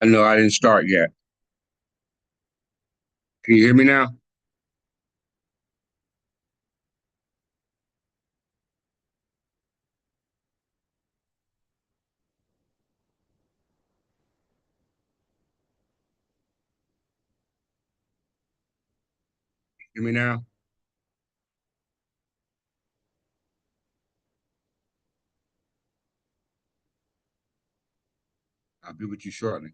I know I didn't start yet. Can you hear me now? Hear me now? I'll be with you shortly.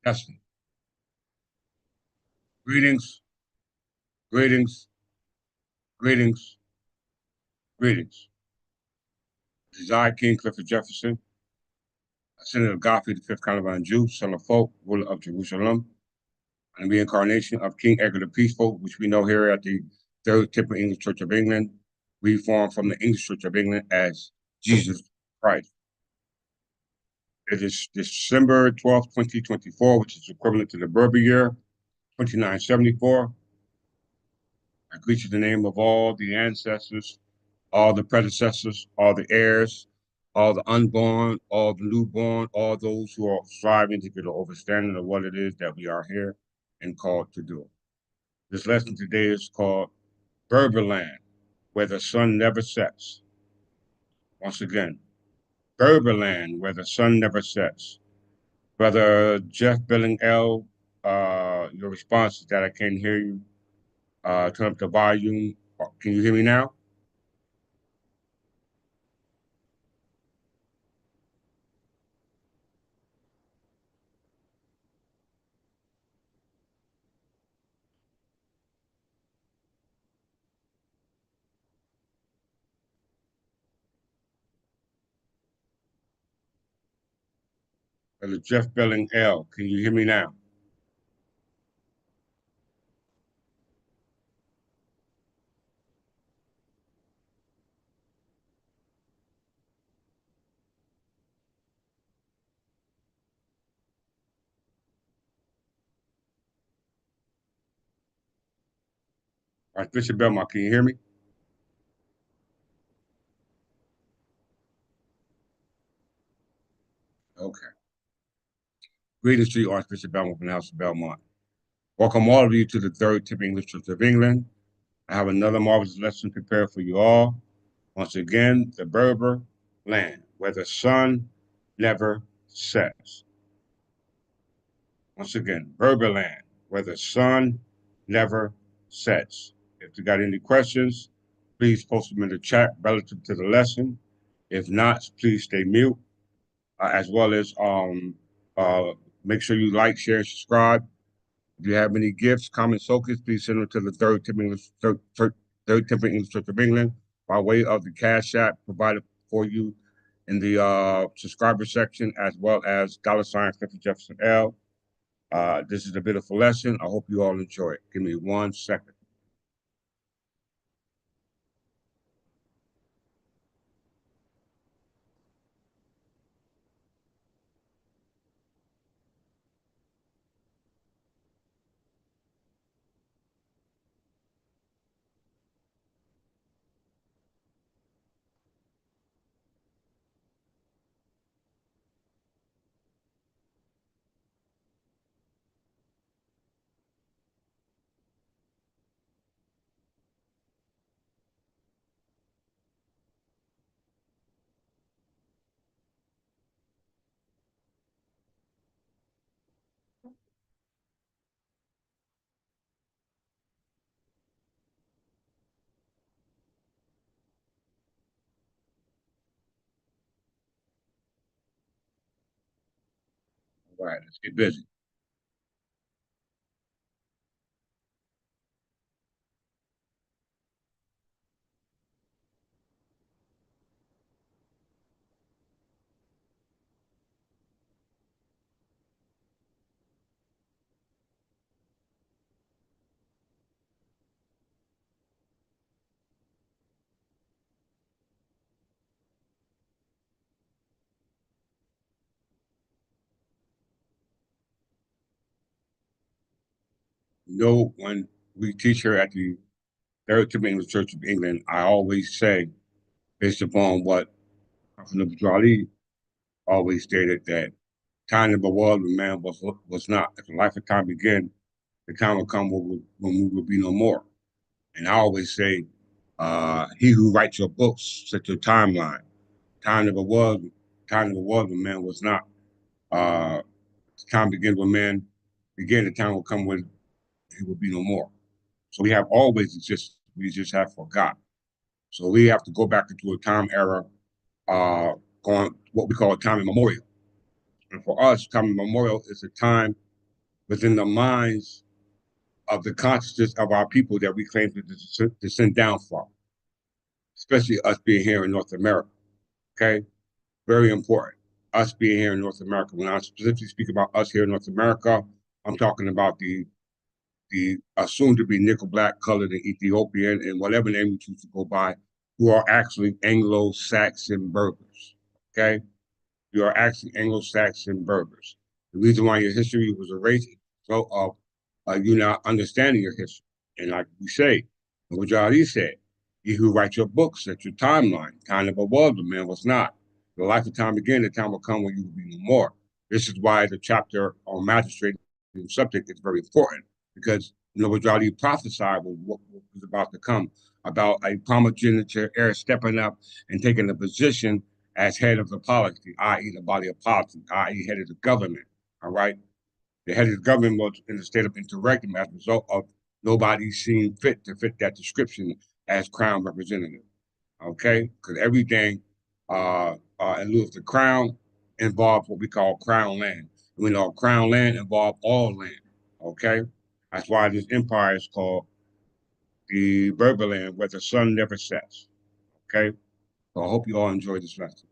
Yes. Greetings, greetings, greetings, greetings. This is I, King Clifford Jefferson, a Senator of Godfrey, the fifth Caliban Jew, son of folk, ruler of Jerusalem, and the reincarnation of King Edgar the Peaceful, which we know here at the Third Temple English Church of England, reformed from the English Church of England as Jesus Christ. It is December 12th, 2024, which is equivalent to the Berber year, 2974. I greet you in the name of all the ancestors, all the predecessors, all the heirs, all the unborn, all the newborn, all those who are striving to get an understanding of what it is that we are here and called to do. This lesson today is called Berber Land, where the sun never sets. Once again, Berber Land, where the sun never sets. Brother Jeff Billing L, your response is that I can't hear you. Turn up the volume. Can you hear me now? Brother Jeff Billing L, can you hear me now? Archbishop Belmont, can you hear me? Okay. Greetings to you, Archbishop Belmont from the House of Belmont. Welcome all of you to the third Tip English Church of England. I have another marvelous lesson prepared for you all. Once again, the Berber land, where the sun never sets. Once again, Berber land, where the sun never sets. If you got any questions, please post them in the chat relative to the lesson. If not, please stay mute, as well as uh, make sure you like, share, and subscribe. If you have any gifts, comments, tokens, please send them to the third Temple English Church of England by way of the Cash App provided for you in the subscriber section, as well as $ Clifford Jefferson L. This is a beautiful lesson. I hope you all enjoy it. Give me 1 second. All right, let's get busy. You know, when we teach here at the Third Temple English Church of England, I always say, based upon what Prophet Ali always stated, that time of the world when man was not. If the life of time begin, the time will come when we will be no more. And I always say, he who writes your books set your timeline. Time of the world, time of the world when man was not. Uh, the time begins when man began. The time will come when he will be no more. So we have always existed. We just have forgot. So we have to go back into a time era, uh, going what we call a time immemorial. And for us, time immemorial is a time within the minds of the consciousness of our people that we claim to descend down from, especially us being here in North America. Okay, very important. Us being here in North America. When I specifically speak about us here in North America, I'm talking about the soon to be nickel black colored and Ethiopian and whatever name you choose to go by, who are actually Anglo-Saxon Berbers. Okay, you are actually Anglo-Saxon Berbers. The reason why your history was erased is because of you not understanding your history. And like we say, what Jari said, you who write your books, set your timeline. Time of a was, but man was not. The life of time again, the time will come when you will be no more. This is why the chapter on magistrate subject is very important, because what Jari prophesied what was about to come, about a primogeniture heir stepping up and taking a position as head of the polity, i.e., the body of politics, i.e., head of the government. All right. The head of the government was in a state of interregnum as a result of nobody seeing fit to fit that description as crown representative. Okay. Because everything in lieu of the crown involved what we call crown land. We know crown land involved all land. Okay. That's why this empire is called the Berber land, where the sun never sets. Okay. So I hope you all enjoy this lesson.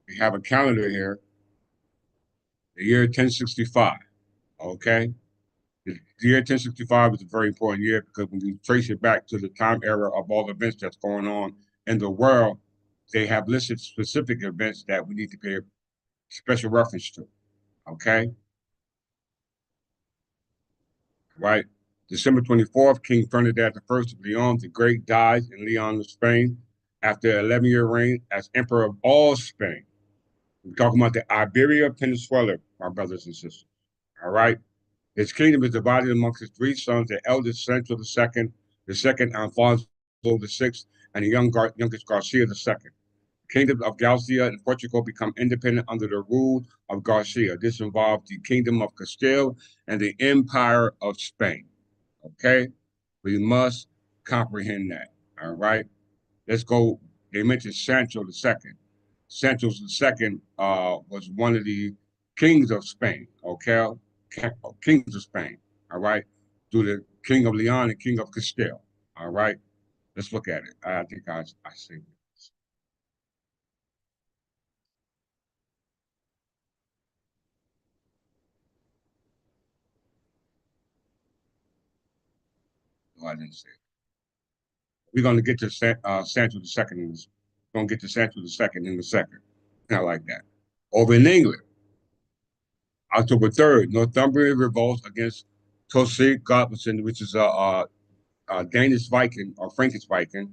We have a calendar here, the year 1065. Okay. The year 1065 is a very important year because when you trace it back to the time era of all the events that's going on in the world, they have listed specific events that we need to pay special reference to. Okay. Right. December 24th, King Ferdinand I of Leon the Great dies in Leon of Spain after an 11-year reign as Emperor of all Spain. We're talking about the Iberia Peninsula, my brothers and sisters. All right. His kingdom is divided amongst his three sons, the eldest Sancho the second Alfonso the sixth, and the youngest Garcia the second. Kingdom of Galicia and Portugal become independent under the rule of Garcia. This involved the Kingdom of Castile and the Empire of Spain. Okay? We must comprehend that. All right? Let's go. They mentioned Sancho the second. Sancho the second was one of the kings of Spain. Okay? Kings of Spain. All right? To the King of Leon and King of Castile. All right? Let's look at it. I think I see it. No, I didn't say it. We're going to get to Sancho the second. We're going to get to Sancho the second in a second. Kind of like that. Over in England, October 3rd, Northumbria revolts against Tosig Godwinson, which is Danish Viking or Frankish Viking,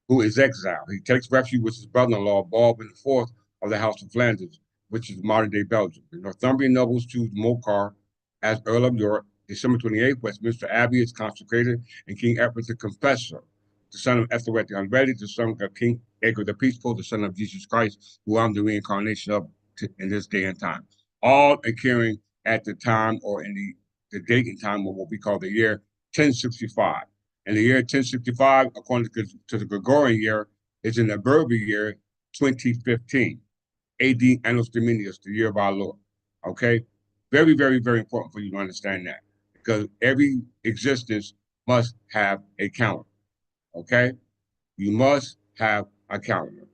who is exiled. He takes refuge with his brother-in-law, Baldwin IV of the House of Flanders, which is modern-day Belgium. The Northumbrian nobles choose Morcar as Earl of York. December 28th, Westminster Abbey is consecrated, and King Edward the Confessor, the son of Ethelred the Unready, the son of King Edward the Peaceful, the son of Jesus Christ, who I'm the reincarnation of in this day and time. All occurring at the time or in the date and time of what we call the year 1065. And the year 1065, according to the Gregorian year, is in the Berber year 2015, AD Annus Dominius, the year of our Lord. Okay? Very, very, very important for you to understand that because every existence must have a calendar. Okay? You must have a calendar.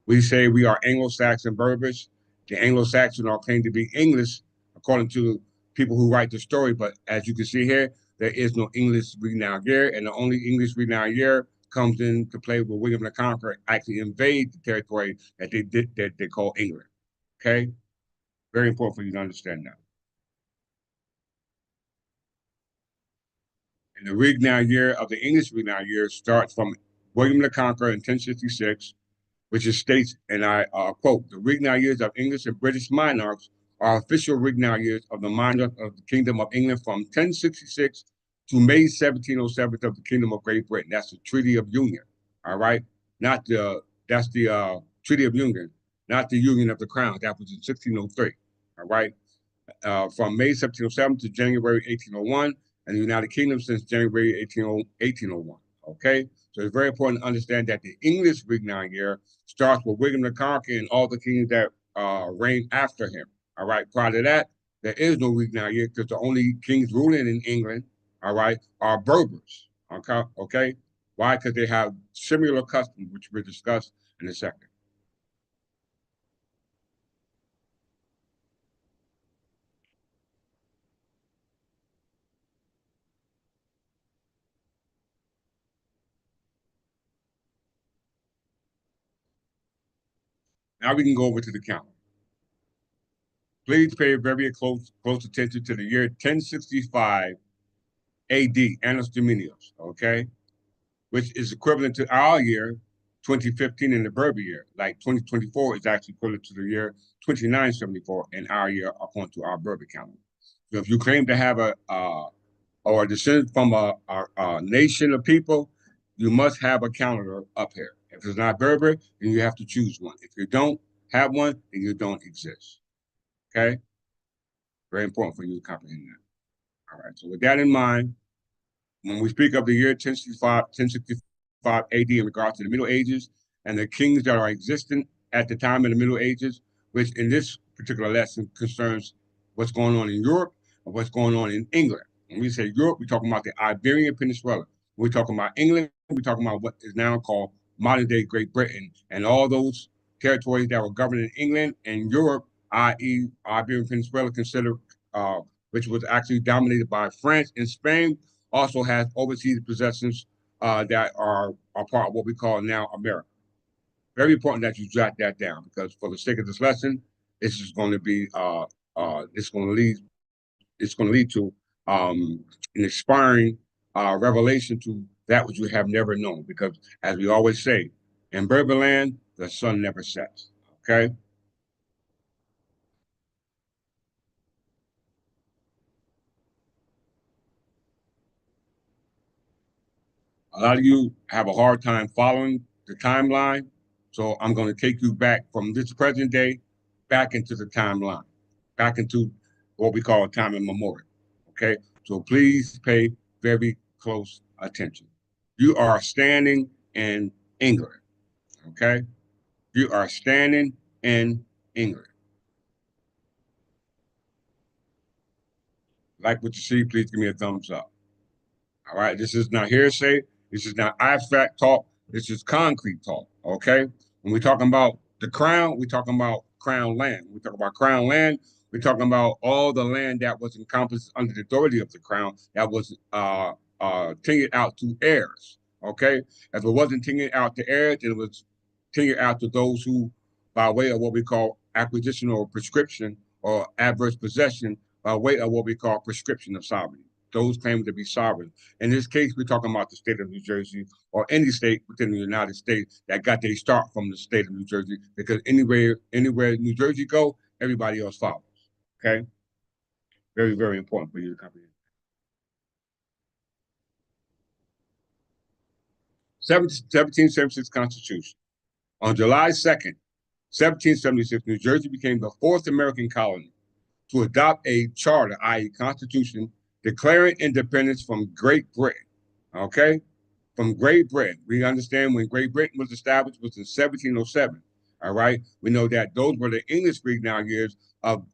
We say we are Anglo-Saxon Berbers. The Anglo-Saxon are claimed to be English, according to people who write the story. But as you can see here, there is no English renowned year, and the only English renowned year comes into play when William the Conqueror actually invade the territory that they call England. Okay, very important for you to understand that. And the renowned year of the English renowned year starts from William the Conqueror in 1066, which is states, and I quote, the regnal years of English and British monarchs are official regnal years of the monarch of the Kingdom of England from 1066 to May 1707 of the Kingdom of Great Britain. That's the Treaty of Union, all right? Not the, that's the Treaty of Union, not the Union of the Crown. That was in 1603, all right? From May 1707 to January 1801, and the United Kingdom since January 1801. Okay, so it's very important to understand that the English Regnal year starts with William the Conqueror and all the kings that reigned after him. All right, prior to that, there is no Regnal year because the only kings ruling in England, all right, are Berbers. Okay, why? Because they have similar customs, which we'll discuss in a second. Now we can go over to the calendar. Please pay very close attention to the year 1065 AD, Annus Dominius, okay, which is equivalent to our year 2015 in the Berber year. Like 2024 is actually equivalent to the year 2974 in our year according to our Berber calendar. So if you claim to have or descend from a nation of people, you must have a calendar up here. If it's not Berber, then you have to choose one. If you don't have one, then you don't exist. Okay? Very important for you to comprehend that. All right. So with that in mind, when we speak of the year 1065 AD in regards to the Middle Ages and the kings that are existent at the time in the Middle Ages, which in this particular lesson concerns what's going on in Europe and what's going on in England. When we say Europe, we're talking about the Iberian Peninsula. When we're talking about England, we're talking about what is now called modern day Great Britain and all those territories that were governed in England and Europe, i.e., Iberian Peninsula, considered which was actually dominated by France and Spain, also has overseas possessions that are part of what we call now America. Very important that you jot that down because for the sake of this lesson, this is going to be it's going to lead to an inspiring revelation to that which you have never known. Because as we always say, in Berberland, the sun never sets. Okay. A lot of you have a hard time following the timeline, so I'm going to take you back from this present day back into the timeline, back into what we call time immemorial. Okay, so please pay very close attention. You are standing in England. Okay, you are standing in England. Like what you see, please give me a thumbs up. All right. This is not hearsay. This is not abstract talk. This is concrete talk. Okay. When we're talking about the crown, we're talking about crown land. When we talk about crown land, we're talking about all the land that was encompassed under the authority of the crown that was tendered out to heirs. Okay. If it wasn't tendered out to heirs, it was tendered out to those who, by way of what we call acquisition or prescription or adverse possession, by way of what we call prescription of sovereignty. Those claiming to be sovereign. In this case, we're talking about the state of New Jersey or any state within the United States that got their start from the state of New Jersey, because anywhere New Jersey go, everybody else follows. Okay, very, very important for you to comprehend. 1776 Constitution. On July 2nd, 1776, New Jersey became the fourth American colony to adopt a charter, i.e., constitution, declaring independence from Great Britain. Okay, from Great Britain. We understand when Great Britain was established was in 1707. All right. We know that those were the English speaking now years of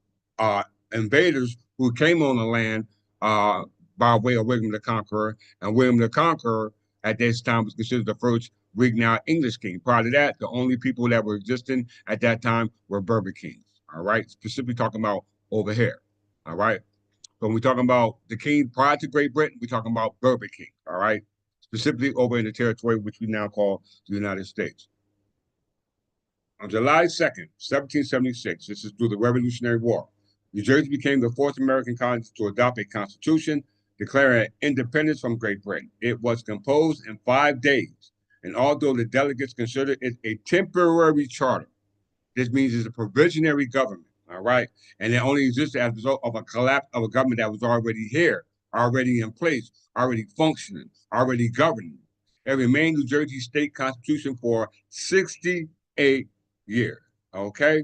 invaders who came on the land by way of William the Conqueror. And William the Conqueror at this time was considered the first Rignac English king. Prior to that, the only people that were existing at that time were Berber kings. All right. Specifically talking about over here. All right. So when we're talking about the king prior to Great Britain, we're talking about Berber king. All right. Specifically over in the territory which we now call the United States. On July 2nd, 1776, this is through the Revolutionary War, New Jersey became the fourth American colony to adopt a constitution declaring independence from Great Britain. It was composed in 5 days, and although the delegates considered it a temporary charter, this means it's a provisionary government, all right? And it only existed as a result of a collapse of a government that was already here, already in place, already functioning, already governing. It remained New Jersey state constitution for 68 years, okay?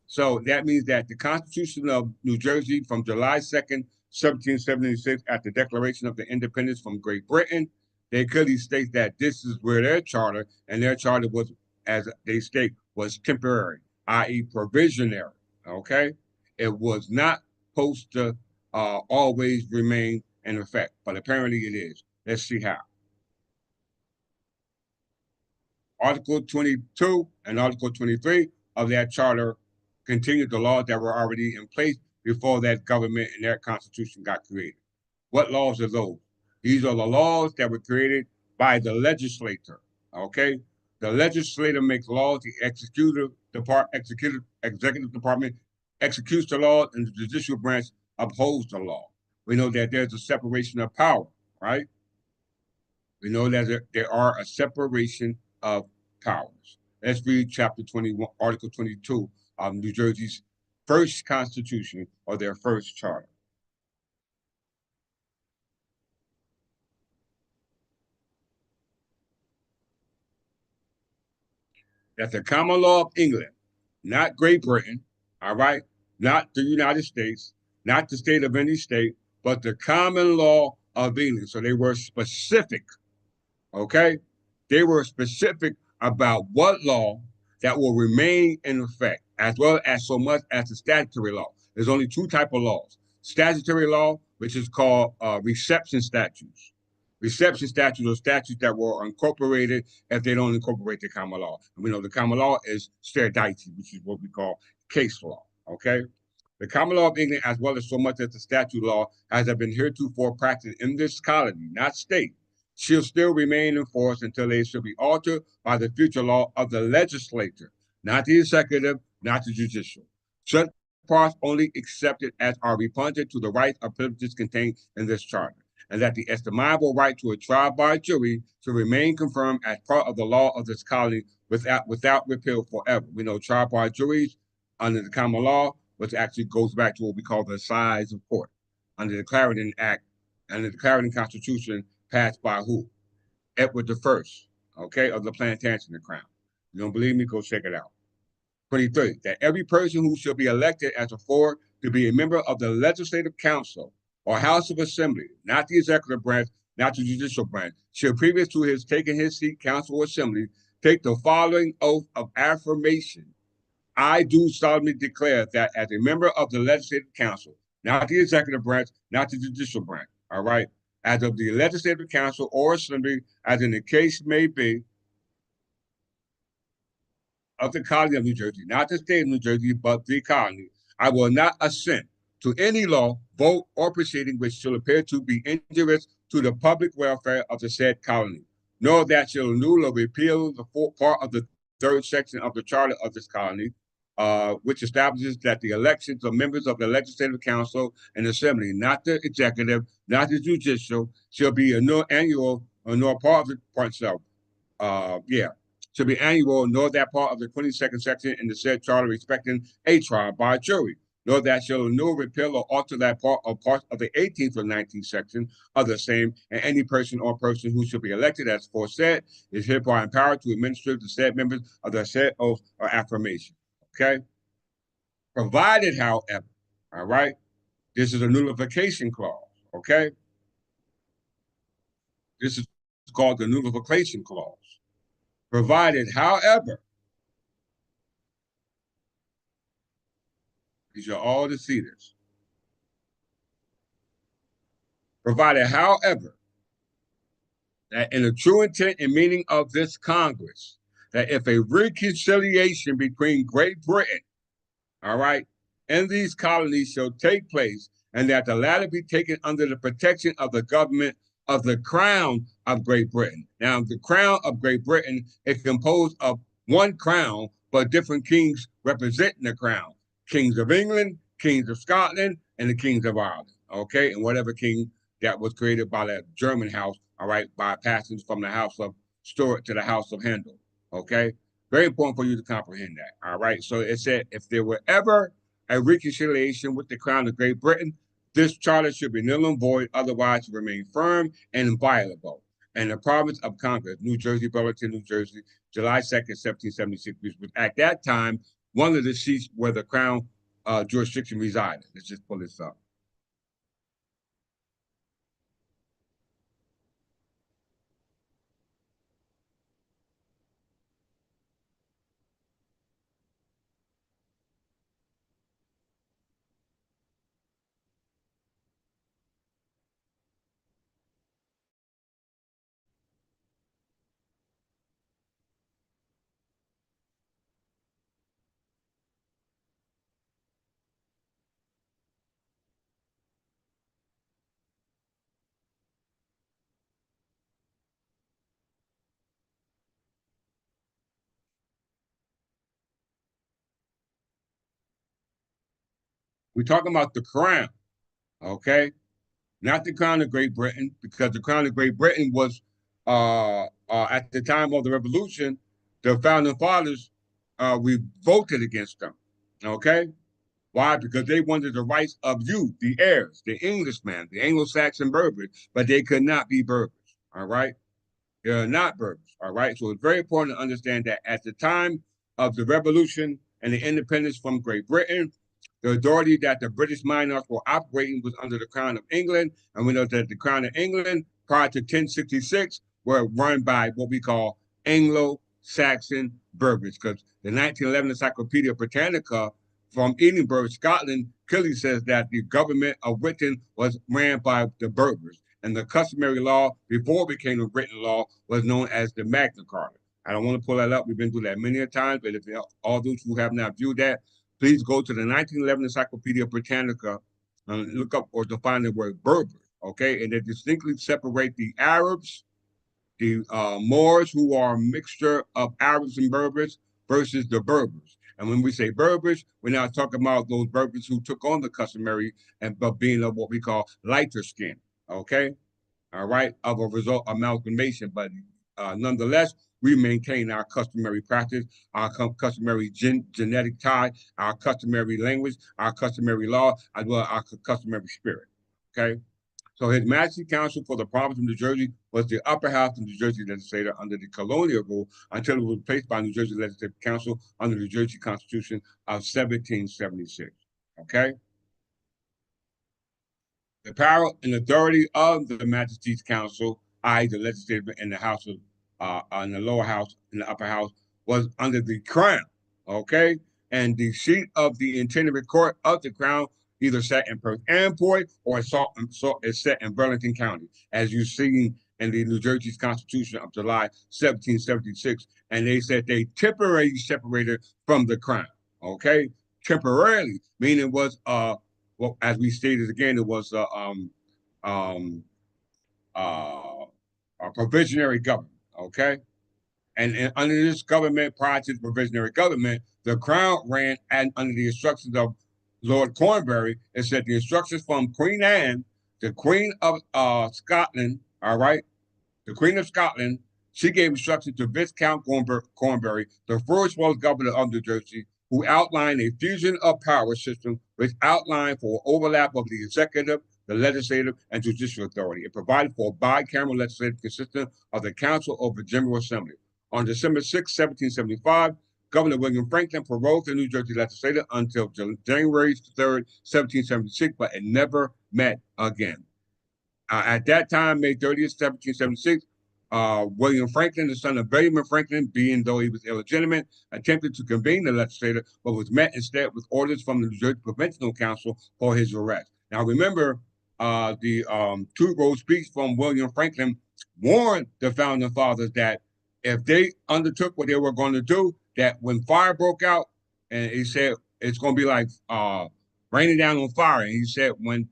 So that means that the Constitution of New Jersey from July 2nd, 1776, at the Declaration of the Independence from Great Britain, they clearly state that this is where their charter, and their charter was, as they state, was temporary, i.e. provisionary, okay? It was not supposed to always remain in effect, but apparently it is. Let's see how. Article 22 and Article 23 of that charter continued the laws that were already in place before that government and that constitution got created. What laws are those? These are the laws that were created by the legislator. Okay, the legislator makes laws. The executive department executes the law, and the judicial branch upholds the law. We know that there's a separation of power, right? We know that there are a separation of powers. Let's read chapter 21, article 22 of New Jersey's first constitution or their first charter. That the common law of England, not Great Britain, all right, not the United States, not the state of any state, but the common law of England. So they were specific, okay? They were specific about what law that will remain in effect, as well as so much as the statutory law. There's only two type of laws. Statutory law, which is called reception statutes. Reception statutes are statutes that were incorporated if they don't incorporate the common law. And we know the common law is stare decisis, which is what we call case law, okay? The common law of England, as well as so much as the statute law, has been heretofore practiced in this colony, not state, shall still remain in force until they shall be altered by the future law of the legislature, not the executive, not the judicial. Such parts only accepted as are repugnant to the rights or privileges contained in this charter, and that the estimable right to a trial by jury shall remain confirmed as part of the law of this colony without repeal forever. We know trial by juries under the common law, which actually goes back to what we call the size of court under the Clarendon Act and the Clarendon Constitution passed by who? Edward the First, okay, of the Plantagenet crown. You don't believe me? Go check it out. 23, that every person who shall be elected as a four to be a member of the Legislative Council or House of Assembly, not the executive branch, not the judicial branch, shall previous to his taking his seat, council or assembly, take the following oath of affirmation. I do solemnly declare that as a member of the Legislative Council, not the executive branch, not the judicial branch, all right, as of the Legislative Council or Assembly, as in the case may be, of the colony of New Jersey, not the state of New Jersey, but the colony, I will not assent to any law, vote, or proceeding which shall appear to be injurious to the public welfare of the said colony, nor that shall annul or repeal the part of the third section of the charter of this colony, which establishes that the elections of members of the Legislative Council and Assembly, not the executive, not the judicial, shall be annual or nor part of the part itself. Yeah, to be annual, nor that part of the 22nd section in the said charter respecting a trial by a jury, nor that shall annul, repeal, or alter that part or parts of the 18th or 19th section of the same, and any person or person who shall be elected as foresaid is hereby empowered to administer the said members of the said oath or affirmation. Okay? Provided, however, all right, this is a nullification clause. Okay? This is called the nullification clause. Provided, however, these are all the cedars. Provided, however, that in the true intent and meaning of this Congress, that if a reconciliation between Great Britain, all right, and these colonies shall take place, and that the latter be taken under the protection of the government of the Crown of Great Britain. Now, the Crown of Great Britain is composed of one crown, but different kings representing the crown. Kings of England, kings of Scotland, and the kings of Ireland, okay? And whatever king that was created by that German house, all right, by passing from the house of Stuart to the house of Handel, okay? Very important for you to comprehend that, all right? So it said if there were ever a reconciliation with the Crown of Great Britain, this charter should be null and void, otherwise remain firm and inviolable. And the province of Concord, New Jersey, Burlington, New Jersey, July 2nd, 1776, which was at that time one of the seats where the Crown jurisdiction resided. Let's just pull this up. We're talking about the Crown, okay? Not the Crown of Great Britain, because the Crown of Great Britain was, at the time of the Revolution, the founding fathers, we voted against them, okay? Why? Because they wanted the rights of you, the heirs, the Englishmen, the Anglo-Saxon Berbers, but they could not be Berbers, all right? They're not Berbers, all right? So it's very important to understand that at the time of the Revolution and the independence from Great Britain, the authority that the British monarchs were operating was under the Crown of England. And we know that the Crown of England, prior to 1066, were run by what we call Anglo-Saxon Berbers, because the 1911 Encyclopedia Britannica from Edinburgh, Scotland, clearly says that the government of Britain was ran by the Berbers. And the customary law before it became a written law was known as the Magna Carta. I don't want to pull that up. We've been through that many times, but if all those who have not viewed that, please go to the 1911 Encyclopedia Britannica and look up or define the word Berber, okay? And they distinctly separate the Arabs, the Moors, who are a mixture of Arabs and Berbers, versus the Berbers. And when we say Berbers, we're not talking about those Berbers who took on the customary and but being of what we call lighter skin, okay? All right, of a result amalgamation. But nonetheless, we maintain our customary practice, our customary genetic tie, our customary language, our customary law, as well as our customary spirit. Okay, So His Majesty Council for the Province of New Jersey was the upper house of the New Jersey legislature under the colonial rule until it was replaced by New Jersey Legislative Council under the New Jersey Constitution of 1776. Okay? The power and authority of the Majesty's Council, i.e., the legislative and the House of, in the lower house and the upper house, was under the Crown. Okay, and the seat of the intended court of the Crown either sat in Perth Amboy or is set in Burlington County, as you see in the New Jersey's Constitution of July 1776. And they said they temporarily separated from the Crown. Okay, temporarily, meaning it was well, as we stated again, it was um, uh, a provisionary government. Okay, and under this government, prior to the provisionary government, the crown ran and under the instructions of Lord Cornbury. It said the instructions from Queen Anne, the Queen of Scotland. All right, the Queen of Scotland, she gave instructions to Viscount Cornbury, the first was governor of New Jersey, who outlined a fusion of power system which outlined for overlap of the executive, the legislative, and judicial authority. It provided for a bicameral legislative consistent of the Council of the General Assembly. On December 6, 1775, Governor William Franklin prorogued the New Jersey legislature until January 3rd, 1776, but it never met again. At that time, May 30th, 1776, William Franklin, the son of Benjamin Franklin, being though he was illegitimate, attempted to convene the legislature, but was met instead with orders from the New Jersey Provincial Council for his arrest. Now, remember, the two-row speech from William Franklin warned the founding fathers that if they undertook what they were going to do, that when fire broke out, and he said it's going to be like raining down on fire, and he said when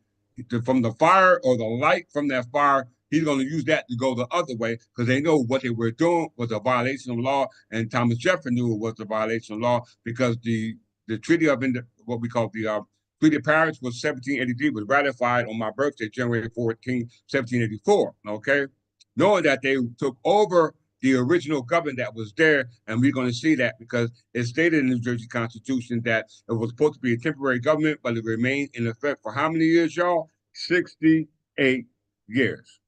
from the fire or the light from that fire, he's going to use that to go the other way because they know what they were doing was a violation of law, and Thomas Jefferson knew it was a violation of law because the Treaty of what we call the Treaty of Paris was 1783, was ratified on my birthday, January 14, 1784. Okay, knowing that they took over the original government that was there, and we're going to see that because it stated in the New Jersey Constitution that it was supposed to be a temporary government, but it remained in effect for how many years, y'all? 68 years.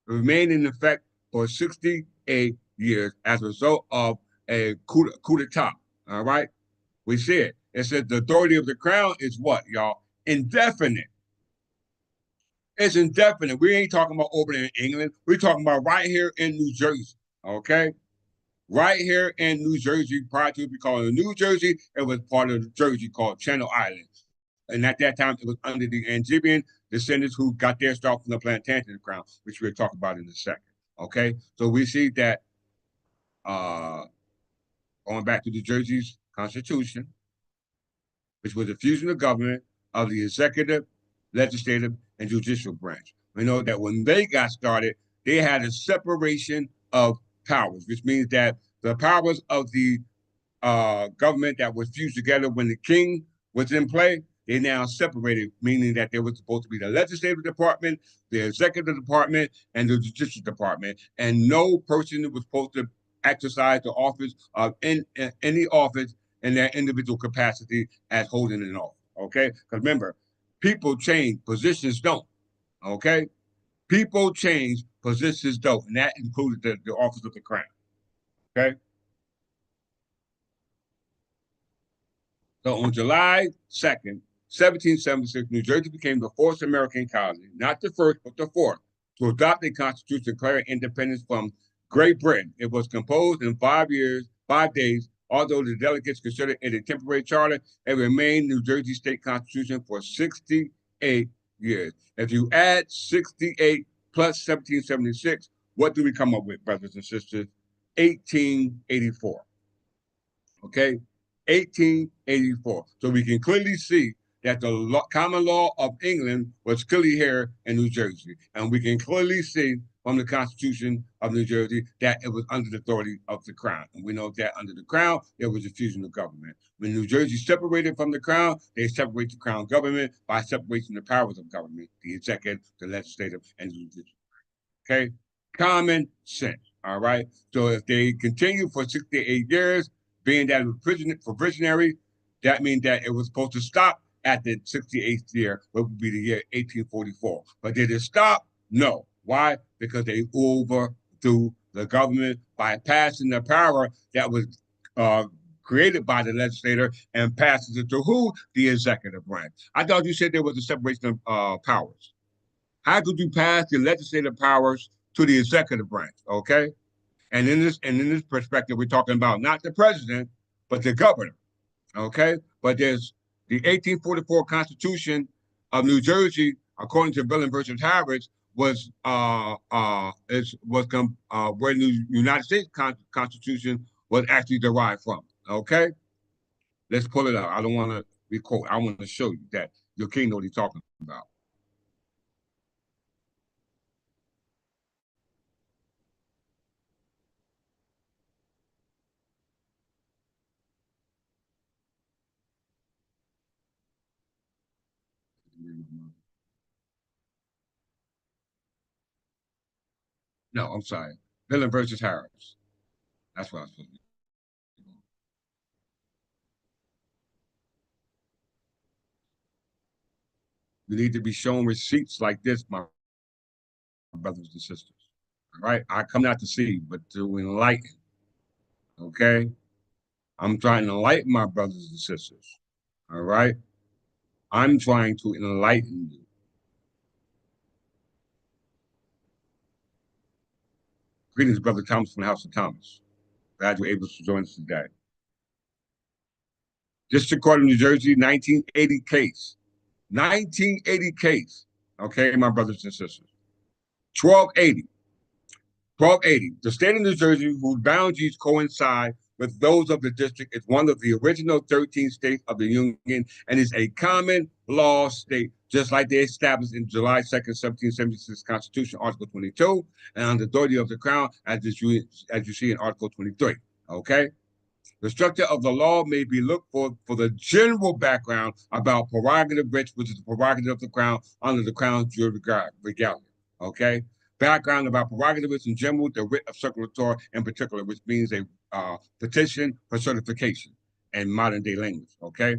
It remained in effect for 68 years as a result of a coup d'etat. All right, we see it. It said the authority of the crown is what, y'all? Indefinite. It's indefinite. We ain't talking about over there in England. We're talking about right here in New Jersey. Okay, right here in New Jersey, prior to it being called New Jersey, it was part of Jersey called Channel Islands. And at that time, it was under the Angevin descendants who got their start from the Plantagenet crown, which we'll talk about in a second. Okay, so we see that going back to New Jersey's Constitution, which was a fusion of government of the executive, legislative, and judicial branch. We know that when they got started, they had a separation of powers, which means that the powers of the government that was fused together when the king was in play, they now separated, meaning that there was supposed to be the legislative department, the executive department, and the judicial department, and no person was supposed to exercise the office of any office in their individual capacity as holding an office. Okay, because remember, people change, positions don't. Okay, people change, positions don't, and that included the office of the crown. Okay. So on July 2nd, 1776, New Jersey became the fourth American colony, not the first, but the fourth, to adopt a constitution declaring independence from Great Britain. It was composed in 5 years, 5 days, although the delegates considered it a temporary charter, it remained New Jersey state constitution for 68 years. If you add 68 plus 1776, what do we come up with, brothers and sisters? 1884. Okay, 1884. So we can clearly see that the common law of England was clearly here in New Jersey. And we can clearly see from the Constitution of New Jersey that it was under the authority of the crown. And we know that under the crown, there was a fusion of government. When New Jersey separated from the crown, they separate the crown government by separating the powers of government, the executive, the legislative, and the judicial. Okay? Common sense. All right? So if they continue for 68 years, being that it was provisionary, that means that it was supposed to stop at the 68th year, which would be the year 1844. But did it stop? No. Why? Because they overthrew the government by passing the power that was uh, created by the legislator and passes it to who? The executive branch. I thought you said there was a separation of powers. How could you pass the legislative powers to the executive branch? Okay, and in this perspective, we're talking about not the president, but the governor. Okay, but there's the 1844 Constitution of New Jersey, according to Bill and versus Harris, where the United States Constitution was actually derived from. Okay, let's pull it out. I don't want to be quote. I want to show you that your king knows what he's talking about. No, I'm sorry. Bill and versus Harris. That's what I was supposed to be. You need to be shown receipts like this, my brothers and sisters. All right. I come not to see, but to enlighten. Okay. I'm trying to enlighten my brothers and sisters. All right. I'm trying to enlighten you. Greetings, Brother Thomas from the House of Thomas. Glad you're able to join us today. District Court of New Jersey, 1980 case. 1980 case. Okay, my brothers and sisters. 1280. 1280. The state of New Jersey, whose boundaries coincide with those of the district, is one of the original 13 states of the Union and is a common law state, just like they established in July 2nd, 1776 Constitution, Article 22, and on the authority of the Crown, as you see in Article 23. Okay? The structure of the law may be looked for the general background about prerogative rights, which is the prerogative of the crown under the crown's regalia. Okay? Background about prerogative rights in general, the writ of circulator in particular, which means a petition for certification in modern day language. Okay?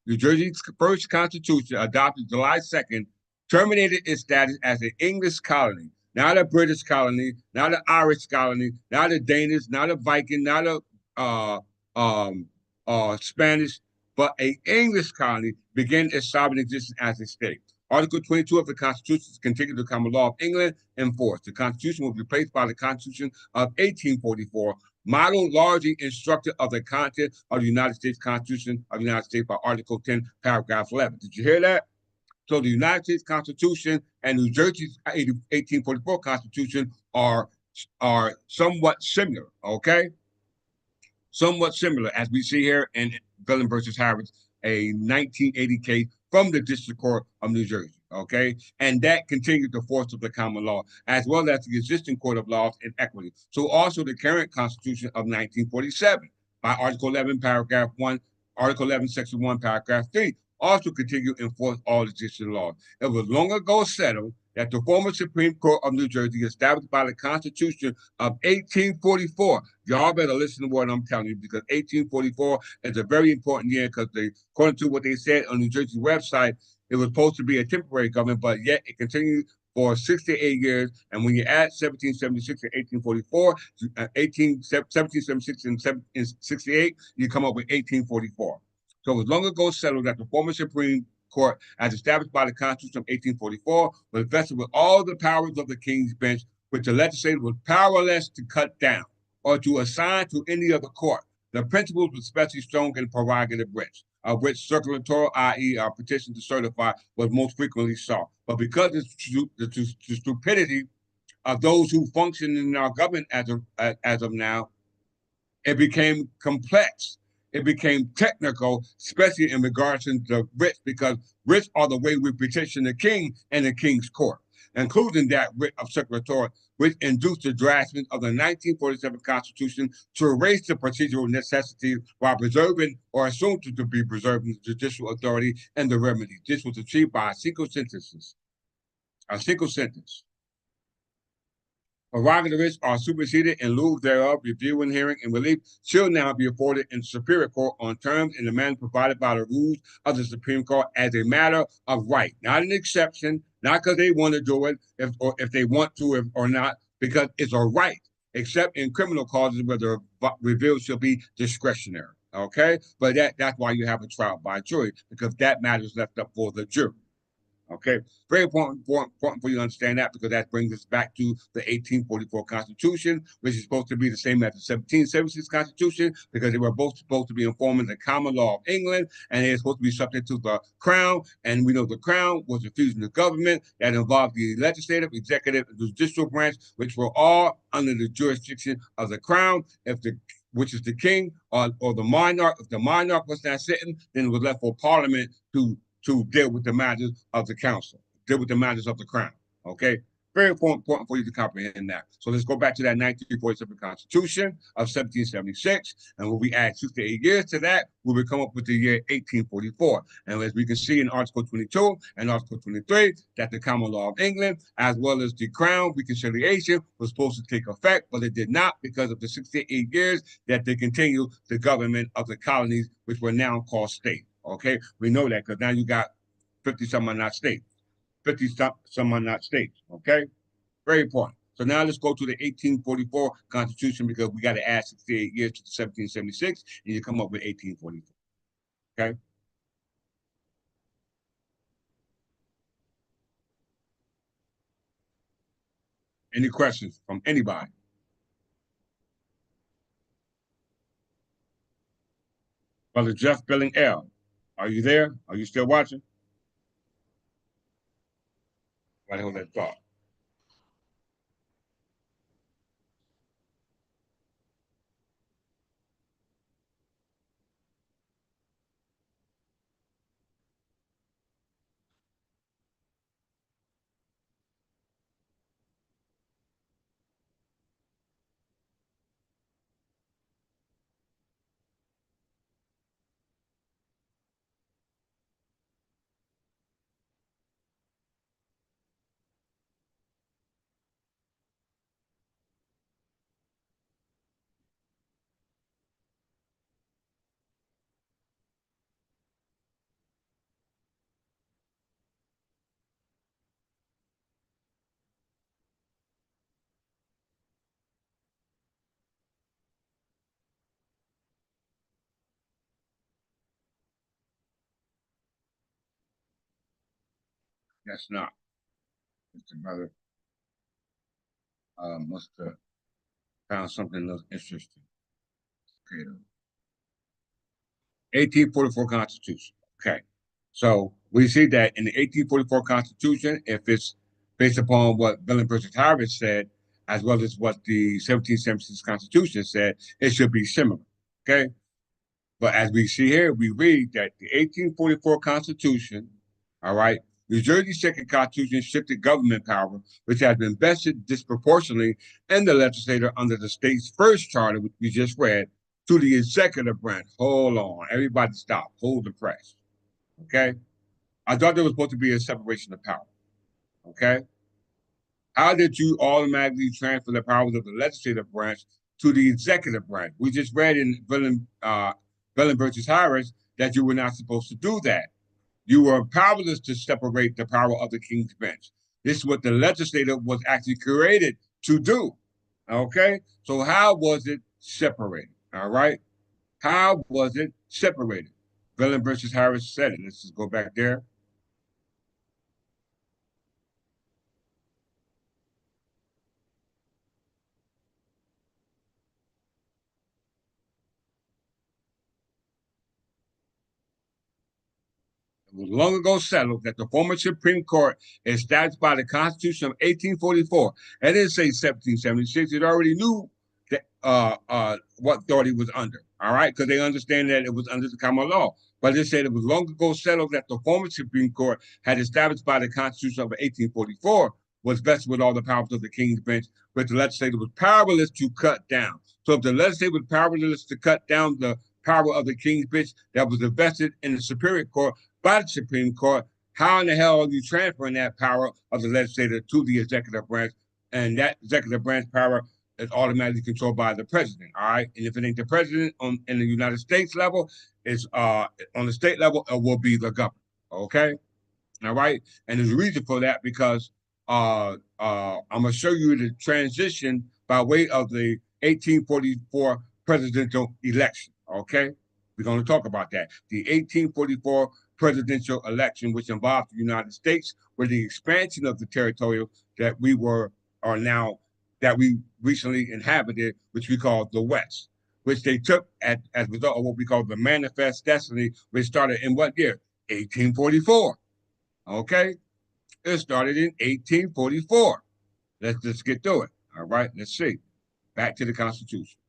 New Jersey's first constitution, adopted July 2nd, terminated its status as an English colony, not a British colony, not an Irish colony, not a Danish, not a Viking, not a uh, um, Spanish, but an English colony, began its sovereign existence as a state. Article 22 of the Constitution continued the common law of England in force. The Constitution was replaced by the Constitution of 1844, modeled largely instructed of the content of the United States Constitution of the United States by Article 10, paragraph 11. Did you hear that? So the United States Constitution and New Jersey's 1844 Constitution are somewhat similar, okay? Somewhat similar, as we see here in Villan versus Harris, a 1980 case from the District Court of New Jersey. Okay, and that continued the force of the common law, as well as the existing Court of Laws and Equity. So also the current Constitution of 1947, by Article 11, paragraph 1, Article 11, section 1, paragraph 3, also continue to enforce all existing laws. It was long ago settled that the former Supreme Court of New Jersey, established by the Constitution of 1844, y'all better listen to what I'm telling you, because 1844 is a very important year, because according to what they said on New Jersey's website, it was supposed to be a temporary government, but yet it continued for 68 years. And when you add 1776 and 1844, 1776 and 68, you come up with 1844. So it was long ago settled that the former Supreme Court, as established by the Constitution of 1844, was vested with all the powers of the King's Bench, which the legislature was powerless to cut down or to assign to any other court. The principles were especially strong in prerogative rights, of which circulator, i.e., a petition to certify, was most frequently sought. But because of the stupidity of those who function in our government as of now, it became complex. It became technical, especially in regards to the writs, because writs are the way we petition the king and the king's court, including that writ of circulator, which induced the drafting of the 1947 Constitution to erase the procedural necessities while preserving or assumed to be preserving the judicial authority and the remedy. This was achieved by a single sentence. A single sentence. Prerogatives are superseded in lieu thereof. Review and hearing and relief shall now be afforded in the Superior Court on terms and the manner provided by the rules of the Supreme Court as a matter of right, not an exception, not because they want to do it, or if they want to or not, because it's a right, except in criminal causes where the review shall be discretionary. Okay, but that's why you have a trial by jury, because that matter is left up for the jury. Okay, very important for you to understand that, because that brings us back to the 1844 Constitution, which is supposed to be the same as the 1776 Constitution, because they were both supposed to be informing the common law of England, and they're supposed to be subject to the crown. And we know the crown was a fusion of government that involved the legislative, executive, and judicial branch, which were all under the jurisdiction of the crown. If the which is the king or the monarch. If the monarch was not sitting, then it was left for parliament to deal with the matters of the council, deal with the matters of the crown. Okay? Very important for you to comprehend that. So let's go back to that 1947 Constitution of 1776. And when we add 68 years to that, we will come up with the year 1844. And as we can see in Article 22 and Article 23, that the common law of England, as well as the crown reconciliation, was supposed to take effect, but it did not because of the 68 years that they continued the government of the colonies, which were now called states. Okay, we know that because now you got 50 some odd not states, 50 some odd not states. Okay, very important. So now let's go to the 1844 Constitution, because we got to add 68 years to the 1776, and you come up with 1844. Okay. Any questions from anybody? Brother Jeff Billing L, are you there? Are you still watching? Why hold that thought? That's not. Mr. Brother must have found something else interesting. Okay. 1844 Constitution. Okay. So we see that in the 1844 Constitution, if it's based upon what Bellin versus Harris said, as well as what the 1776 Constitution said, it should be similar. Okay. But as we see here, we read that the 1844 Constitution, all right, New Jersey's second constitution shifted government power, which has been vested disproportionately in the legislature under the state's first charter, which we just read, to the executive branch. Hold on, everybody stop, hold the press. Okay, I thought there was supposed to be a separation of power. Okay, how did you automatically transfer the powers of the legislative branch to the executive branch? We just read in Bellin versus Harris that you were not supposed to do that. You were powerless to separate the power of the king's bench. This is what the legislature was actually created to do. Okay? So how was it separated? All right? How was it separated? Bellin versus Harris said it. Let's just go back there. It was long ago settled that the former Supreme Court, established by the Constitution of 1844, it didn't say 1776, it already knew that, what authority was under, all right? Because they understand that it was under the common law. But it said it was long ago settled that the former Supreme Court had established by the Constitution of 1844 was vested with all the powers of the King's bench, but the legislature was powerless to cut down. So if the legislature was powerless to cut down the power of the King's bench that was invested in the Superior Court, by the Supreme Court, how in the hell are you transferring that power of the legislature to the executive branch and that executive branch power is automatically controlled by the president. All right, and if it ain't the president in the United States level, it's on the state level, it will be the governor. Okay, all right, and there's a reason for that because I'm gonna show you the transition by way of the 1844 presidential election. Okay, we're gonna talk about that. The 1844 presidential election, which involved the United States, where the expansion of the territorial that we were are now that we recently inhabited, which we call the West, which they took as a result of what we call the Manifest Destiny, which started in what year? 1844. Okay, it started in 1844. Let's just get through it. All right, let's see. Back to the Constitution.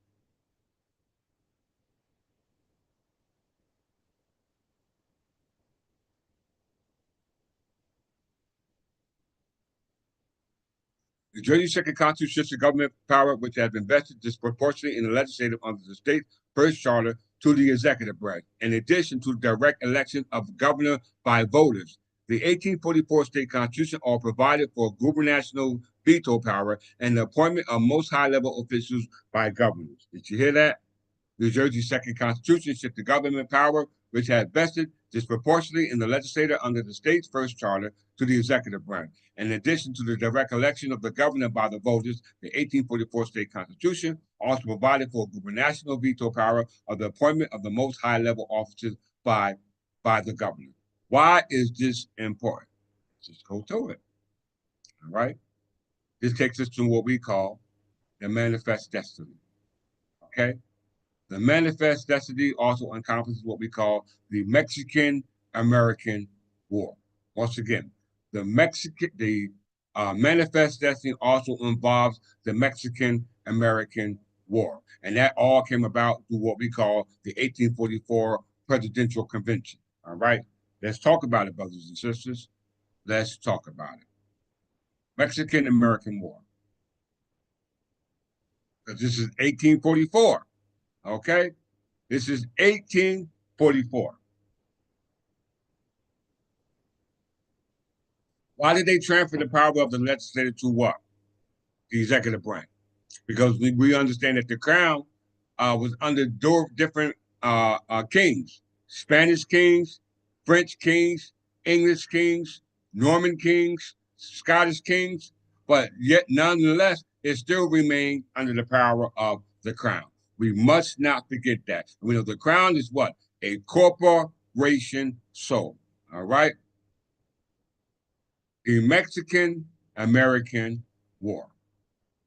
The Jersey Second Constitution shifts the government power, which has been vested disproportionately in the legislative under the state first charter, to the executive branch, in addition to the direct election of the governor by voters. The 1844 state constitution all provided for gubernatorial veto power and the appointment of most high level officials by governors. Did you hear that? New Jersey's second constitution shifts the government power, which had vested disproportionately in the legislature under the state's first charter, to the executive branch. In addition to the direct election of the governor by the voters, the 1844 state constitution also provided for gubernatorial veto power of the appointment of the most high level officers by the governor. Why is this important? Let's just go through it. All right. This takes us to what we call the manifest destiny. Okay. The manifest destiny also encompasses what we call the Mexican-American War. Once again, the manifest destiny also involves the Mexican-American War, and that all came about through what we call the 1844 Presidential Convention. All right, let's talk about it, brothers and sisters. Let's talk about it. Mexican-American War, because this is 1844. Okay, this is 1844. Why did they transfer the power of the legislature to what? The executive branch. Because we understand that the crown was under different kings: Spanish kings, French kings, English kings, Norman kings, Scottish kings, but yet nonetheless, it still remained under the power of the crown. We must not forget that. We know the crown is what? A corporation soul. All right? The Mexican American War.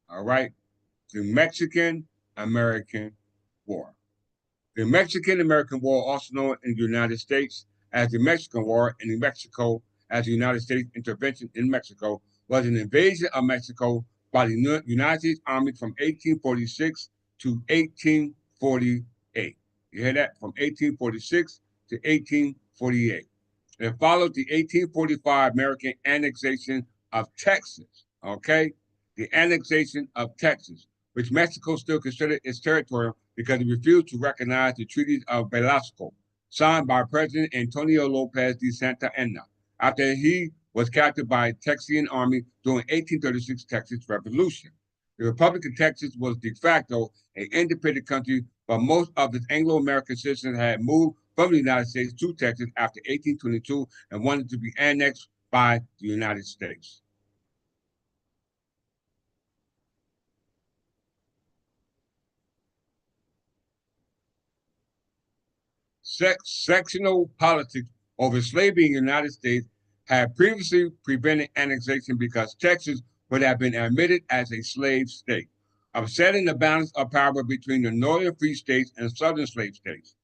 All right? The Mexican American War. The Mexican American War, also known in the United States as the Mexican War, and in Mexico as the United States intervention in Mexico, was an invasion of Mexico by the United States Army from 1846 to 1848. You hear that? From 1846 to 1848. It followed the 1845 American annexation of Texas, okay? The annexation of Texas, which Mexico still considered its territory because it refused to recognize the treaties of Velasco, signed by President Antonio Lopez de Santa Anna, after he was captured by the Texian army during 1836 Texas Revolution. The Republic of Texas was de facto an independent country, but most of its Anglo-American citizens had moved from the United States to Texas after 1822 and wanted to be annexed by the United States. Sectional politics over slavery in the United States had previously prevented annexation because Texas would have been admitted as a slave state, upsetting the balance of power between the northern free states and southern slave states.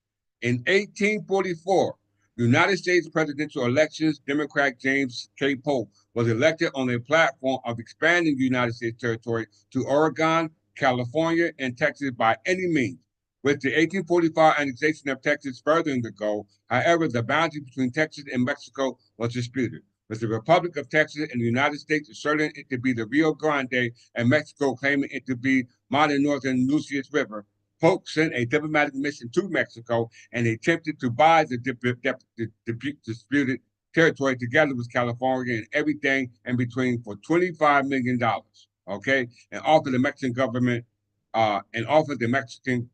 In 1844, United States presidential elections, Democrat James K. Polk was elected on a platform of expanding the United States territory to Oregon, California, and Texas by any means, with the 1845 annexation of Texas furthering the goal. However, the boundary between Texas and Mexico was disputed, with the Republic of Texas and the United States asserting it to be the Rio Grande and Mexico claiming it to be modern northern Nueces River. Polk sent a diplomatic mission to Mexico and attempted to buy the disputed territory together with California and everything in between for $25 million. okay, and offered the Mexican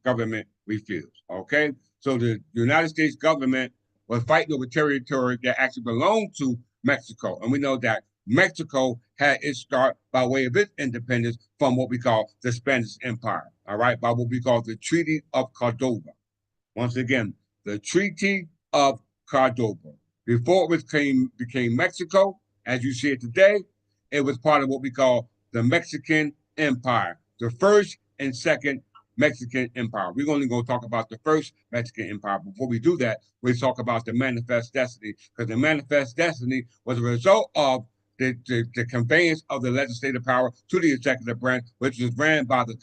government refused. Okay, so the United States government was fighting over territory that actually belonged to Mexico, and we know that Mexico had its start by way of its independence from what we call the Spanish Empire. All right, by what we call the Treaty of Cordoba. Once again, the Treaty of Cordoba. Before it became Mexico, as you see it today, it was part of what we call the Mexican Empire, the first and second Mexican Empire. We're only going to talk about the first Mexican Empire. Before we do that, we talk about the Manifest Destiny, because the Manifest Destiny was a result of the conveyance of the legislative power to the executive branch, which was ran by the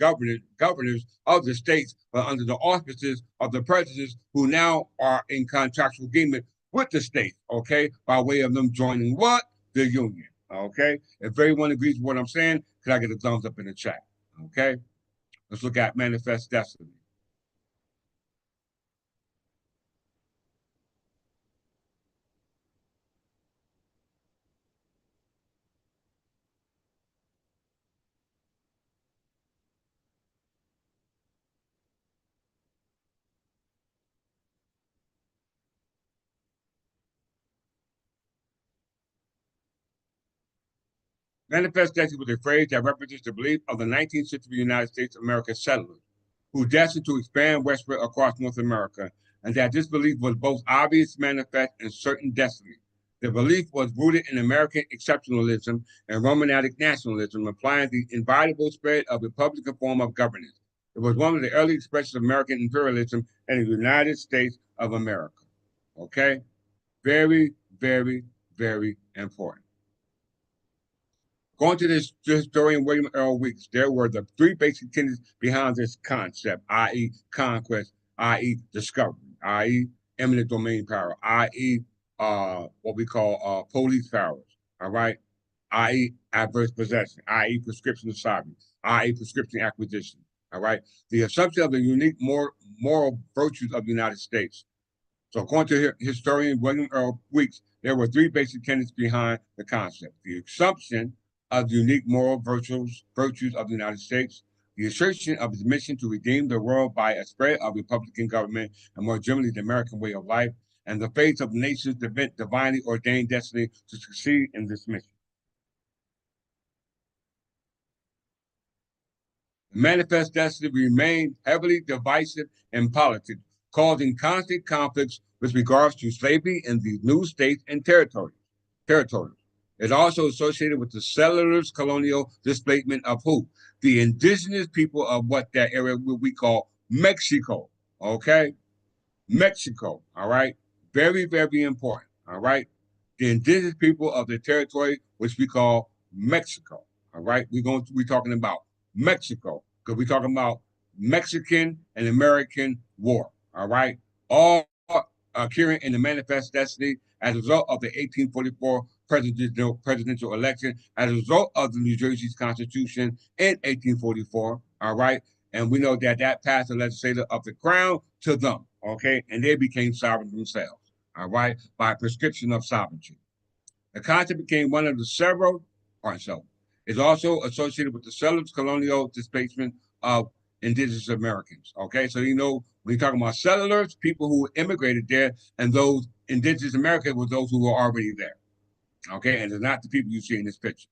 governors of the states, but under the auspices of the presidents, who now are in contractual agreement with the state, okay, by way of them joining what? The union, okay? If everyone agrees with what I'm saying, could I get a thumbs up in the chat, okay? Let's look at Manifest Destiny. Manifest Destiny was a phrase that represents the belief of the 19th century United States of America settlers who destined to expand westward across North America, and that this belief was both obvious, manifest, and certain destiny. The belief was rooted in American exceptionalism and Romantic nationalism, implying the inevitable spread of Republican form of governance. It was one of the early expressions of American imperialism in the United States of America. Okay? Very, very, very important. According to this historian William Earl Weeks, there were the three basic tenets behind this concept, i.e., conquest, i.e., discovery, i.e., eminent domain power, i.e., what we call police powers, all right, i.e., adverse possession, i.e., prescription of sovereignty, i.e., prescription acquisition, all right. The assumption of the unique moral virtues of the United States. So according to historian William Earl Weeks, there were three basic tenets behind the concept: the assumption of the unique moral virtues of the United States, the assertion of its mission to redeem the world by a spread of Republican government, and more generally the American way of life, and the faith of the nation's divinely ordained destiny to succeed in this mission. The Manifest Destiny remained heavily divisive in politics, causing constant conflicts with regards to slavery in these new states and territories. It's also associated with the settlers' colonial displacement of who? The indigenous people of what that area we call Mexico. Okay? Mexico. All right? Very, very important. All right? The indigenous people of the territory, which we call Mexico. All right? We're talking about Mexico, because we're talking about Mexican and American War. All right? All occurring in the Manifest Destiny as a result of the 1844 presidential election, as a result of the New Jersey's Constitution in 1844. All right. And we know that that passed the legislature of the crown to them. Okay. And they became sovereign themselves. All right. By prescription of sovereignty. The concept became one of the several, or so, is also associated with the settlers' colonial displacement of indigenous Americans. Okay, so you know when you're talking about settlers, people who immigrated there, and those indigenous Americans were those who were already there. Okay, and they're not the people you see in this picture.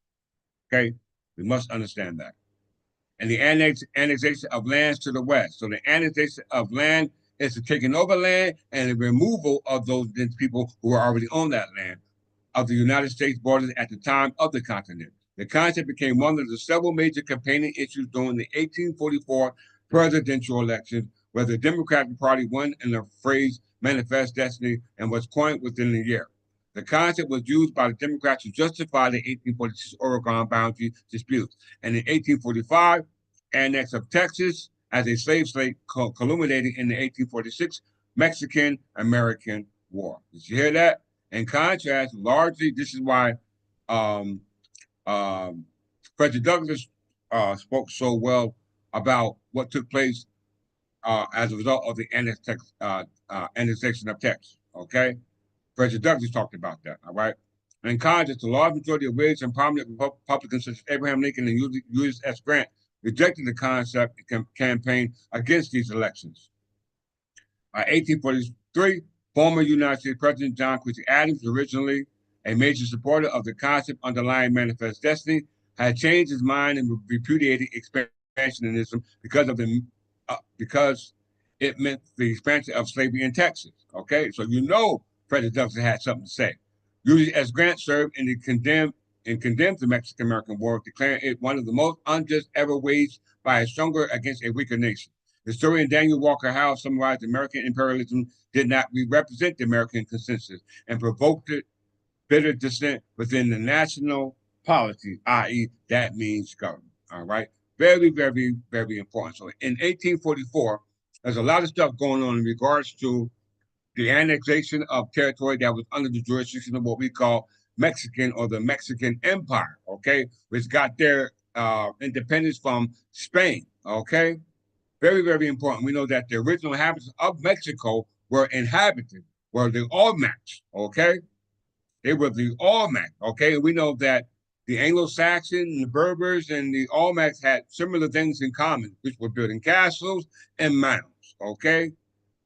Okay, we must understand that. And the annexation of lands to the west. So the annexation of land is the taking over land and the removal of those people who are already on that land of the United States borders at the time of the continent. The concept became one of the several major campaigning issues during the 1844 presidential elections, where the Democratic Party won in the phrase Manifest Destiny and was coined within a year. The concept was used by the Democrats to justify the 1846 Oregon boundary dispute. And in 1845, annex of Texas as a slave state, culminating in the 1846 Mexican-American War. Did you hear that? In contrast, largely, this is why um, um, Frederick Douglass spoke so well about what took place as a result of the annexation of Texas. Okay, Frederick Douglass talked about that. All right, In contrast, the large majority of Whigs and prominent Republicans such as Abraham Lincoln and Ulysses S. Grant rejected the concept and campaigned against these elections. By 1843, former United States President John Quincy Adams, originally a major supporter of the concept underlying manifest destiny, had changed his mind and repudiated expansionism because it meant the expansion of slavery in Texas. Okay, so you know President Douglas had something to say. Ulysses S. Grant served in the condemned the Mexican American War, declaring it one of the most unjust ever waged by a stronger against a weaker nation. Historian Daniel Walker Howe summarized American imperialism did not represent the American consensus and provoked bitter dissent within the national polity, i.e., that means government. All right. Very, very, very important. So in 1844, there's a lot of stuff going on in regards to the annexation of territory that was under the jurisdiction of what we call Mexican or the Mexican Empire, okay, which got their independence from Spain, okay? Very, very important. We know that the original inhabitants of Mexico were the Olmecs, okay? They were the Olmecs, okay? And we know that the Anglo-Saxon, the Berbers, and the Olmecs had similar things in common, which were building castles and mounds, okay?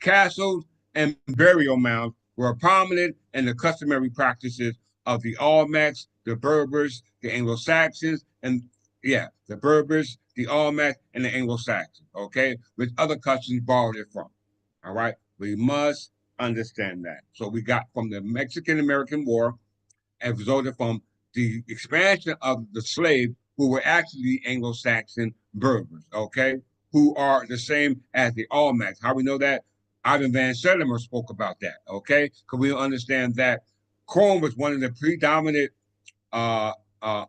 Castles and burial mounds were prominent in the customary practices of the Olmecs, the Berbers, the Anglo-Saxons, and the Berbers, the Olmecs, and the Anglo-Saxons, okay, which other customs borrowed it from. All right, we must understand that. So we got from the Mexican-American War and resulted from the expansion of the slave who were actually Anglo-Saxon Berbers, okay, who are the same as the Olmecs. How we know that? Ivan Van Sertima spoke about that, okay? Because we understand that corn was one of the predominant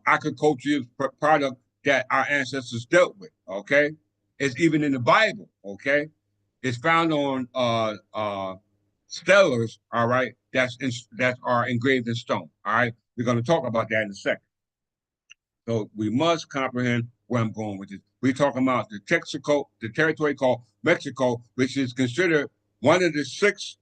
agricultural product that our ancestors dealt with, okay? It's even in the Bible, okay? It's found on stellars, all right, that are engraved in stone, all right? We're going to talk about that in a second. So we must comprehend where I'm going with this. We're talking about the territory called Mexico, which is considered one of the six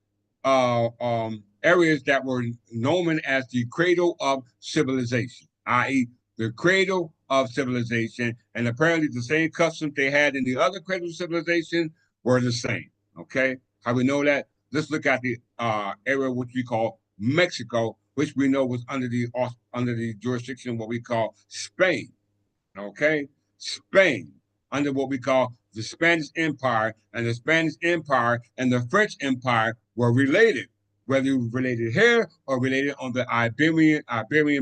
areas that were known as the cradle of civilization, i.e., the cradle of civilization. And apparently the same customs they had in the other cradle of civilization were the same. Okay? How we know that? Let's look at the area which we call Mexico, which we know was under the jurisdiction of what we call Spain. Okay? Spain, under what we call the Spanish Empire, and the Spanish Empire and the French Empire were related, whether it was related here or related on the Iberian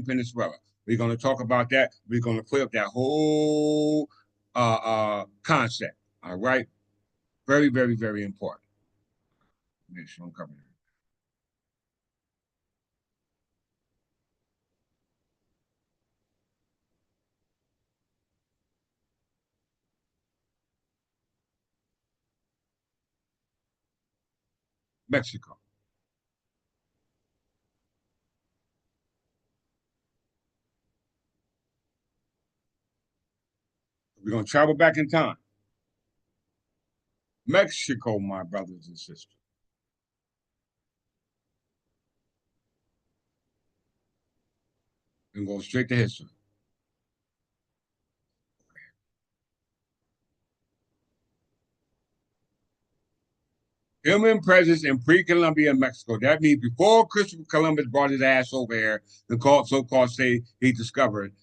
Peninsula. We're going to talk about that. We're going to clear up that whole concept. All right? Very, very, very important. Make sure I'm covering it. Mexico. We're going to travel back in time. Mexico, my brothers and sisters. And go straight to history. Human presence in pre-Columbian Mexico. That means before Christopher Columbus brought his ass over here, the so-called say he discovered,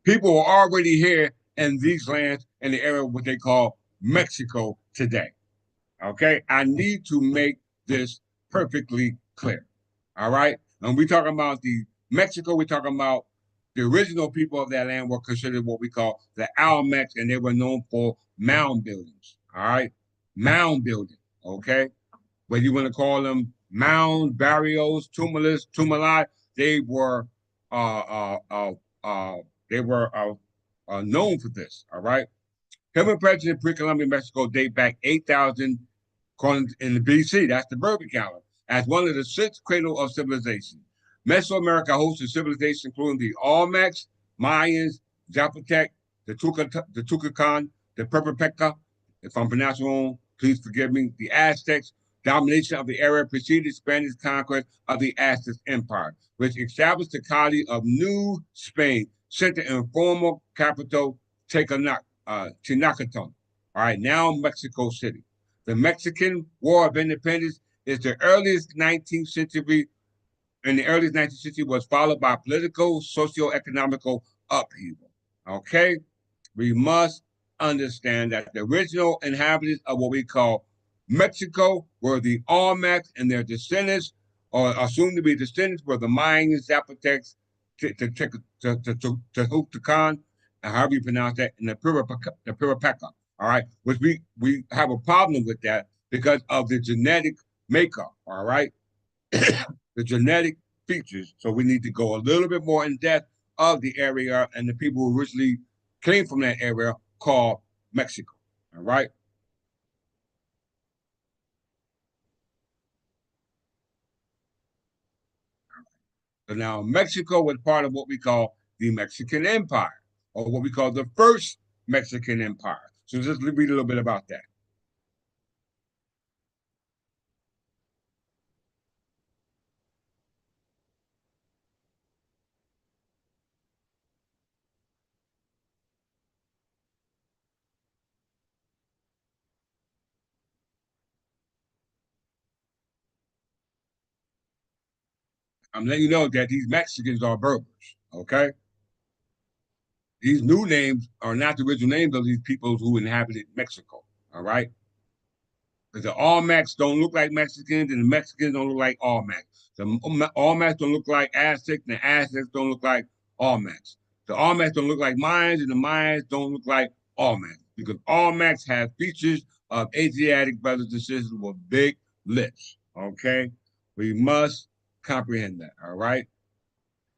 people were already here in these lands in the area of what they call Mexico today. Okay, I need to make this perfectly clear. All right, and we talking about the Mexico. We're talking about the original people of that land were considered what we call the Almecs, and they were known for mound buildings. All right, mound building. Okay, whether you want to call them mound, barrios, tumulus, tumuli, they were uh, uh, uh, they were known for this. All right, human presence in pre-Columbian Mexico date back 8,000 according in the BC. That's the Berber calendar as one of the six cradle of civilization. Mesoamerica hosted civilizations including the Olmecs, Mayans, Zapotec, the Tucacan, the Perpepeca, if I'm pronouncing wrong, please forgive me, the Aztecs, domination of the area preceded Spanish conquest of the Aztec Empire, which established the colony of New Spain, centered in former capital Tenochtitlan. All right, now Mexico City. The Mexican War of Independence is the earliest 19th century. In the early 19th century, was followed by political, socio-economical upheaval. Okay, we must understand that the original inhabitants of what we call Mexico were the Olmecs, and their descendants, or assumed to be descendants, were the Mayans, Zapotecs, Tehuacán, however you pronounce that, and the Pirapeca. All right, which we have a problem with that because of the genetic makeup. All right, the genetic features. So we need to go a little bit more in depth of the area and the people who originally came from that area called Mexico. All right. So now Mexico was part of what we call the Mexican Empire, or what we call the first Mexican Empire. So just read a little bit about that. I'm letting you know that these Mexicans are Berbers. Okay. These new names are not the original names of these peoples who inhabited Mexico. All right. Because the Olmecs don't look like Mexicans, and the Mexicans don't look like Olmecs. The Olmecs don't look like Aztecs, and the Aztecs don't look like Olmecs. The Olmecs don't look like Mayans, and the Mayans don't look like Olmecs. Because Olmecs have features of Asiatic brothers and sisters with big lips. Okay? We must comprehend that. All right?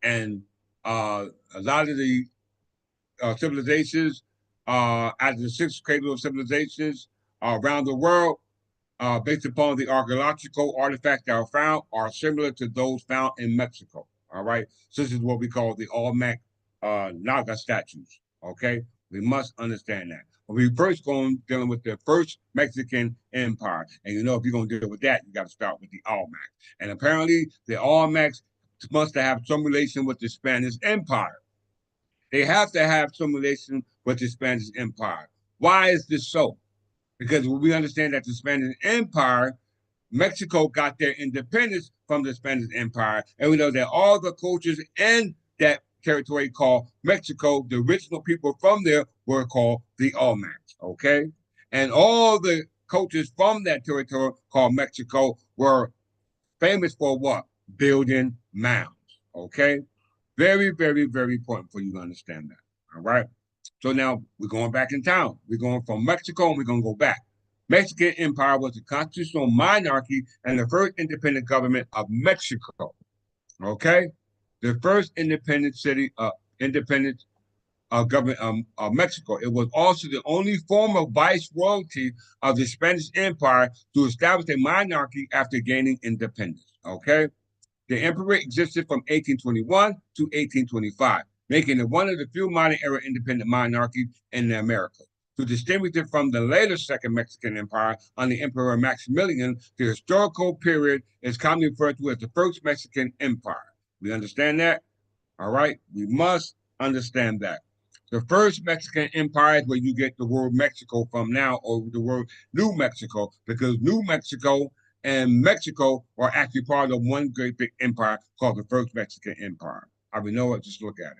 And a lot of the civilizations, as the sixth cradle of civilizations around the world, based upon the archaeological artifacts that are found, are similar to those found in Mexico. All right. So this is what we call the Olmec Naga statues. Okay. We must understand that. When we first go on dealing with the first Mexican empire, and you know, if you're going to deal with that, you got to start with the Olmecs. And apparently, the Olmecs must have some relation with the Spanish Empire. They have to have some relation with the Spanish Empire. Why is this so? Because we understand that the Spanish Empire, Mexico got their independence from the Spanish Empire, and we know that all the cultures in that territory called Mexico, the original people from there were called the Olmecs, okay? And all the cultures from that territory called Mexico were famous for what? Building mounds, okay? Very, very, very important for you to understand that, all right? So now we're going back in town. We're going from Mexico and we're going to go back. Mexican Empire was a constitutional monarchy and the first independent government of Mexico. Okay, the first independent city, independent government of Mexico. It was also the only form of viceroyalty of the Spanish Empire to establish a monarchy after gaining independence. Okay, the emperor existed from 1821 to 1825, making it one of the few modern era independent monarchies in the Americas. To distinguish it from the later Second Mexican Empire under Emperor Maximilian, the historical period is commonly referred to as the First Mexican Empire. We understand that? All right? We must understand that. The first Mexican empire is where you get the word Mexico from now, or the word New Mexico, because New Mexico and Mexico are actually part of one great big empire called the First Mexican Empire. I mean, know it, just look at it.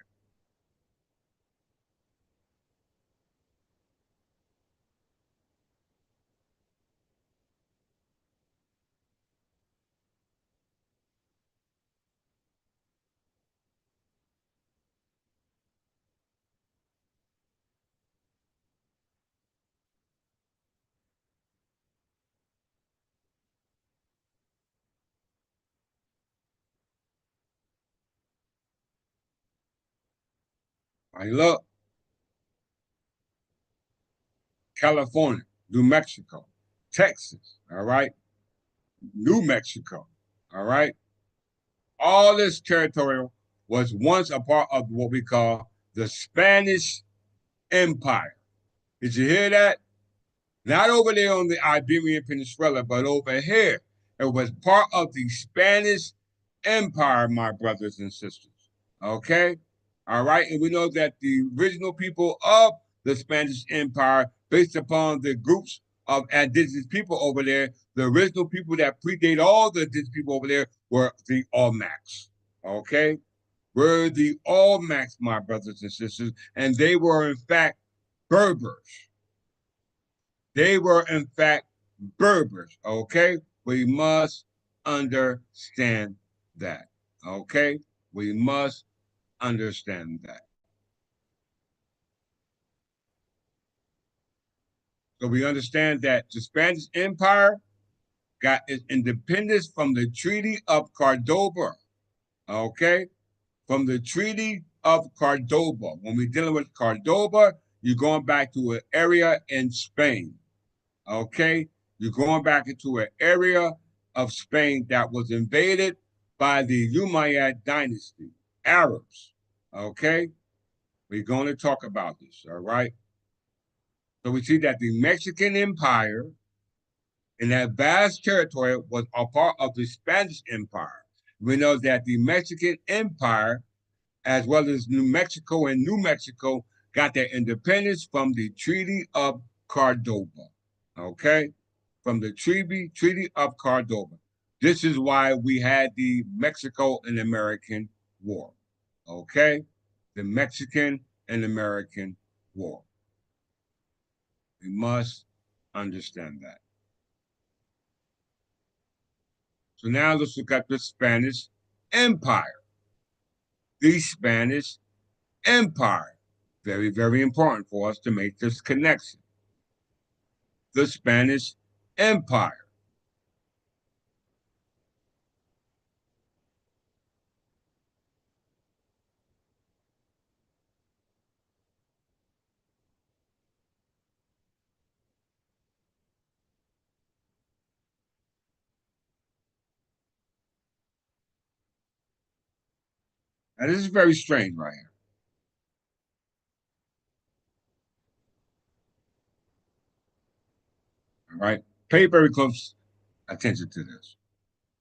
I look, California, New Mexico, Texas, all right, New Mexico, all right. All this territory was once a part of what we call the Spanish Empire. Did you hear that? Not over there on the Iberian Peninsula, but over here. It was part of the Spanish Empire, my brothers and sisters. Okay? All right. And we know that the original people of the Spanish Empire, based upon the groups of indigenous people over there, the original people that predate all the indigenous people over there were the Olmecs. Okay? Were the Olmecs, my brothers and sisters, and they were in fact Berbers. They were in fact Berbers. Okay? We must understand that. Okay? We must understand that. So we understand that the Spanish Empire got its independence from the Treaty of Cordoba. Okay? From the Treaty of Cordoba. When we're dealing with Cordoba, you're going back to an area in Spain. Okay? You're going back into an area of Spain that was invaded by the Umayyad dynasty, Arabs. Okay? We're going to talk about this, all right? So we see that the Mexican Empire and that vast territory was a part of the Spanish Empire. We know that the Mexican Empire, as well as New Mexico and New Mexico, got their independence from the Treaty of Cordoba. Okay? From the Treaty of Cordoba. This is why we had the Mexico and American War. Okay? The Mexican and American War. We must understand that. So now let's look at the Spanish Empire. The Spanish Empire. Very, very important for us to make this connection. The Spanish Empire. Now, this is very strange right here. All right. Pay very close attention to this.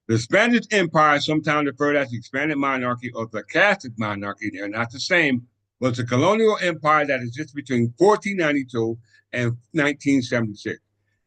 The Spanish Empire, sometimes referred as the expanded monarchy or the Catholic monarchy, they're not the same, was a colonial empire that existed between 1492 and 1976.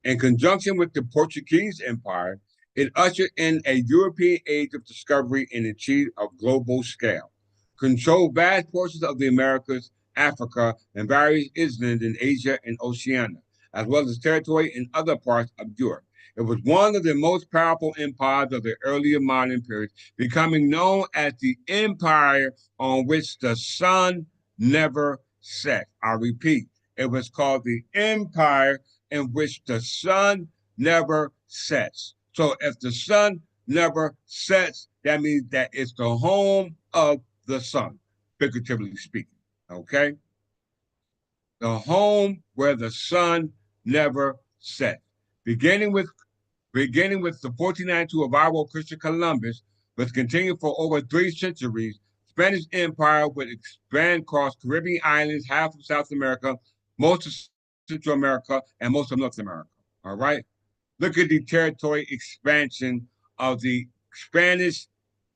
In conjunction with the Portuguese Empire, it ushered in a European age of discovery and achieved a global scale, controlled vast portions of the Americas, Africa, and various islands in Asia and Oceania, as well as territory in other parts of Europe. It was one of the most powerful empires of the earlier modern period, becoming known as the empire on which the sun never set. I repeat, it was called the empire in which the sun never sets. So if the sun never sets, that means that it's the home of the sun, figuratively speaking. Okay? The home where the sun never sets. Beginning with the 1492 arrival of Christopher Columbus, which continued for over 3 centuries, Spanish Empire would expand across Caribbean islands, half of South America, most of Central America, and most of North America. All right? Look at the territory expansion of the Spanish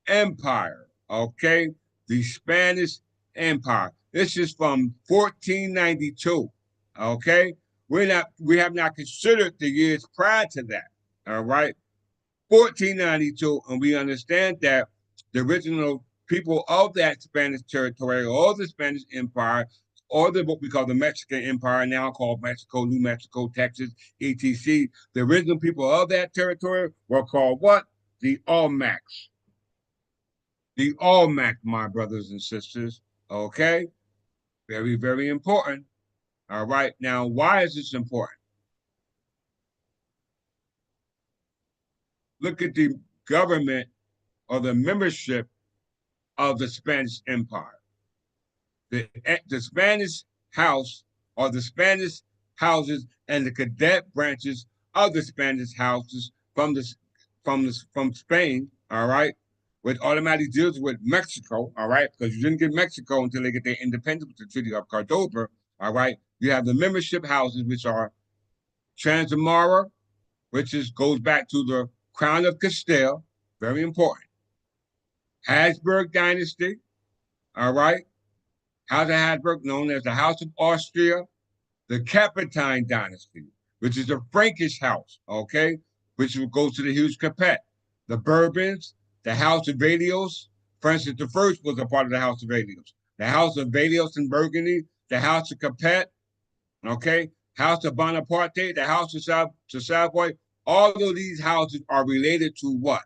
Empire. Okay? The Spanish Empire. This is from 1492. Okay? We have not considered the years prior to that. All right. 1492, and we understand that the original people of that Spanish territory or the Spanish Empire or what we call the Mexican Empire, now called Mexico, New Mexico, Texas, etc. The original people of that territory were called what? The Olmecs. The Olmec, my brothers and sisters. Okay? Very, very important. All right. Now, why is this important? Look at the government or the membership of the Spanish Empire. The Spanish House or the Spanish houses and the cadet branches of the Spanish houses from Spain, all right, which automatically deals with Mexico, all right, because you didn't get Mexico until they get their independence with the Treaty of Cordoba, all right. You have the membership houses, which are Transmara, goes back to the crown of Castile, very important. Habsburg dynasty, all right. House of Habsburg, known as the House of Austria. The Capetine dynasty, which is a Frankish house, okay, which goes to the huge Capet. The Bourbons, the House of Valios. Francis I was a part of the House of Valios. The House of Valios in Burgundy, the House of Capet, okay, House of Bonaparte, the House of Savoy. All of these houses are related to what?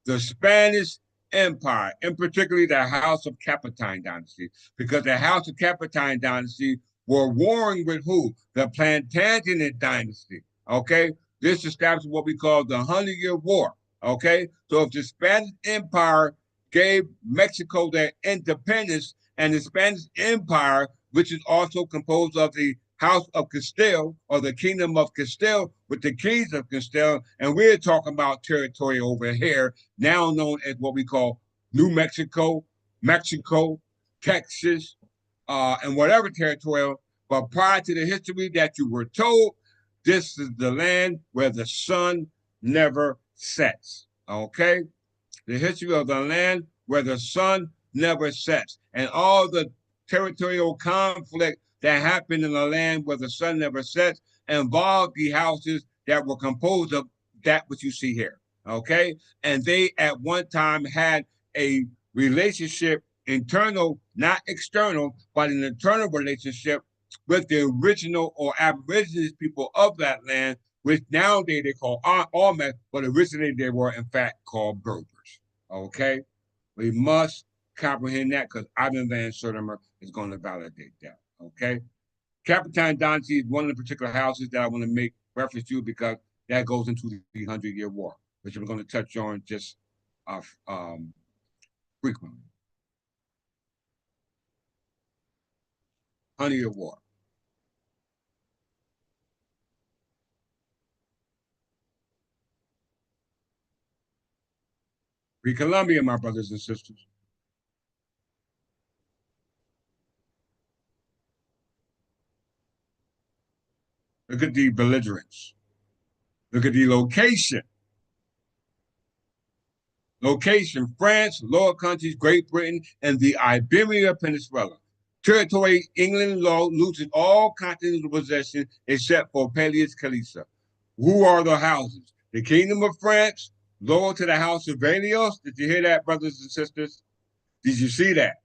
The Spanish Empire, and particularly the House of Capetine dynasty, because the House of Capetine dynasty were warring with who? The Plantagenet dynasty. Okay, this established what we call the 100-Year War. Okay, so if the Spanish Empire gave Mexico their independence, and the Spanish Empire, which is also composed of the House of Castile or the Kingdom of Castile with the Kings of Castile, and we're talking about territory over here, now known as what we call New Mexico, Mexico, Texas, and whatever territorial. But prior to the history that you were told, this is the land where the sun never sets. Okay? The history of the land where the sun never sets. And all the territorial conflict that happened in the land where the sun never sets involved the houses that were composed of that which you see here. Okay? And they at one time had a relationship, internal, not external, but an internal relationship with the original or Aborigines people of that land, which nowadays they call Olmec, but originally they were in fact called Berbers. Okay? We must comprehend that because Ivan Van Sertimer is going to validate that. Okay? Capetine dynasty is one of the particular houses that I want to make reference to because that goes into the 100-Year War, which we're going to touch on just frequently. 100-Year War. Pre-Columbia, my brothers and sisters. Look at the belligerents. Look at the location. Location, France, Lower Countries, Great Britain, and the Iberia Peninsula. Territory, England loses all continental possession except for Peleus Calisa. Who are the houses? The Kingdom of France, loyal to the House of Valios. Did you hear that, brothers and sisters? Did you see that?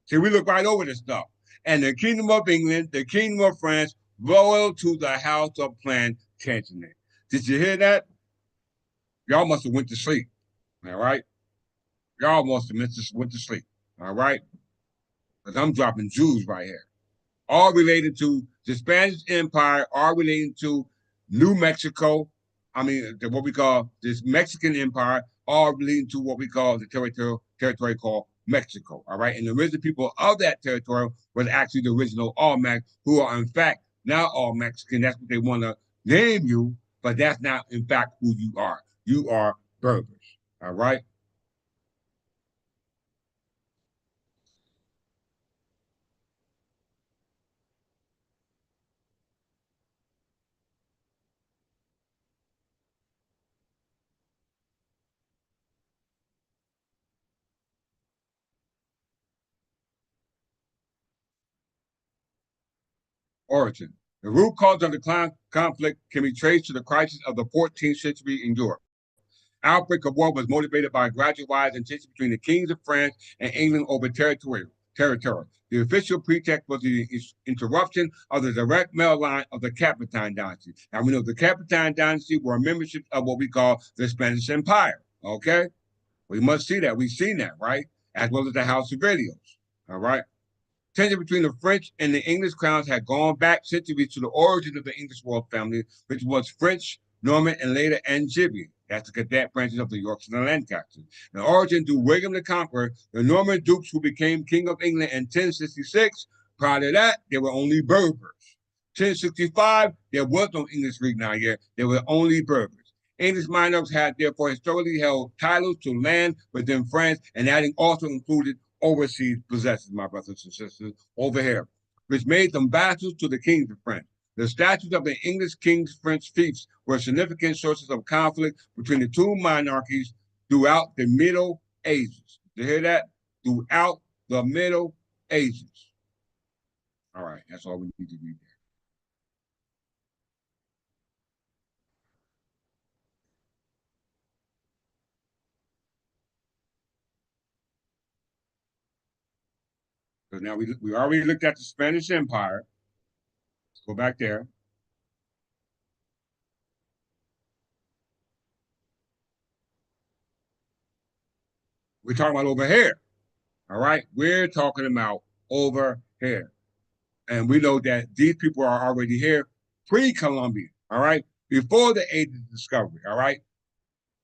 See, we look right over this stuff. And the Kingdom of England, the Kingdom of France, loyal to the House of Plantagenet. Did you hear that? Y'all must have went to sleep. All right? Y'all must have went to sleep. All right? Because I'm dropping Jews right here. All related to the Spanish Empire, all related to New Mexico. I mean, what we call this Mexican Empire, all related to what we call the territory called Mexico. All right. And the original people of that territory was actually the original Olmec, who are in fact now all Mexican. That's what they want to name you, but that's not in fact who you are. You are Berbers. All right. Origin. The root cause of the conflict can be traced to the crisis of the 14th century in Europe. Outbreak of war was motivated by a gradual rise in tension between the kings of France and England over territory. The official pretext was the interruption of the direct male line of the Capetine dynasty. Now we know the Capetine dynasty were membership of what we call the Spanish Empire. Okay, we must see that. We've seen that, right? As well as the House of Valios. All right. Tension between the French and the English crowns had gone back centuries to the origin of the English royal family, which was French, Norman, and later Angevin. That's the cadet branches of the Yorks and the Lancasters. In origin through William the Conqueror, the Norman dukes who became king of England in 1066. Prior to that, they were only Berbers. 1065, there was no English Regnite yet. There were only Berbers. English monarchs had therefore historically held titles to land within France, and that also included overseas possessions, my brothers and sisters, over here, which made them vassals to the kings of France. The statues of the English king's French fiefs were significant sources of conflict between the two monarchies throughout the Middle Ages. You hear that? Throughout the Middle Ages. All right, that's all we need to read there. So now we already looked at the Spanish Empire. Let's go back there. We're talking about over here. All right, we're talking about over here. And we know that these people are already here pre-Columbian, all right, before the age of discovery, all right.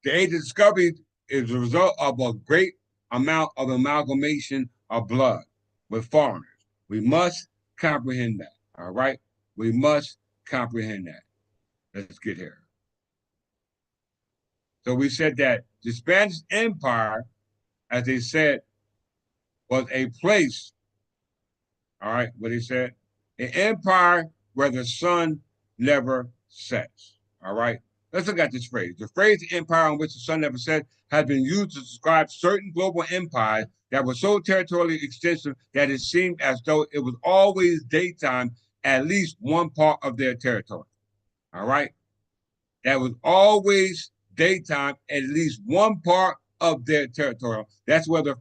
The age of discovery is a result of a great amount of amalgamation of blood with foreigners. We must comprehend that, all right. We must comprehend that. Let's get here. So we said that the Spanish Empire, as they said, was a place, all right, what he said, an empire where the sun never sets. All right. Let's look at this phrase. The phrase empire on which the sun never sets has been used to describe certain global empires that were so territorially extensive that it seemed as though it was always daytime at least one part of their territory. All right. That was always daytime at least one part of their territory. That's where the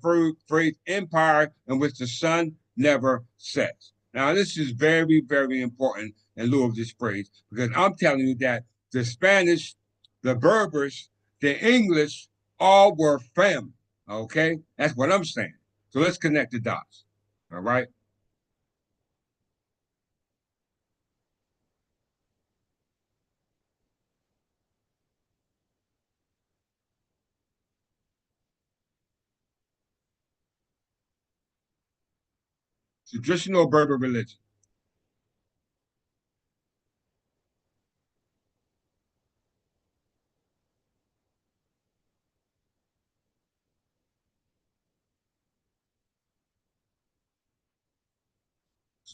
phrase empire in which the sun never sets. Now, this is very, very important in lieu of this phrase because I'm telling you that the Spanish, the Berbers, the English, all were family. Okay? That's what I'm saying. So let's connect the dots. All right? Traditional Berber religion.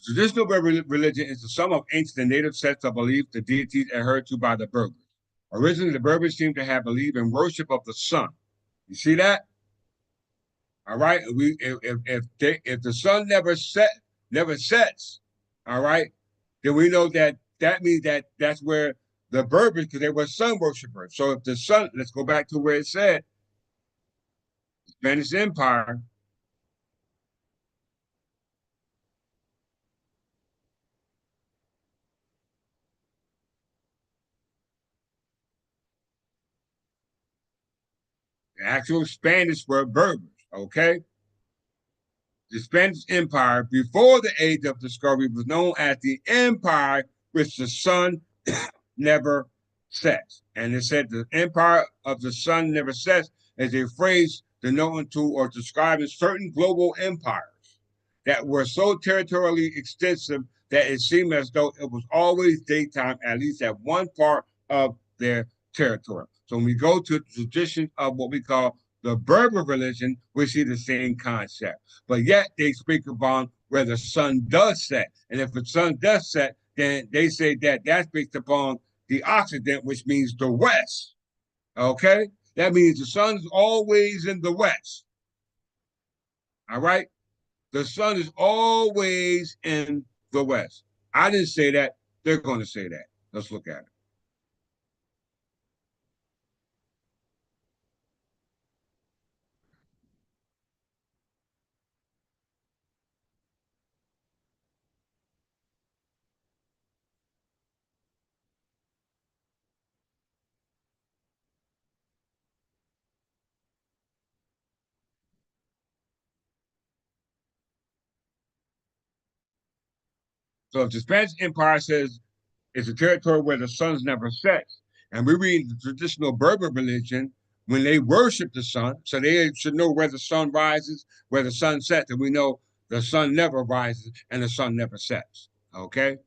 Traditional religion is the sum of ancient and native sets of beliefs the deities adhered to by the Berbers. Originally, the Berbers seem to have believed in worship of the sun. You see that? All right. We if the sun never sets, all right, then we know that that means that that's where the Berbers, because they were sun worshippers. So if the sun, let's go back to where it said Spanish Empire, the actual Spanish were Berbers. Okay. The Spanish Empire before the age of discovery was known as the empire which the sun never sets. And it said the empire of the sun never sets is a phrase denoting to or describing certain global empires that were so territorially extensive that it seemed as though it was always daytime, at least at one part of their territory. So when we go to the tradition of what we call the Berber religion, we see the same concept. But yet they speak upon where the sun does set. And if the sun does set, then they say that that's based upon the Occident, which means the West. Okay? That means the sun's always in the West. All right? The sun is always in the West. I didn't say that. They're going to say that. Let's look at it. So if the Spanish Empire says it's a territory where the sun never sets, and we read the traditional Berber religion when they worship the sun, so they should know where the sun rises, where the sun sets, and we know the sun never rises and the sun never sets. Okay,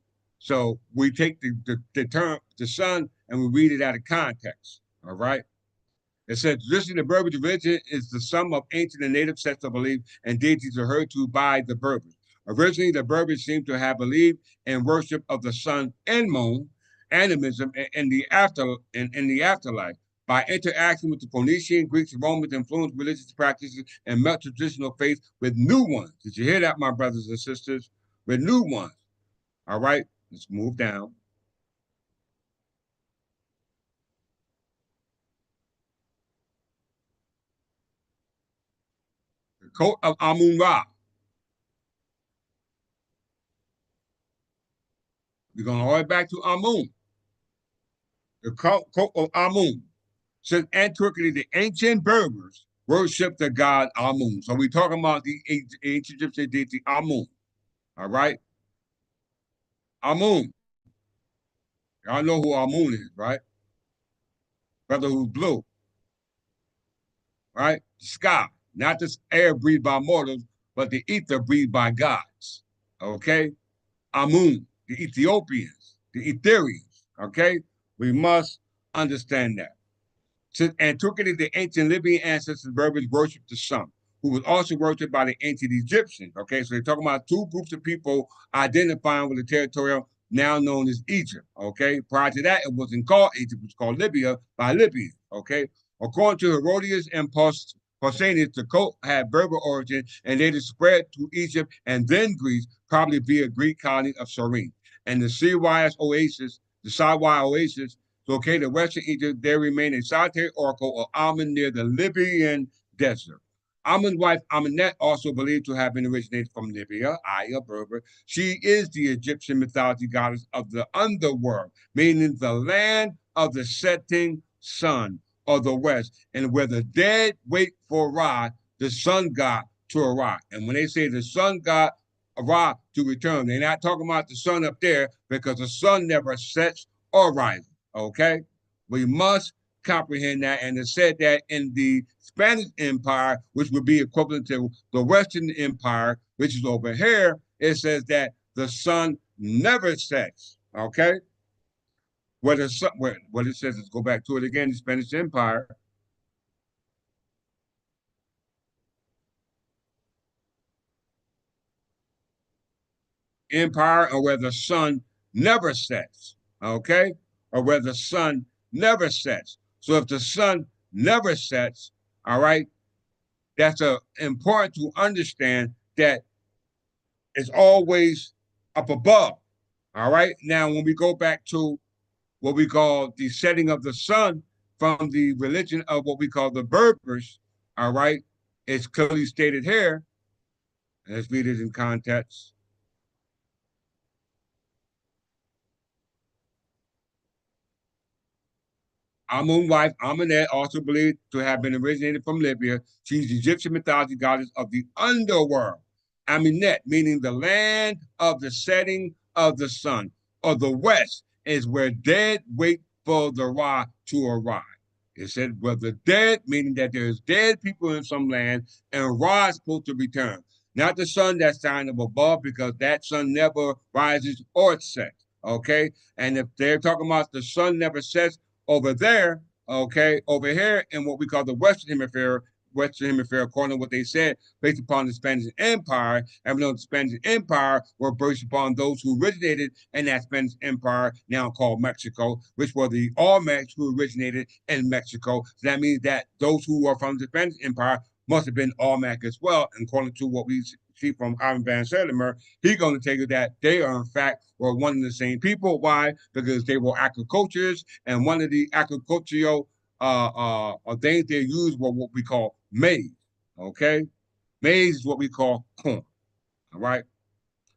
so we take the term the sun and we read it out of context. All right. It says traditionally the Berber religion is the sum of ancient and native sets of belief and deities adhered to by the Berbers. Originally, the Berbers seem to have believed in worship of the sun and moon, animism in the afterlife. By interacting with the Phoenician, Greeks, and Romans, influenced religious practices and met traditional faith with new ones. Did you hear that, my brothers and sisters? With new ones. All right, let's move down. The coat of Amun Ra. We're going all the way back to Amun. The coat of Amun. Since antiquity, the ancient Berbers worshiped the god Amun. So we're talking about the ancient Egyptian deity Amun. All right? Amun. Y'all know who Amun is, right? Brother who's blue, right? The sky, not the air breathed by mortals, but the ether breathed by gods. Okay? Amun, the Ethiopians, the Etherians. Okay? We must understand that. Since antiquity, the ancient Libyan ancestors Berbers worshipped the sun, who was also worshipped by the ancient Egyptians. Okay, so they're talking about two groups of people identifying with the territory now known as Egypt. Okay, prior to that, it wasn't called Egypt; it was called Libya by Libyans. Okay, according to Herodias and Pausanias, the cult had Berber origin and later spread to Egypt and then Greece, probably via Greek colony of Cyrene. And the Siwai Oasis located in western Egypt, there remained a solitary oracle of Amun near the Libyan desert. Amun's wife Amenet, also believed to have been originated from Libya, Aya, Berber. She is the Egyptian mythology goddess of the underworld, meaning the land of the setting sun or the west, and where the dead wait for Ra, the sun god, to arrive. And when they say the sun god Ra to return, they're not talking about the sun up there because the sun never sets or rises. Okay? We must comprehend that. And it said that in the Spanish Empire, which would be equivalent to the Western Empire, which is over here, it says that the sun never sets. Okay? What it says, let's go back to it again, the Spanish Empire. Empire, or where the sun never sets. Okay? Or where the sun never sets. So if the sun never sets, all right, that's important to understand that it's always up above. All right. Now, when we go back to what we call the setting of the sun from the religion of what we call the Berbers, all right, it's clearly stated here. Let's read it in context. Amun wife, Amenet, also believed to have been originated from Libya. She's the Egyptian mythology goddess of the underworld. Amenet, meaning the land of the setting of the sun, or the west, is where dead wait for the Ra to arrive. It said, well, the dead, meaning that there's dead people in some land, and Ra is supposed to return. Not the sun that's shining up above, because that sun never rises or sets. Okay? And if they're talking about the sun never sets, over there, okay, over here in what we call the Western Hemisphere, according to what they said, based upon the Spanish Empire, and we know the Spanish Empire were based upon those who originated in that Spanish Empire, now called Mexico, which were the Olmecs who originated in Mexico. So that means that those who are from the Spanish Empire must have been Olmec as well, and according to what we see from Ivan Van Sertimer, he's going to tell you that they are in fact were one and the same people. Why? Because they were agriculturists, and one of the agricultural things they used were what we call maize. Okay, maize is what we call corn. All right.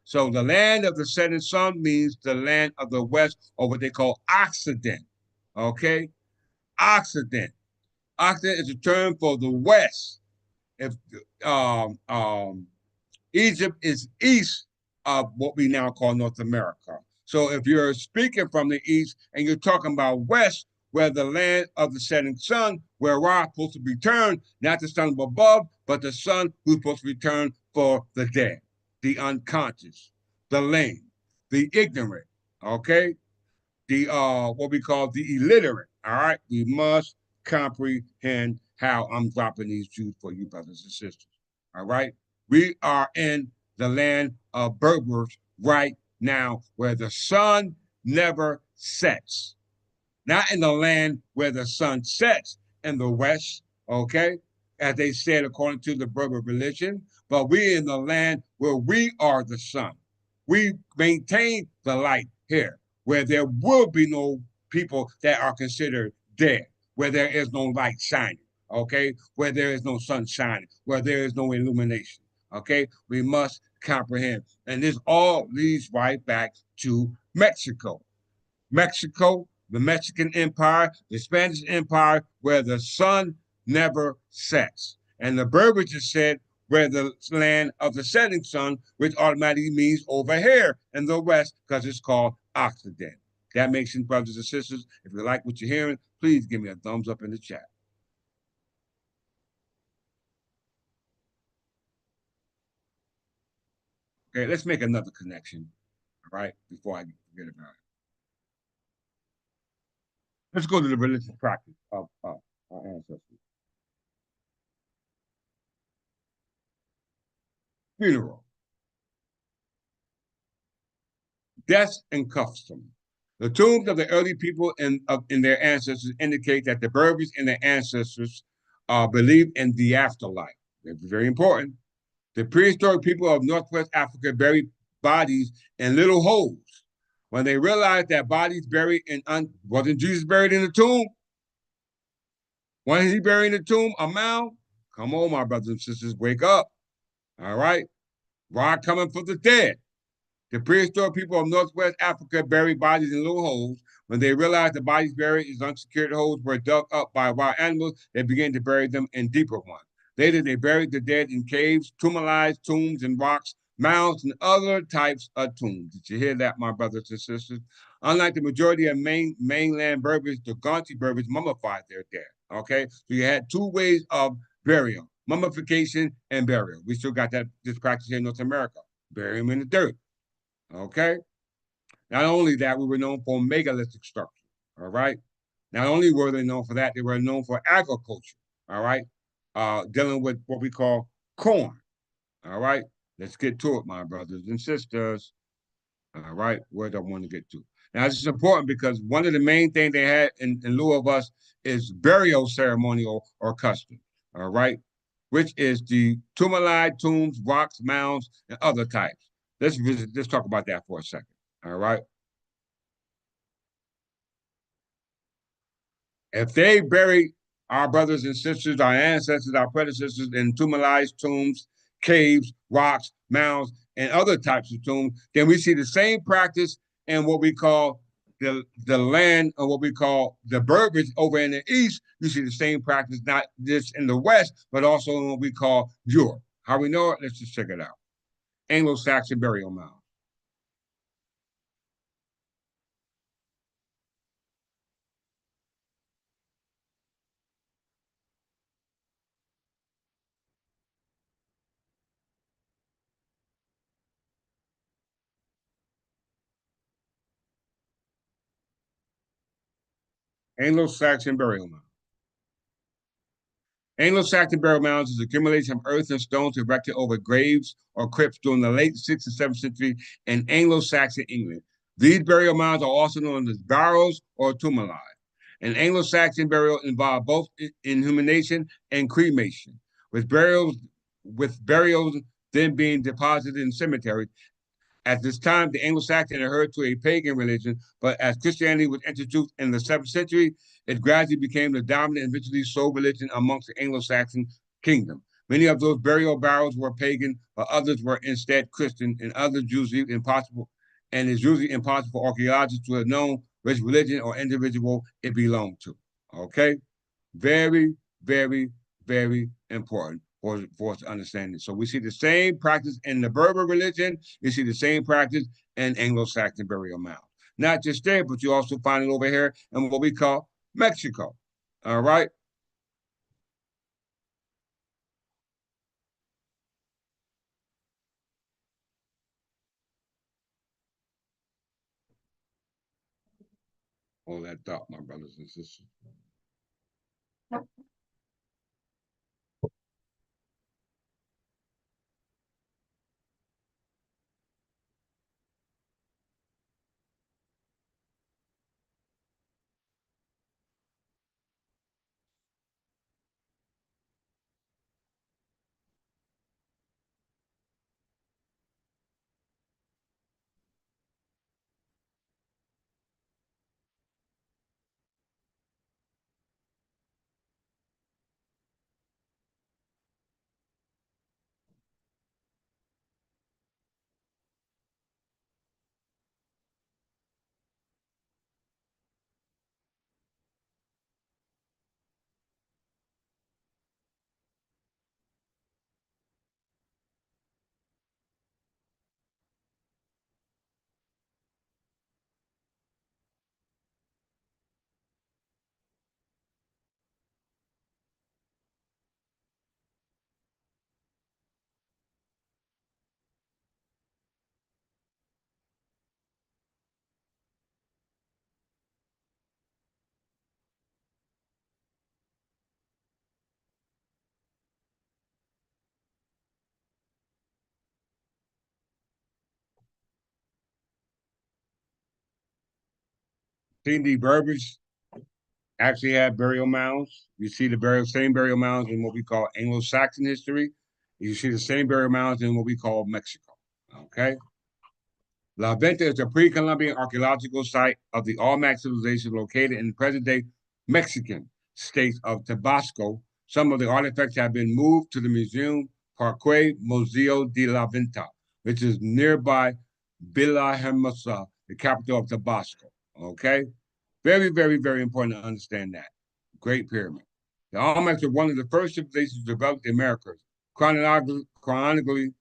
So the land of the setting sun means the land of the west, or what they call Occident. Okay, Occident. Occident is a term for the west. If um, um, Egypt is east of what we now call North America. So if you're speaking from the east and you're talking about west, where the land of the setting sun, where Ra is supposed to return, not the sun above, but the sun who's supposed to return for the dead, the unconscious, the lame, the ignorant, okay? The what we call the illiterate. All right, we must comprehend how I'm dropping these Jews for you, brothers and sisters. All right, we are in the land of Berbers right now where the sun never sets. Not in the land where the sun sets in the west, okay, as they said according to the Berber religion, but we're in the land where we are the sun. We maintain the light here, where there will be no people that are considered dead, where there is no light shining, okay, where there is no sun shining, where there is no illumination, okay. We must comprehend. And this all leads right back to Mexico. Mexico, the Mexican Empire, the Spanish Empire, where the sun never sets. And the Berbers just said, where the land of the setting sun, which automatically means over here in the West, because it's called Occident. That makes sense, brothers and sisters. If you like what you're hearing, please give me a thumbs up in the chat. Okay, let's make another connection, all right, before I forget about it. Let's go to the religious practice of our ancestors. Funeral. Death and custom. The tombs of the early people in their ancestors indicate that the Berbers and their ancestors believed in the afterlife. That's very important. The prehistoric people of Northwest Africa buried bodies in little holes. When they realized that bodies buried wasn't Jesus buried in the tomb? Wasn't he buried in the tomb? A mound? Come on, my brothers and sisters, wake up. All right? Rod coming for the dead. The prehistoric people of Northwest Africa buried bodies in little holes. When they realized the bodies buried in unsecured holes were dug up by wild animals, they began to bury them in deeper ones. Later, they buried the dead in caves, tumulized tombs and rocks, mounds, and other types of tombs. Did you hear that, my brothers and sisters? Unlike the majority of mainland Berbers, the Gonti Berbers mummified their dead. Okay, so you had two ways of burial: mummification and burial. We still got this practice here in North America. Bury them in the dirt. Okay. Not only that, we were known for megalithic structure. All right. Not only were they known for that, they were known for agriculture. All right. Dealing with what we call corn. All right. Let's get to it, my brothers and sisters. All right. Where do I want to get to? Now, this is important because one of the main things they had in lieu of us is burial ceremonial or custom. All right. Which is the tumuli, tombs, rocks, mounds, and other types. Let's talk about that for a second. All right. If they bury our brothers and sisters, our ancestors, our predecessors in tumulized tombs, caves, rocks, mounds, and other types of tombs, then we see the same practice in what we call the land of what we call the Berbers over in the east. You see the same practice, not just in the west, but also in what we call Europe. How we know it? Let's just check it out. Anglo-Saxon burial mound. Anglo-Saxon burial mound. Anglo-Saxon burial mounds is accumulation of earth and stones erected over graves or crypts during the late 6th and 7th century in Anglo-Saxon England. These burial mounds are also known as barrows or tumuli. An Anglo-Saxon burial involved both inhumation and cremation, with burials then being deposited in cemeteries. At this time, the Anglo-Saxon adhered to a pagan religion, but as Christianity was introduced in the 7th century, it gradually became the dominant and eventually sole religion amongst the Anglo-Saxon kingdom. Many of those burial barrows were pagan, but others were instead Christian, and others usually impossible. And it's usually impossible for archaeologists to have known which religion or individual it belonged to. Okay, very, very, very important for us to understand it. So we see the same practice in the Berber religion. You see the same practice in Anglo-Saxon burial mounds. Not just there, but you also find it over here in what we call Mexico. All right. All that thought, my brothers and sisters. seen the Berbers actually had burial mounds. You see the same burial mounds in what we call Anglo-Saxon history. You see the same burial mounds in what we call Mexico. Okay. La Venta is a pre-Columbian archaeological site of the Olmec civilization located in the present-day Mexican state of Tabasco. Some of the artifacts have been moved to the Museum Parque Museo de la Venta, which is nearby Villahermosa, the capital of Tabasco. Okay? Very, very, very important to understand that. Great pyramid. The Olmecs were one of the first civilizations to develop the Americas. Chronologically,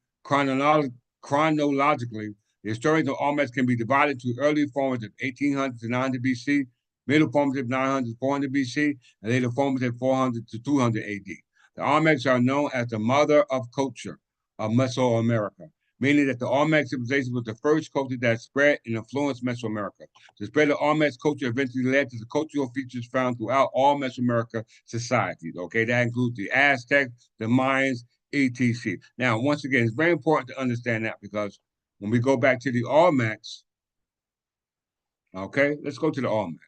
the historians of Olmecs can be divided into early forms of 1800 to 900 BC, middle forms of 900 to 400 BC, and later forms of 400 to 200 AD. The Olmecs are known as the mother of culture of Mesoamerica, meaning that the Olmec civilization was the first culture that spread and influenced Mesoamerica. The spread of Olmec culture eventually led to the cultural features found throughout all Mesoamerica societies. Okay, that includes the Aztecs, the Mayans, etc. Now, once again, it's very important to understand that because when we go back to the Olmecs, okay, let's go to the Olmecs.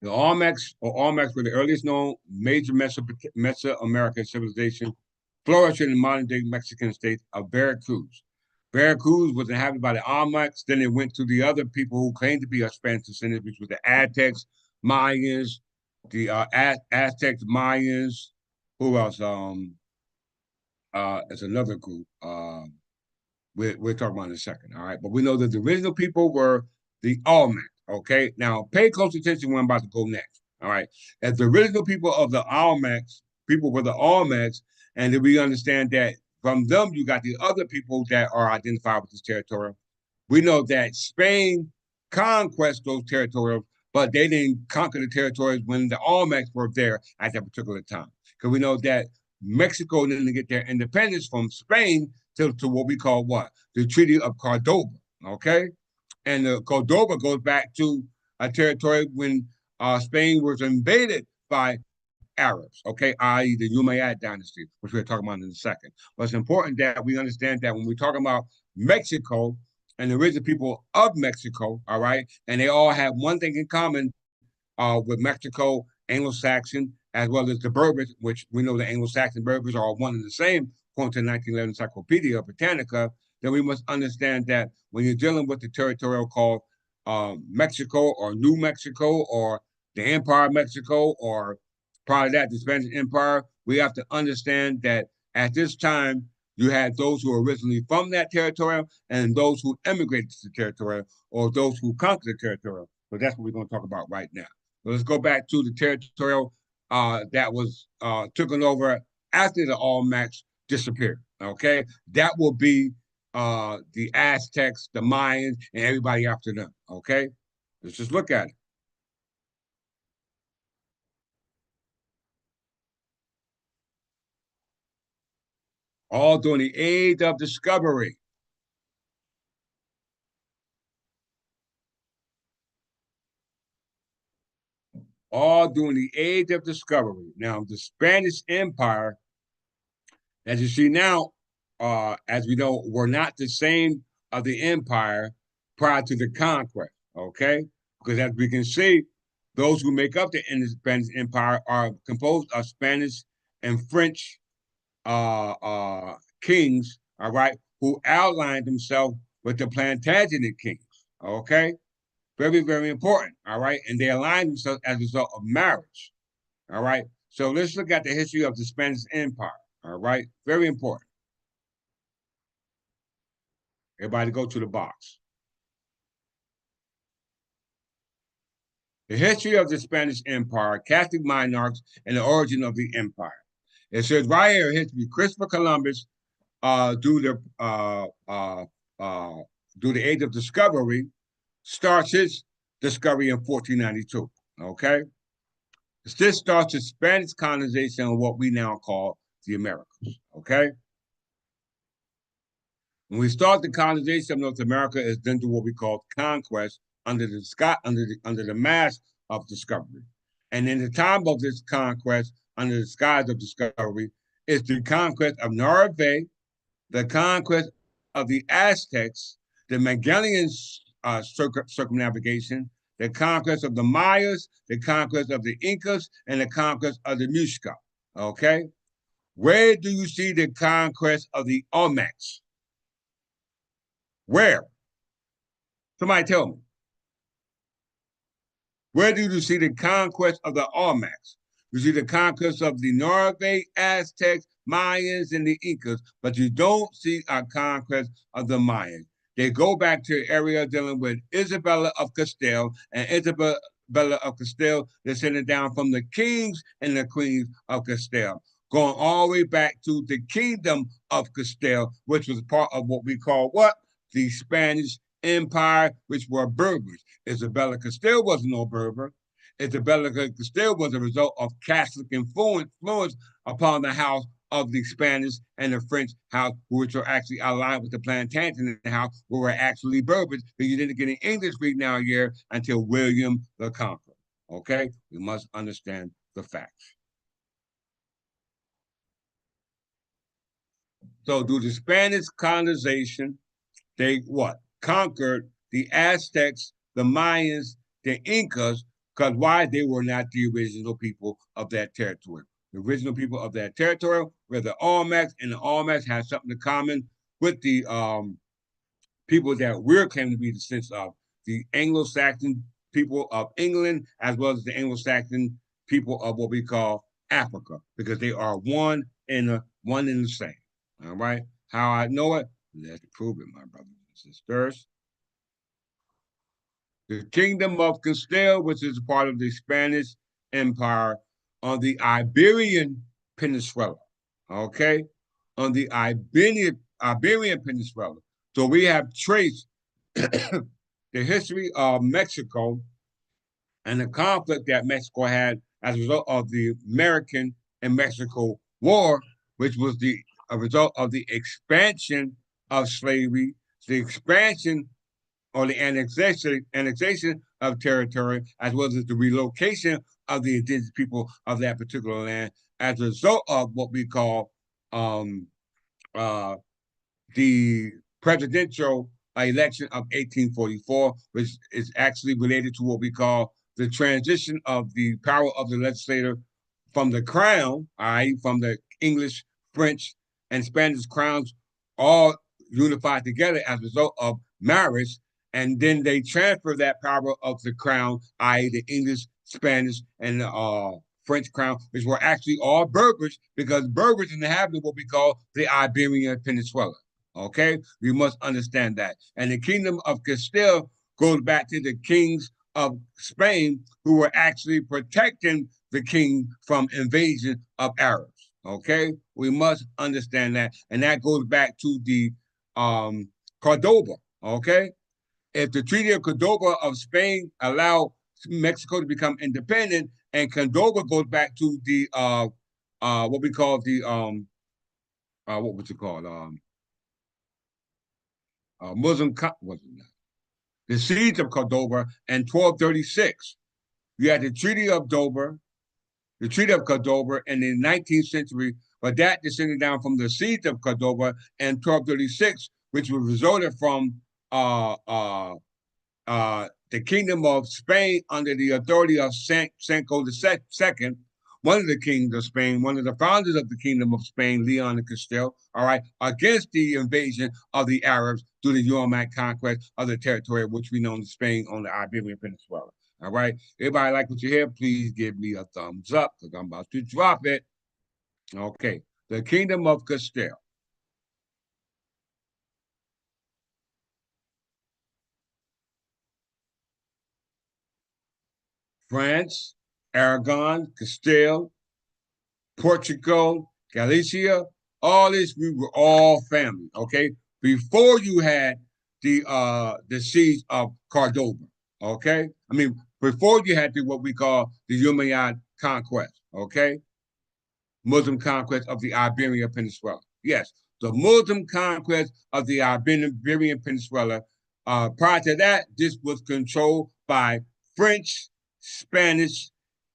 The Olmecs were the earliest known major Mesoamerican civilization flourishing in the modern day Mexican state of Veracruz. Veracruz was inhabited by the Olmecs. Then it went to the other people who claimed to be of Spanish descendants, which were the Aztecs, Mayans, the Aztecs, Mayans. Who else? It's another group. We're talking about in a second, all right? But we know that the original people were the Olmec, okay? Now, pay close attention when I'm about to go next, all right? As the original people of the Olmecs, people were the Olmecs, and then we understand that from them, you got the other people that are identified with this territory. We know that Spain conquests those territories, but they didn't conquer the territories when the Olmecs were there at that particular time. Because we know that Mexico didn't get their independence from Spain to what we call what? The Treaty of Cordoba, okay? And the Cordoba goes back to a territory when Spain was invaded by Arabs, okay, i.e. the Umayyad dynasty, which we're talking about in a second. But it's important that we understand that when we're talking about Mexico and the original people of Mexico, all right, and they all have one thing in common with Mexico, Anglo-Saxon, as well as the Berbers, which we know the Anglo-Saxon Berbers are one and the same, according to the 1911 Encyclopedia Britannica, then we must understand that when you're dealing with the territorial called Mexico or New Mexico or the Empire of Mexico or prior to that, the Spanish Empire, we have to understand that at this time, you had those who were originally from that territory and those who emigrated to the territory or those who conquered the territory. So that's what we're going to talk about right now. So let's go back to the territorial that was taken over after the Olmecs disappeared. Okay, that will be the Aztecs, the Mayans, and everybody after them. Okay, let's just look at it. All during the age of discovery. All during the age of discovery. Now, the Spanish Empire, as you see now, as we know, were not the same of the empire prior to the conquest. Okay, because as we can see, those who make up the Spanish Empire are composed of Spanish and French kings. All right, who allied themselves with the Plantagenet kings. Okay, very, very important. All right, and they aligned themselves as a result of marriage. All right, so let's look at the history of the Spanish Empire. All right, very important. Everybody go to the box. The history of the Spanish Empire, Catholic monarchs, and the origin of the empire. It says right here, history, Christopher Columbus, uh, due to uh, uh, uh, due the age of discovery, starts his discovery in 1492. Okay, This starts the Spanish colonization of what we now call the Americas. Okay. When we start the colonization of North America, it's done to what we call conquest under the mask of discovery. And in the time of this conquest, under the skies of discovery, is the conquest of Norway, the conquest of the Aztecs, the Magellan circumnavigation, the conquest of the Mayas, the conquest of the Incas, and the conquest of the Muisca. Okay? Where do you see the conquest of the Olmecs? Where? Somebody tell me. Where do you see the conquest of the Olmecs? You see the conquest of the Norway, Aztecs, Mayans, and the Incas, but you don't see a conquest of the Mayans. They go back to the area dealing with Isabella of Castile, and Isabella of Castile descended down from the kings and the queens of Castile, going all the way back to the kingdom of Castile, which was part of what we call what? The Spanish Empire, which were Berbers. Isabella Castile wasn't no Berber. Isabella Castile was a result of Catholic influence upon the house of the Spanish and the French house, which were actually allied with the Plantagenet house, who were actually Berbers, but you didn't get an English reading now here until William the Conqueror. Okay? We must understand the facts. So, through the Spanish colonization, they what? Conquered the Aztecs, the Mayans, the Incas, because why? They were not the original people of that territory. The original people of that territory were the Olmecs, and the Olmecs had something in common with the people that we're claiming to be the sense of the Anglo-Saxon people of England, as well as the Anglo-Saxon people of what we call Africa, because they are one in the same. All right. How I know it? Let's prove it, my brothers and sisters. The kingdom of Castile, which is part of the Spanish Empire on the Iberian Peninsula. Okay? On the Iberian Peninsula. So we have traced the history of Mexico and the conflict that Mexico had as a result of the American and Mexico War, which was a result of the expansion of slavery, the expansion or the annexation of territory, as well as the relocation of the indigenous people of that particular land as a result of what we call uh, the presidential election of 1844, which is actually related to what we call the transition of the power of the legislator from the crown, all right, from the English, French, and Spanish crowns, all unified together as a result of marriage. And then they transfer that power of the crown, i.e., the English, Spanish, and French crown, which were actually all Berbers, because Berbers inhabited what we call the Iberian Peninsula. Okay, we must understand that. And the kingdom of Castile goes back to the kings of Spain, who were actually protecting the king from invasion of Arabs. Okay, we must understand that, and that goes back to the Cordoba. Okay, if the Treaty of Cordoba of Spain allowed Mexico to become independent, and Cordoba goes back to the what we call the what was it called Muslim wasn't that the siege of Cordoba in 1236. You had the Treaty of Dover, the Treaty of Cordoba in the 19th century, but that descended down from the siege of Cordoba in 1236, which was resulted from the Kingdom of Spain under the authority of Sancho II, one of the kings of Spain, one of the founders of the Kingdom of Spain, Leon de Castile, all right, against the invasion of the Arabs through the Umayyad conquest of the territory which we know in Spain on the Iberian Peninsula. All right, everybody like what you hear? Please give me a thumbs up because I'm about to drop it. Okay, the Kingdom of Castile. France, Aragon, Castile, Portugal, Galicia, all this, we were all family, okay? Before you had the siege of Cordoba, okay? I mean, before you had what we call the Umayyad conquest, okay? Muslim conquest of the Iberian Peninsula. Yes, the Muslim conquest of the Iberian Peninsula. Prior to that, this was controlled by French, Spanish,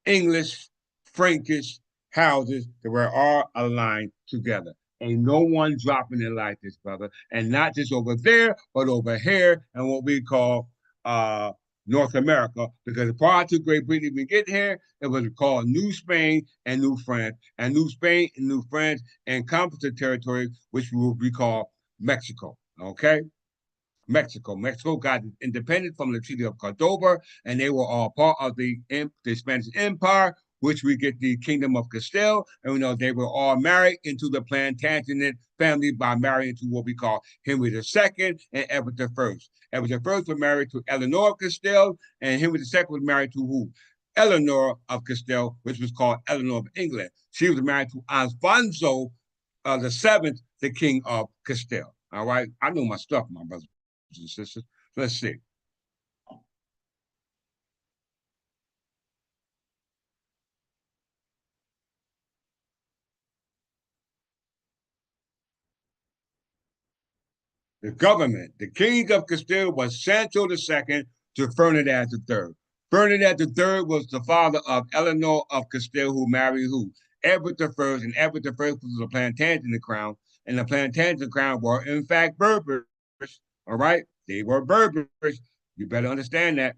English, Frankish houses that were all aligned together. Ain't no one dropping it like this, brother. And not just over there, but over here and what we call North America. Because prior to Great Britain even get here, it was called New Spain and New France. And New Spain and New France encompassed the territory which we call Mexico. Okay? Mexico. Mexico got independent from the Treaty of Cordoba, and they were all part of the Spanish Empire, which we get the Kingdom of Castile. And we know they were all married into the Plantagenet family by marrying to what we call Henry II and Edward I. Edward I was married to Eleanor of Castile, and Henry II was married to who? Eleanor of Castile, which was called Eleanor of England. She was married to Alfonso the Seventh, the King of Castile. All right, I know my stuff, my brother and sisters. Let's see. The government, the king of Castile was Sancho II to Ferdinand III. Ferdinand III was the father of Eleanor of Castile, who married who? Edward I, and Edward I was a Plantagenet crown, and the Plantagenet crown were in fact Berbers. All right, they were Berbers. You better understand that.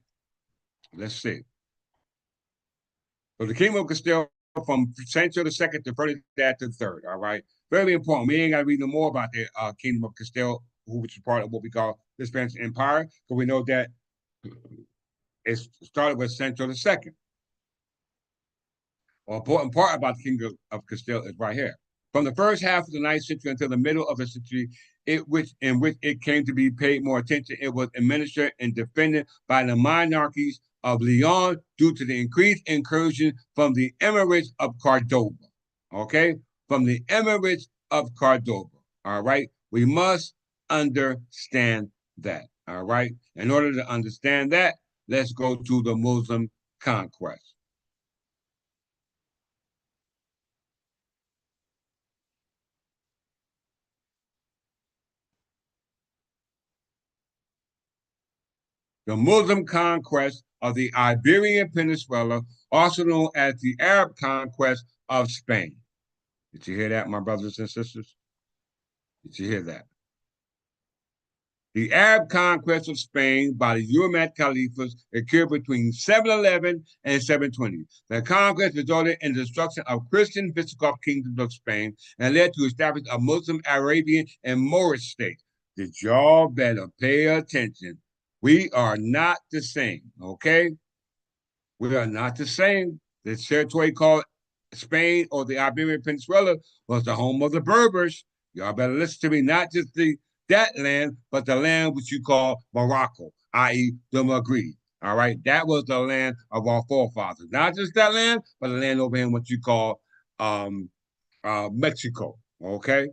Let's see. So the Kingdom of Castile from Sancho II to Ferdinand III. All right, very important. We ain't got to read no more about the Kingdom of Castile, which is part of what we call the Spanish Empire, because we know that it started with Sancho II. Well, important part about the Kingdom of Castile is right here. From the first half of the 9th century until the middle of the century, in which it came to be paid more attention, it was administered and defended by the monarchies of Leon due to the increased incursion from the Emirates of Cordoba. Okay? From the Emirates of Cordoba. All right? We must understand that. All right? In order to understand that, let's go to the Muslim conquest. The Muslim conquest of the Iberian Peninsula, also known as the Arab conquest of Spain. Did you hear that, my brothers and sisters? Did you hear that? The Arab conquest of Spain by the Umayyad Caliphs occurred between 711 and 720. The conquest resulted in the destruction of Christian Visigoth kingdoms of Spain and led to establishment of Muslim, Arabian, and Moorish states. Did y'all better pay attention? We are not the same, okay? We are not the same. The territory called Spain or the Iberian Peninsula was the home of the Berbers. Y'all better listen to me, not just that land, but the land which you call Morocco, i.e., the Maghreb. All right, that was the land of our forefathers. Not just that land, but the land over here, what you call Mexico. Okay,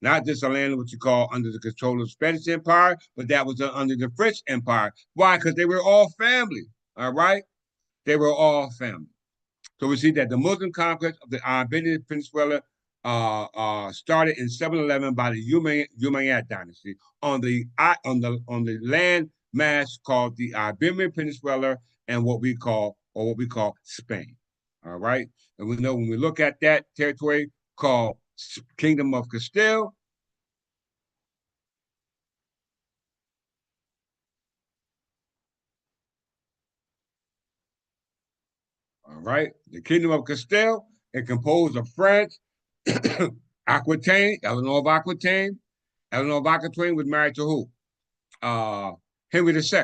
not just a land what you call under the control of the Spanish Empire, but that was under the French Empire. Why? Because they were all family. All right, they were all family. So we see that the Muslim conquest of the Iberian Peninsula started in 711 by the Umayyad dynasty on the land mass called the Iberian Peninsula and what we call Spain. All right, and we know when we look at that territory called Kingdom of Castile. All right, the Kingdom of Castile is composed of France, Aquitaine, Eleanor of Aquitaine. Eleanor of Aquitaine was married to who? Henry II.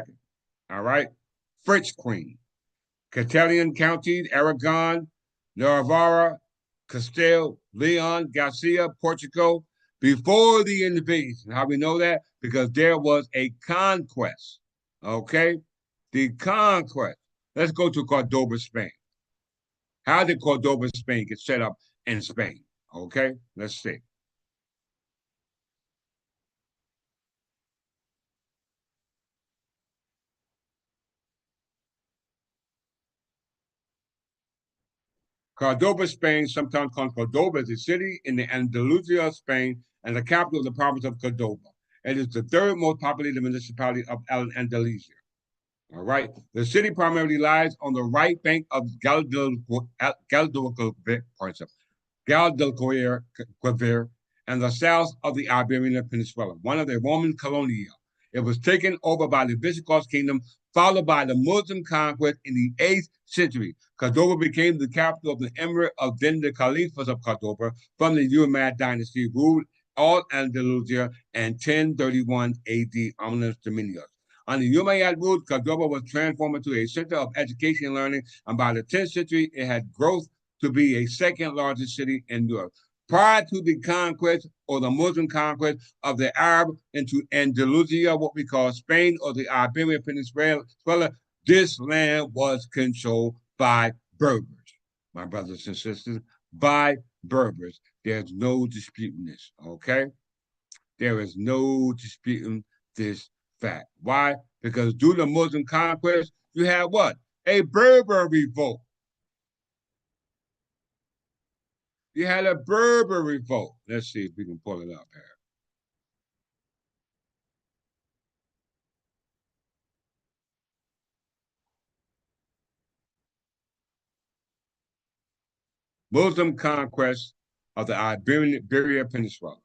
All right, French queen. Castilian counties, Aragon, Navarra, Castile, Leon, Garcia, Portugal, before the invasion. How we know that? Because there was a conquest. Okay? The conquest. Let's go to Cordoba, Spain. How did Cordoba, Spain get set up in Spain? Okay? Let's see. Cordoba, Spain, sometimes called Cordoba, is a city in the Andalusia, Spain, and the capital of the province of Cordoba. It is the third most populated municipality of Andalusia. All right. The city primarily lies on the right bank of Guadalquivir and the south of the Iberian Peninsula, one of the Roman colonia. It was taken over by the Visigoth kingdom, followed by the Muslim conquest in the 8th century. Cordoba became the capital of the emirate of then the Caliphs of Cordoba from the Umayyad dynasty, ruled all Andalusia in 1031 AD, Omnis Dominios. Under Umayyad rule, Cordoba was transformed into a center of education and learning, and by the 10th century, it had growth to be a second largest city in Europe. Prior to the conquest or the Muslim conquest of the Arab into Andalusia, what we call Spain or the Iberian Peninsula, this land was controlled by Berbers, my brothers and sisters, by Berbers. There's no disputing this, okay? There is no disputing this fact. Why? Because due to Muslim conquest, you had what? A Berber revolt. You had a Berber revolt. Let's see if we can pull it up here. Muslim conquest of the Iberian Peninsula.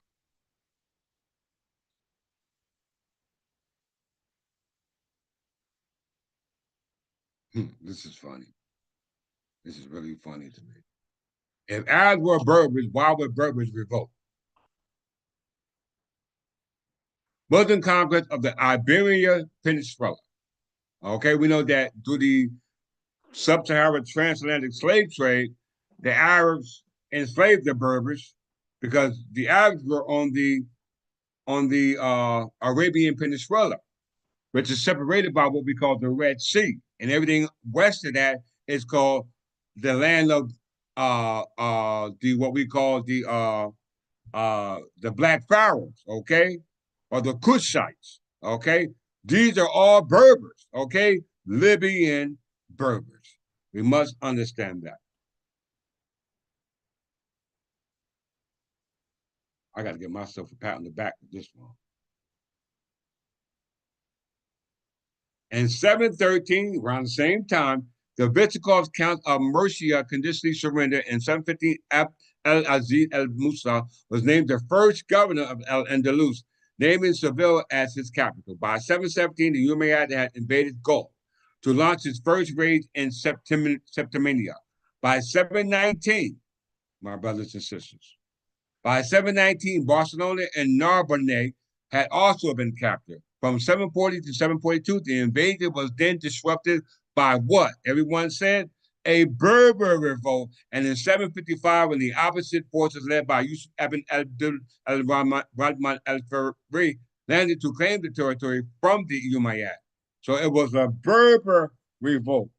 This is funny. This is really funny to me. If Arabs were Berbers, why would Berbers revolt? Muslim conquest of the Iberian Peninsula. Okay, we know that through the sub-Saharan transatlantic slave trade, the Arabs enslaved the Berbers because the Arabs were on the Arabian Peninsula, which is separated by what we call the Red Sea, and everything west of that is called the land of the what we call the Black Pharaohs, okay, or the Kushites, okay. These are all Berbers, okay, Libyan Berbers. We must understand that. I got to give myself a pat on the back for this one. In 713, around the same time, the Visigoths Count of Mercia conditionally surrendered. In 715, El-Aziz el-Musa was named the first governor of Al-Andalus, naming Seville as his capital. By 717, the Umayyad had invaded Gaul to launch its first raid in Septimania. By 719, my brothers and sisters, by 719, Barcelona and Narbonne had also been captured. From 740 to 742, the invasion was then disrupted by what? Everyone said a Berber revolt. And in 755, when the opposite forces led by Yusuf ibn Abdul al-Rahman al-Fahri landed to claim the territory from the Umayyad. So it was a Berber revolt.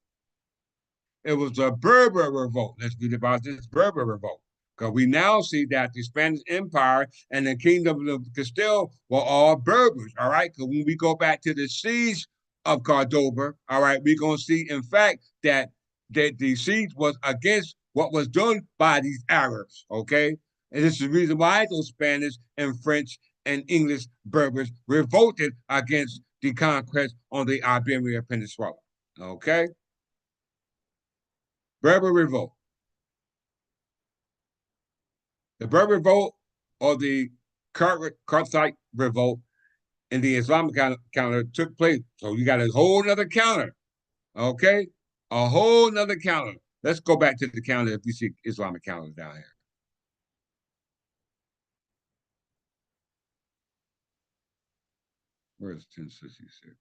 It was a Berber revolt. Let's read about this Berber revolt. Because we now see that the Spanish Empire and the Kingdom of Castile were all Berbers, all right? Because when we go back to the siege of Cordoba, all right, we're going to see, in fact, that the siege was against what was done by these Arabs, okay? And this is the reason why those Spanish and French and English Berbers revolted against the conquest on the Iberian Peninsula, okay? Berber revolt. The Berber revolt or the Karthite revolt in the Islamic calendar took place. So you got a whole nother calendar, okay? A whole nother calendar. Let's go back to the calendar if you see Islamic calendar down here. Where's 1066?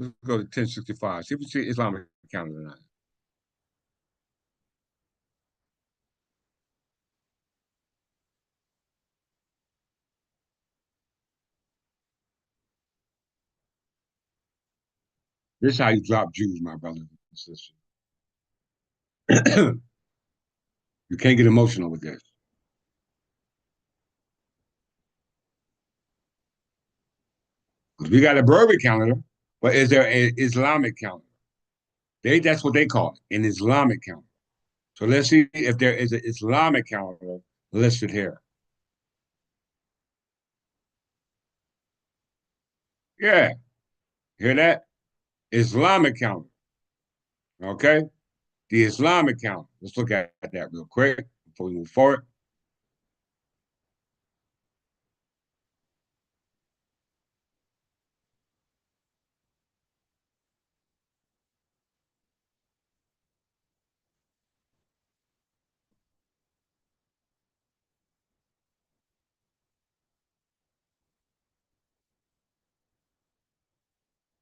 Let's go to 1065. See if you see Islamic calendar now. This is how you drop Jews, my brothers and sisters. You can't get emotional with this. We got a Berber calendar, but is there an Islamic calendar? That's what they call it, an Islamic calendar. So let's see if there is an Islamic calendar listed here. Yeah, hear that? Islamic calendar. Okay, the Islamic calendar. Let's look at that real quick before we move forward.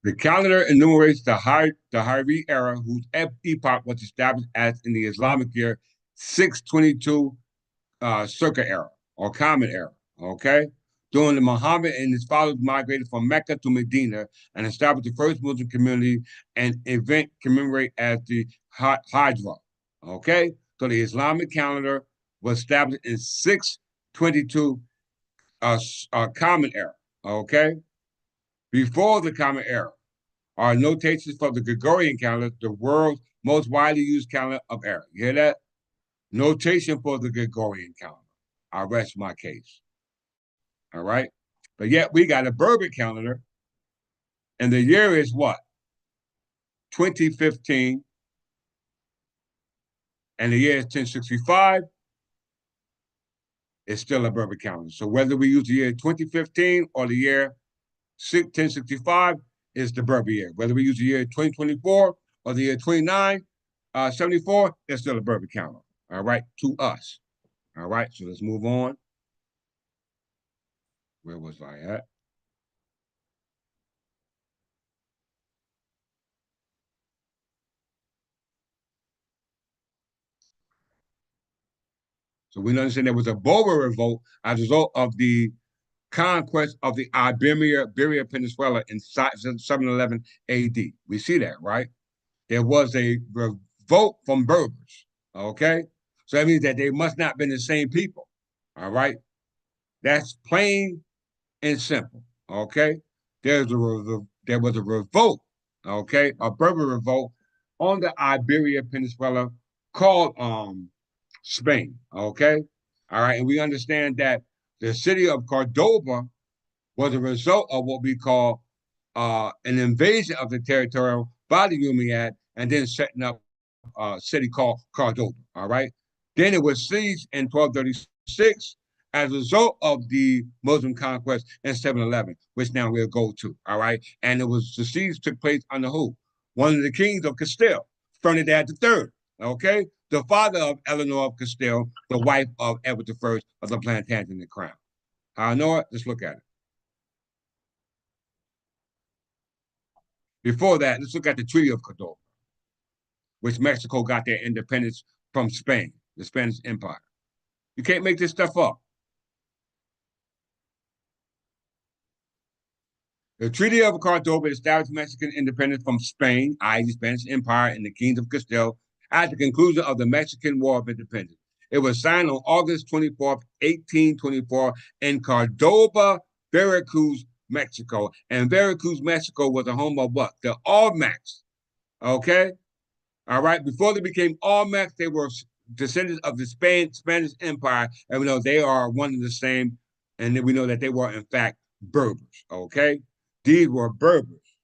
The calendar enumerates the Hajri era, whose epoch was established as in the Islamic year 622 Circa era or Common era. Okay, during the Muhammad and his followers migrated from Mecca to Medina and established the first Muslim community and event commemorated as the Hijra. Okay, so the Islamic calendar was established in 622 Common era. Okay, before the Common era are notations for the Gregorian calendar, the world's most widely used calendar of era. You hear that? Notation for the Gregorian calendar. I rest my case. All right. But yet we got a Berber calendar, and the year is what? 2015, and the year is 1065. It's still a Berber calendar. So whether we use the year 2015 or the year 1065 is the Berber year. Whether we use the year 2024 or the year 2974, it's still a Berber calendar. All right, to us. All right, so let's move on. Where was I at? So we understand there was a Berber revolt as a result of the conquest of the Iberia Peninsula in 711 AD. We see that, right? There was a revolt from Berbers. Okay, so that means that they must not have been the same people. All right, that's plain and simple. Okay, there was a revolt. Okay, a Berber revolt on the Iberia Peninsula called Spain. Okay, all right, and we understand that the city of Cordoba was a result of what we call an invasion of the territorial by the Umayyad and then setting up a city called Cordoba. All right. Then it was seized in 1236 as a result of the Muslim conquest in 711, which now we'll go to. All right. And it was the siege took place under who? One of the kings of Castile, Ferdinand III. Okay. The father of Eleanor of Castile, the wife of Edward I of the Plantagenet crown. How I know it? Let's look at it. Before that, let's look at the Treaty of Cordoba, which Mexico got their independence from Spain, the Spanish Empire. You can't make this stuff up. The Treaty of Cordoba established Mexican independence from Spain, i.e., the Spanish Empire and the Kings of Castile, at the conclusion of the Mexican War of Independence. It was signed on August 24th, 1824, in Cordoba, Veracruz, Mexico. And Veracruz, Mexico was the home of what? The Olmecs. Okay? All right. Before they became Olmecs, they were descendants of the Spanish Empire, and we know they are one and the same. And then we know that they were in fact Berbers. Okay, these were Berbers.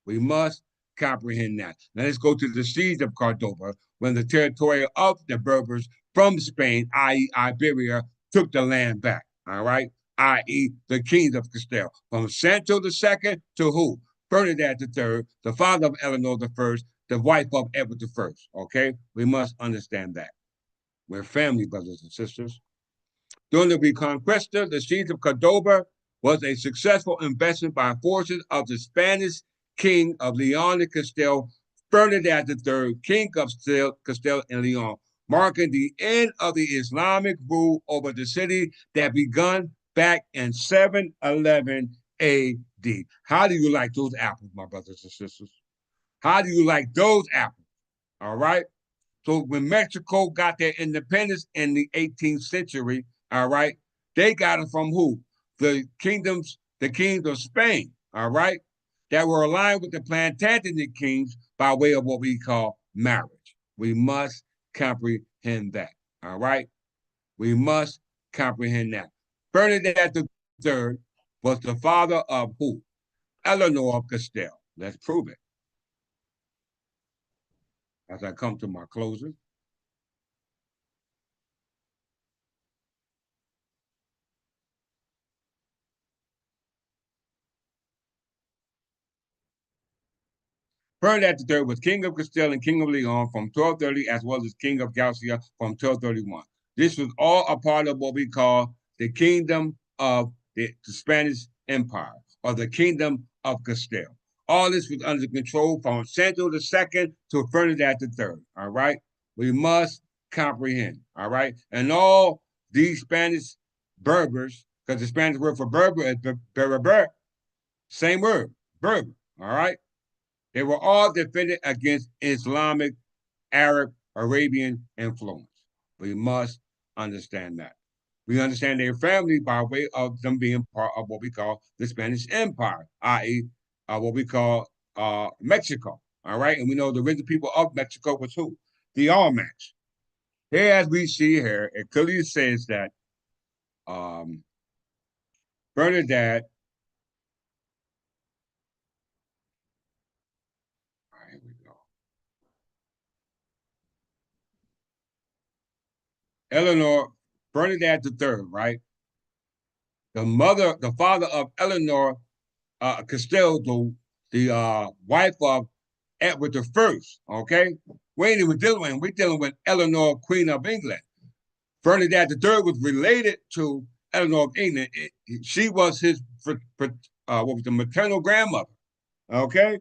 We must comprehend that. Now let's go to the siege of Cordoba when the territory of the Berbers from Spain, i.e., Iberia, took the land back. All right, i.e., the kings of Castile, from Sancho II to who? Ferdinand III, the father of Eleanor I, the wife of Edward I. Okay, we must understand that. We're family, brothers and sisters. During the Reconquista, the siege of Cordoba was a successful investment by forces of the Spanish king of Leon and Castile, Ferdinand III, king of Castile and Leon, marking the end of the Islamic rule over the city that begun back in 711 AD. How do you like those apples, my brothers and sisters? How do you like those apples? All right. So when Mexico got their independence in the 18th century, all right, they got it from who? The kings of Spain. all right, that were aligned with the Plantagenet kings by way of what we call marriage. We must comprehend that, all right? We must comprehend that. Bernadette III was the father of who? Eleanor of Castile. Let's prove it. As I come to my closing, Bernadette III was king of Castile and king of Leon from 1230, as well as king of Galicia from 1231. This was all a part of what we call the kingdom of the Spanish Empire, or the kingdom of Castile. All this was under control from Sancho II to Bernadette III. All right, we must comprehend. All right, and all these Spanish Berbers, because the Spanish word for Berber is Berber, same word, Berber. All right, they were all defended against Islamic, Arab, Arabian influence. We must understand that. We understand their family by way of them being part of what we call the Spanish Empire, i.e., what we call Mexico. All right, and we know the original people of Mexico was who? The Olmecs. Here, as we see here, it clearly says that um, Bernadette. All right, here we go. Eleanor Bernadette III, right? The father of Eleanor Castile, the wife of Edward the First. Okay, we ain't even dealing with. We're dealing with Eleanor, Queen of England. Bernadette the Third was related to Eleanor of England. She was his what was the maternal grandmother. Okay,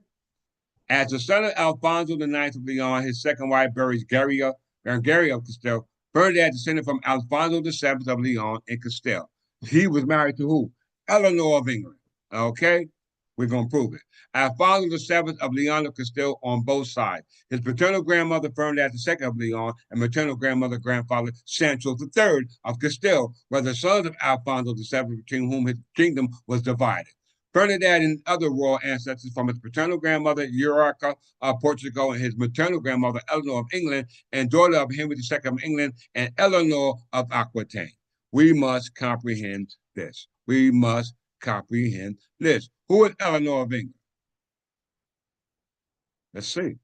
as the son of Alfonso the Ninth of Leon, his second wife buries Berengaria of Castile. Bernadette descended from Alfonso the Seventh of Leon and Castile. He was married to who? Eleanor of England. Okay, we're going to prove it. Alfonso the Seventh of Leon of Castile on both sides. His paternal grandmother, Bernadette the Second of Leon, and maternal grandfather, Sancho the Third of Castile, were the sons of Alfonso the Seventh, between whom his kingdom was divided. Bernadette and other royal ancestors from his paternal grandmother, Eurica of Portugal, and his maternal grandmother, Eleanor of England, and daughter of Henry II of England, and Eleanor of Aquitaine. We must comprehend this. We must comprehend this. Who is Eleanor of England? Let's see.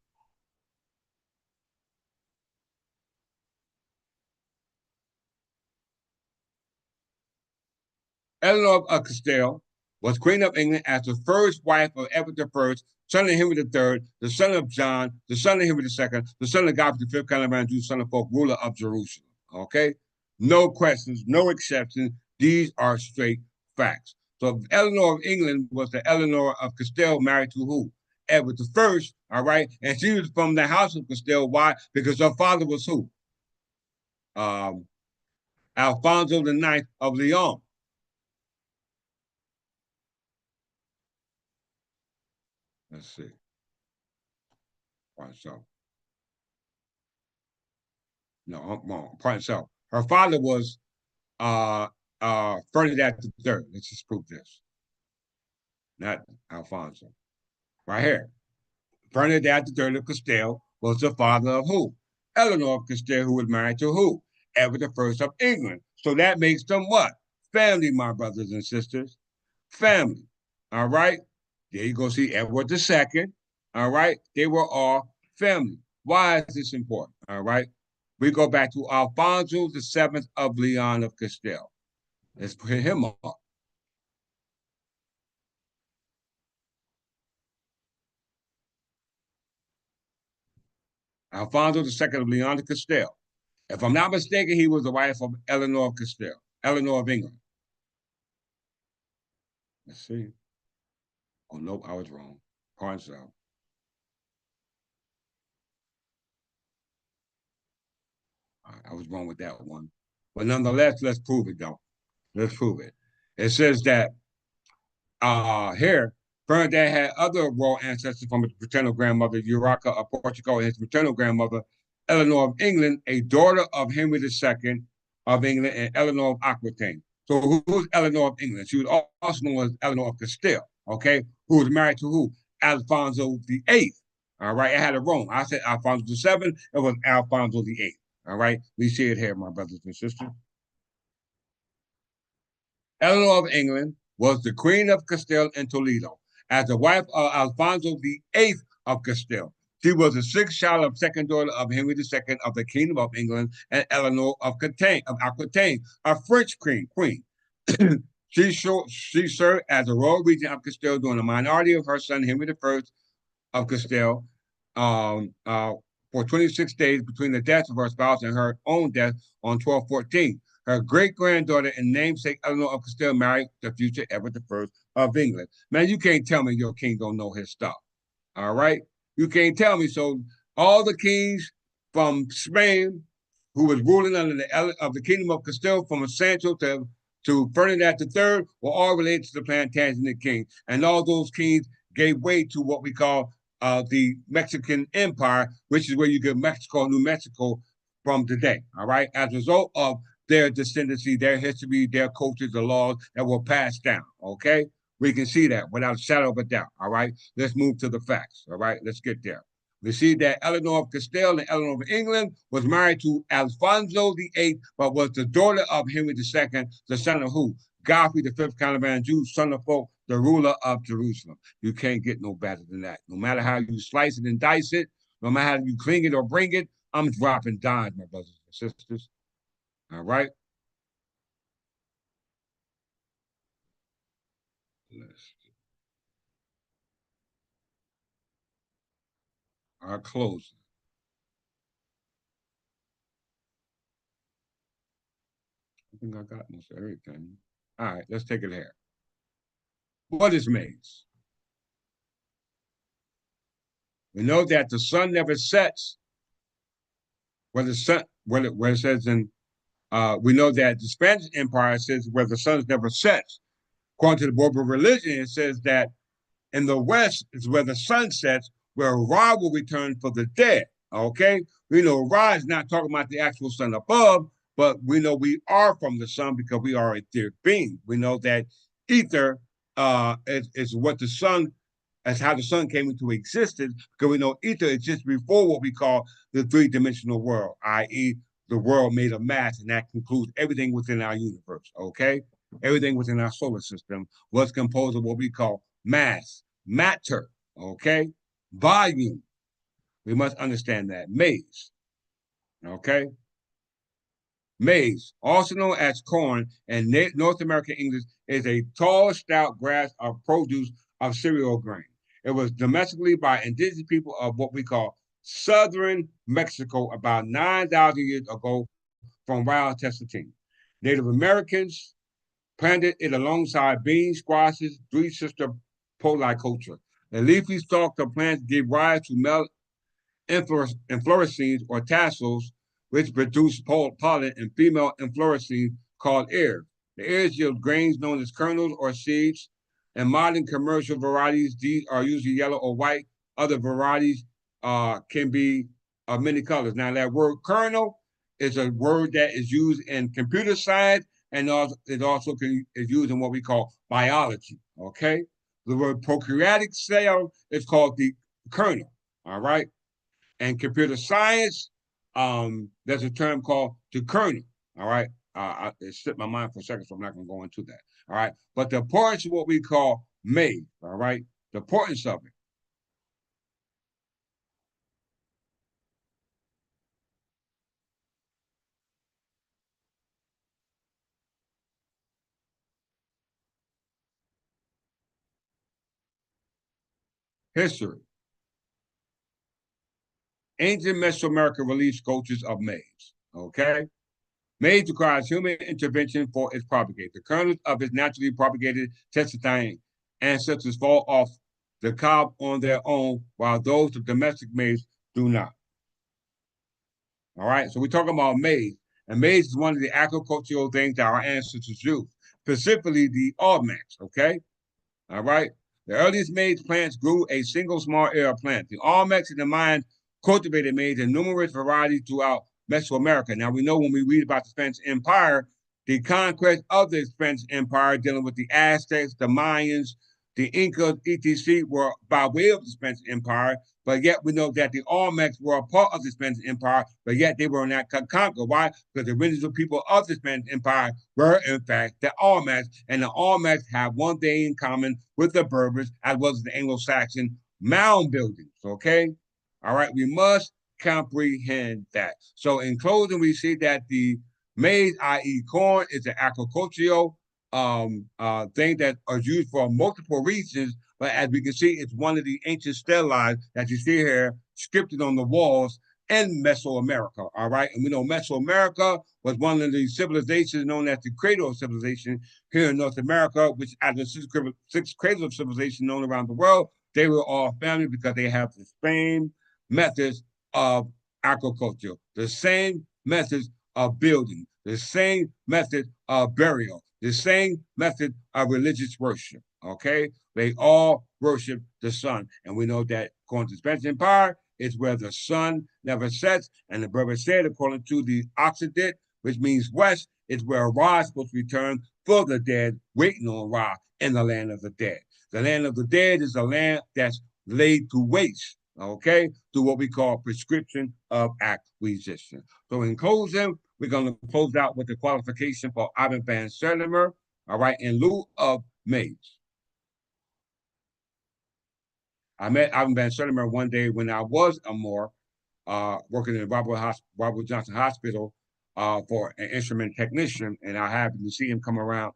Eleanor of Castile was Queen of England as the first wife of Edward I, son of Henry III, the son of John, the son of Henry II, the son of Godfrey V, Caliban, Jew, son of folk, ruler of Jerusalem. Okay? No questions, no exceptions. These are straight facts. So Eleanor of England was the Eleanor of Castile married to who? Edward I, all right? And she was from the house of Castile. Why? Because her father was who? Um, Alfonso the Ninth of Leon. Let's see. All right, so no, I'm wrong. Pardon. So her father was Ferdinand III. Let's just prove this. Not Alfonso. Right here. Ferdinand III of Castile was the father of who? Eleanor of Castile, who was married to who? Edward I of England. So that makes them what? Family, my brothers and sisters. Family. All right. There you go. See Edward II. All right. They were all family. Why is this important? All right. We go back to Alfonso the Seventh of Leon of Castile. Let's put him up. Alfonso the Second of Leon of Castile. If I'm not mistaken, he was the wife of Eleanor of Castile, Eleanor of England. Let's see. Oh, nope, I was wrong. Pardon self. I was wrong with that one. But nonetheless, let's prove it, though. Let's prove it. It says that here, Bernadette had other royal ancestors from his paternal grandmother, Eurica of Portugal, and his maternal grandmother, Eleanor of England, a daughter of Henry II of England, and Eleanor of Aquitaine. So who's Eleanor of England? She was also known as Eleanor of Castile. okay, who was married to who? Alfonso the Eighth. All right, I had it wrong. I said Alfonso the Seventh. It was Alfonso the Eighth. All right, we see it here, my brothers and sisters. Eleanor of England was the Queen of Castile and Toledo. As the wife of Alfonso the Eighth of Castile, she was the sixth child of second daughter of Henry II of the Kingdom of England and Eleanor of Aquitaine, a French queen. She served as the royal regent of Castile during the minority of her son Henry I of Castile um, uh, for 26 days between the death of her spouse and her own death on 1214. Her great granddaughter and namesake Eleanor of Castile married the future Edward I of England. Man, you can't tell me your king don't know his stuff. All right, you can't tell me. So all the kings from Spain who was ruling under the kingdom of Castile from Sancho to Ferdinand III were all related to the Plantagenet king, and all those kings gave way to what we call the Mexican Empire, which is where you get Mexico, New Mexico from today. All right, as a result of their descendancy, their history, their cultures, the laws that were passed down. Okay, we can see that without a shadow of a doubt. All right, let's move to the facts. All right, let's get there. We see that Eleanor of Castile and Eleanor of England was married to Alfonso the Eighth, but was the daughter of Henry II, the son of who? Godfrey the Fifth Caliban Jew, son of folk, the ruler of Jerusalem. You can't get no better than that. No matter how you slice it and dice it, no matter how you cling it or bring it, I'm dropping dimes, my brothers and sisters. All right? Our closing. I think I got most everything. All right, let's take it here. What is maize? We know that the sun never sets where the sun, where it says in, we know that the Spanish Empire says where the sun never sets. According to the Berber religion, it says that in the west is where the sun sets, where Ra will return for the dead. Okay, we know Ra is not talking about the actual sun above, but we know we are from the sun because we are a etheric being. We know that ether is what the sun, that's how the sun came into existence, because we know ether exists before what we call the three-dimensional world, i.e., the world made of mass, and that concludes everything within our universe. Okay, everything within our solar system was composed of what we call mass, matter, okay? Volume. We must understand that. Maize, okay? Maize, also known as corn in North American English, is a tall, stout grass of produce of cereal grain. It was domesticated by indigenous people of what we call southern Mexico about 9,000 years ago from wild Testine. Native Americans planted it alongside beans, squashes, three sister polyculture. The leafy stalks of plants give rise to male inflorescences or tassels, which produce pollen, and female inflorescences called ears. The ears yield grains known as kernels or seeds. In modern commercial varieties, these are usually yellow or white. Other varieties can be of many colors. Now, that word kernel is a word that is used in computer science, and it also is used in what we call biology. Okay, the word prokaryotic cell is called the kernel. All right, and computer science, there's a term called the kernel. All right, it slipped my mind for a second, so I'm not going to go into that. All right, but the importance of what we call maize. All right, the importance of it. History. Ancient Mesoamerica released cultures of maize. Okay, maize requires human intervention for its propagate. The kernels of its naturally propagated testine ancestors fall off the cob on their own, while those of domestic maize do not. All right, so we're talking about maize, and maize is one of the agricultural things that our ancestors used, specifically the Olmecs. Okay, all right. The earliest maize plants grew a single small area of plant. The Olmecs and the Mayans cultivated maize in numerous varieties throughout Mesoamerica. Now we know when we read about the Spanish Empire, the conquest of the Spanish Empire, dealing with the Aztecs, the Mayans, The Incas, etc., were by way of the Spanish Empire, but yet we know that the Olmecs were a part of the Spanish Empire, but yet they were not conquered. Why? Because the original people of the Spanish Empire were, in fact, the Olmecs, and the Olmecs have one thing in common with the Berbers as well as the Anglo-Saxon mound buildings. Okay, all right, we must comprehend that. So, in closing, we see that the maize, i.e., corn, is an agricultural thing that are used for multiple reasons. But as we can see, it's one of the ancient stelae that you see here scripted on the walls in Mesoamerica. All right. And we know Mesoamerica was one of the civilizations known as the cradle of civilization here in North America, which out of six cradles of civilization known around the world, they were all family because they have the same methods of agriculture, the same methods of building, the same method of burial, the same method of religious worship. Okay, they all worship the sun, and we know that according to the Spanish Empire, is where the sun never sets, and the Berber said, according to the Occident, which means west, is where Ra is supposed to return for the dead, waiting on Ra in the land of the dead. The land of the dead is a land that's laid to waste, okay, through what we call prescription of acquisition. So in closing, we're going to close out with the qualification for Ivan Van Sertimer, all right, in lieu of maize. I met Ivan Van Sertimer one day when I was a Moor, working in Robert Johnson Hospital for an instrument technician, and I happened to see him coming down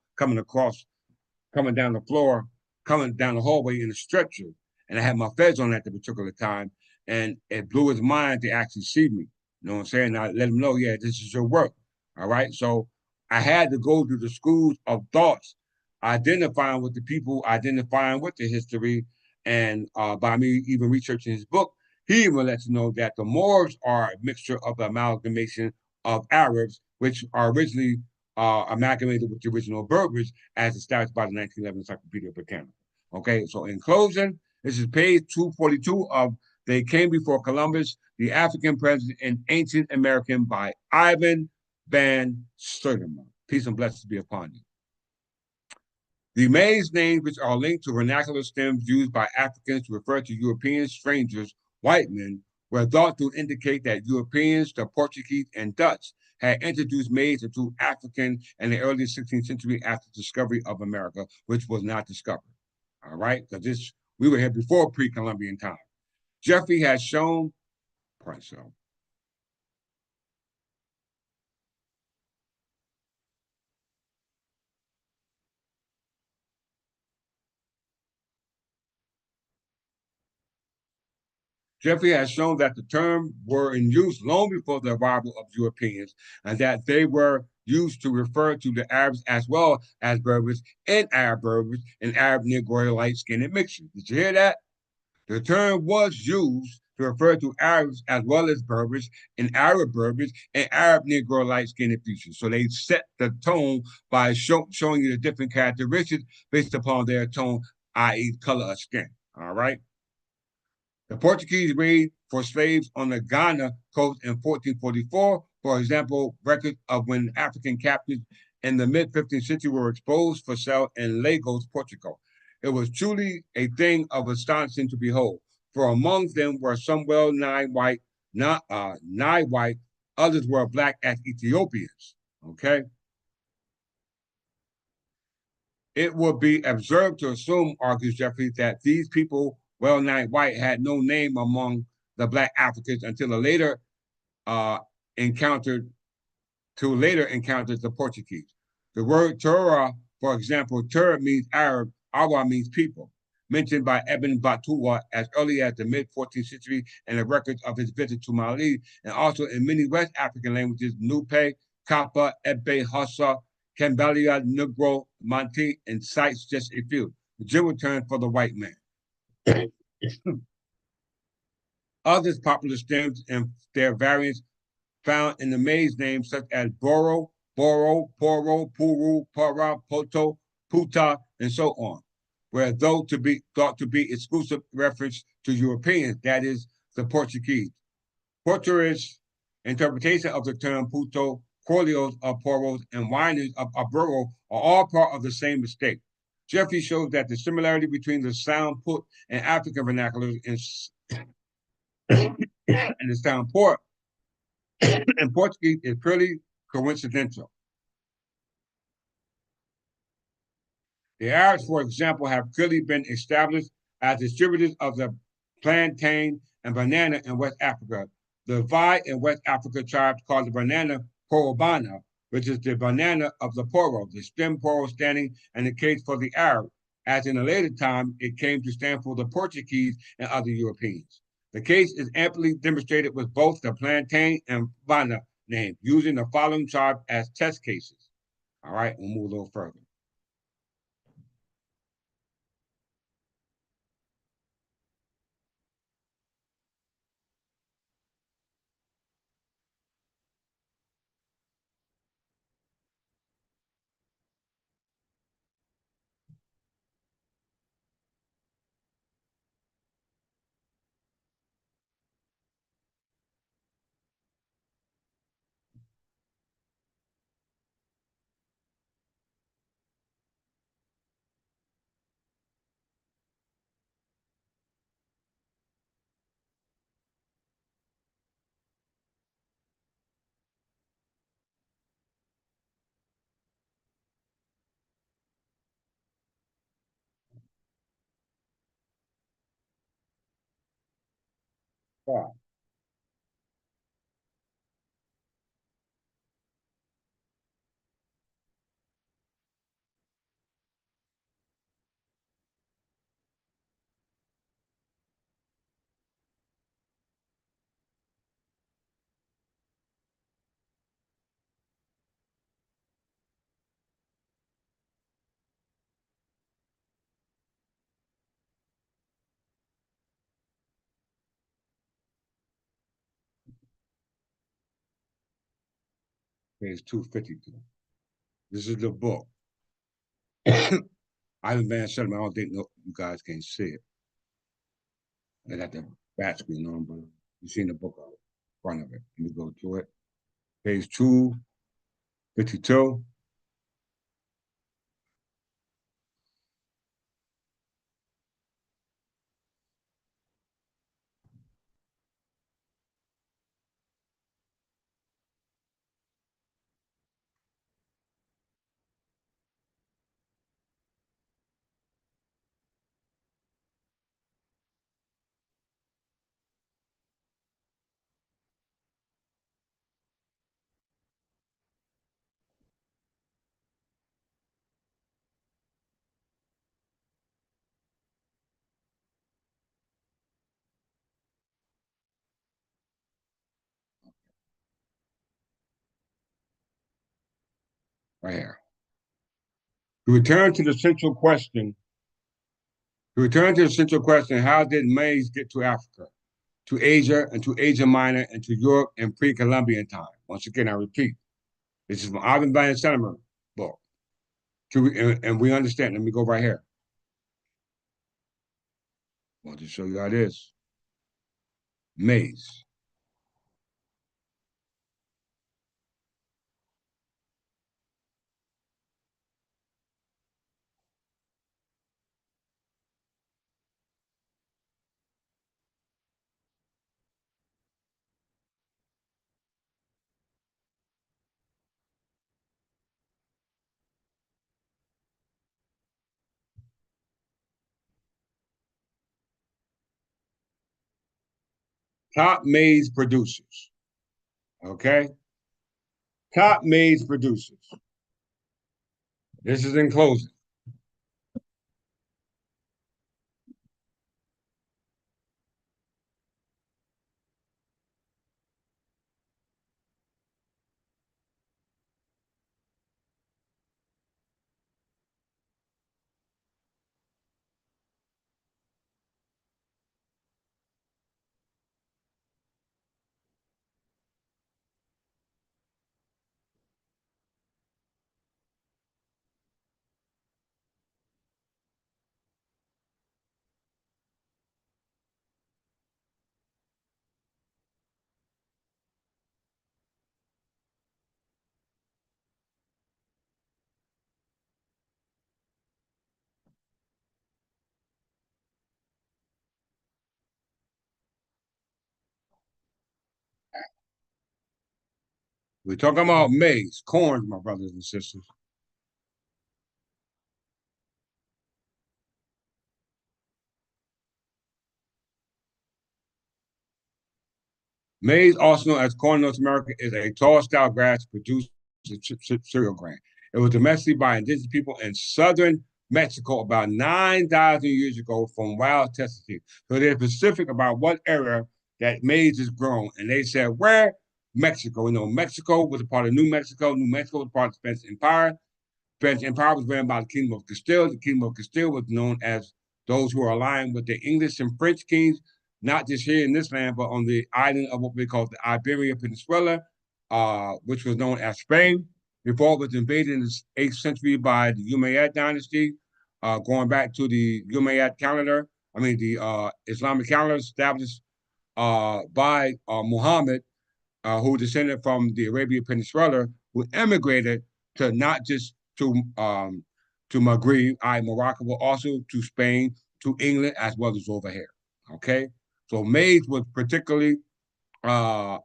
the floor, coming down the hallway in a stretcher. And I had my feds on at the particular time. And it blew his mind to actually see me. You know what I'm saying? I let him know, yeah, this is your work. All right. So I had to go through the schools of thoughts, identifying with the people, identifying with the history. And by me even researching his book, he even lets you know that the Moors are a mixture of the amalgamation of Arabs, which are originally amalgamated with the original Berbers as established by the 1911 Encyclopedia Britannica. Okay, so in closing, this is page 242 of They Came Before Columbus, The African Presence in Ancient American by Ivan Van Sertimer. Peace and blessings be upon you. The maize names, which are linked to vernacular stems used by Africans to refer to European strangers, white men, were thought to indicate that Europeans, the Portuguese, and Dutch had introduced maize into African in the early 16th century after the discovery of America, which was not discovered. All right, because we were here before pre-Columbian time. Jeffrey has shown, so Jeffrey has shown that the term were in use long before the arrival of Europeans, and that they were used to refer to the Arabs as well as Berbers and Arab Berbers and Arab Negroid light-skinned mixture. Did you hear that? The term was used to refer to Arabs as well as Berbers and Arab Berbers and Arab Negro light-skinned features. So they set the tone by showing you the different characteristics based upon their tone, i.e., color of skin. All right. The Portuguese raid for slaves on the Ghana coast in 1444, for example, records of when African captives in the mid 15th century were exposed for sale in Lagos, Portugal. It was truly a thing of astonishing to behold, for among them were some well nigh white, nigh white, others were black as Ethiopians. Okay. It would be absurd to assume, argues Jeffrey, that these people, well nigh white, had no name among the black Africans until a later uh, encountered later encountered the Portuguese. The word Torah, for example, Tur means Arab, Awa means people, mentioned by Ibn Battuta as early as the mid 14th century in the records of his visit to Mali, and also in many West African languages, Nupe, Kappa, Ebe, Hausa, Cambalia, Negro, Monte, and cites just a few. The general term for the white man. Others popular stems and their variants found in the maize names such as Boro, Boro, Poro, Puru, Para, Poto, Puta, and so on, were thought to be exclusive reference to Europeans, that is, the Portuguese. Portuguese interpretation of the term Puto, Corleos of Poros, and Winers of Aburo are all part of the same mistake. Jeffrey shows that the similarity between the sound put and African vernaculars and the sound port in Portuguese is purely coincidental. The Arabs, for example, have clearly been established as distributors of the plantain and banana in West Africa. The Vai in West Africa tribes call the banana porobana, which is the banana of the poro, the stem poro standing in the case for the Arab, as in a later time it came to stand for the Portuguese and other Europeans. The case is amply demonstrated with both the plantain and banana names, using the following tribe as test cases. All right, we'll move a little further. Right Page 252. This is the book. Ivan Van Shelton. I don't think you guys can see it. I got the back screen on, but you've seen the book out in front of it. Let me go to it. Page 252. Right here. To return to the central question, how did maize get to Africa, to Asia, and to Asia Minor, and to Europe in pre-Columbian time? Once again, I repeat, this is from Ivan Van Shelton book. And we understand. Let me go right here. I want to show you how it is. Maize. Top maize producers. Okay? Top maize producers. This is in closing. We're talking about maize, corn, my brothers and sisters. Maize, also known as corn in North America, is a tall style grass produced as a cereal grain. It was domesticated by indigenous people in southern Mexico about 9,000 years ago from wild testing. So they're specific about what area that maize is grown. And they said, where? Mexico. You know, Mexico was a part of New Mexico. New Mexico was part of the Spanish Empire. Spanish Empire was ran by the Kingdom of Castile. The Kingdom of Castile was known as those who are aligned with the English and French kings, not just here in this land, but on the island of what we call the Iberian Peninsula, which was known as Spain. Before it was invaded in the 8th century by the Umayyad dynasty, going back to the Umayyad calendar, the Islamic calendar established by Muhammad, who descended from the Arabian Peninsula, who emigrated to not just to Maghreb, Morocco, but also to Spain, to England, as well as over here. Okay, so maize was particularly a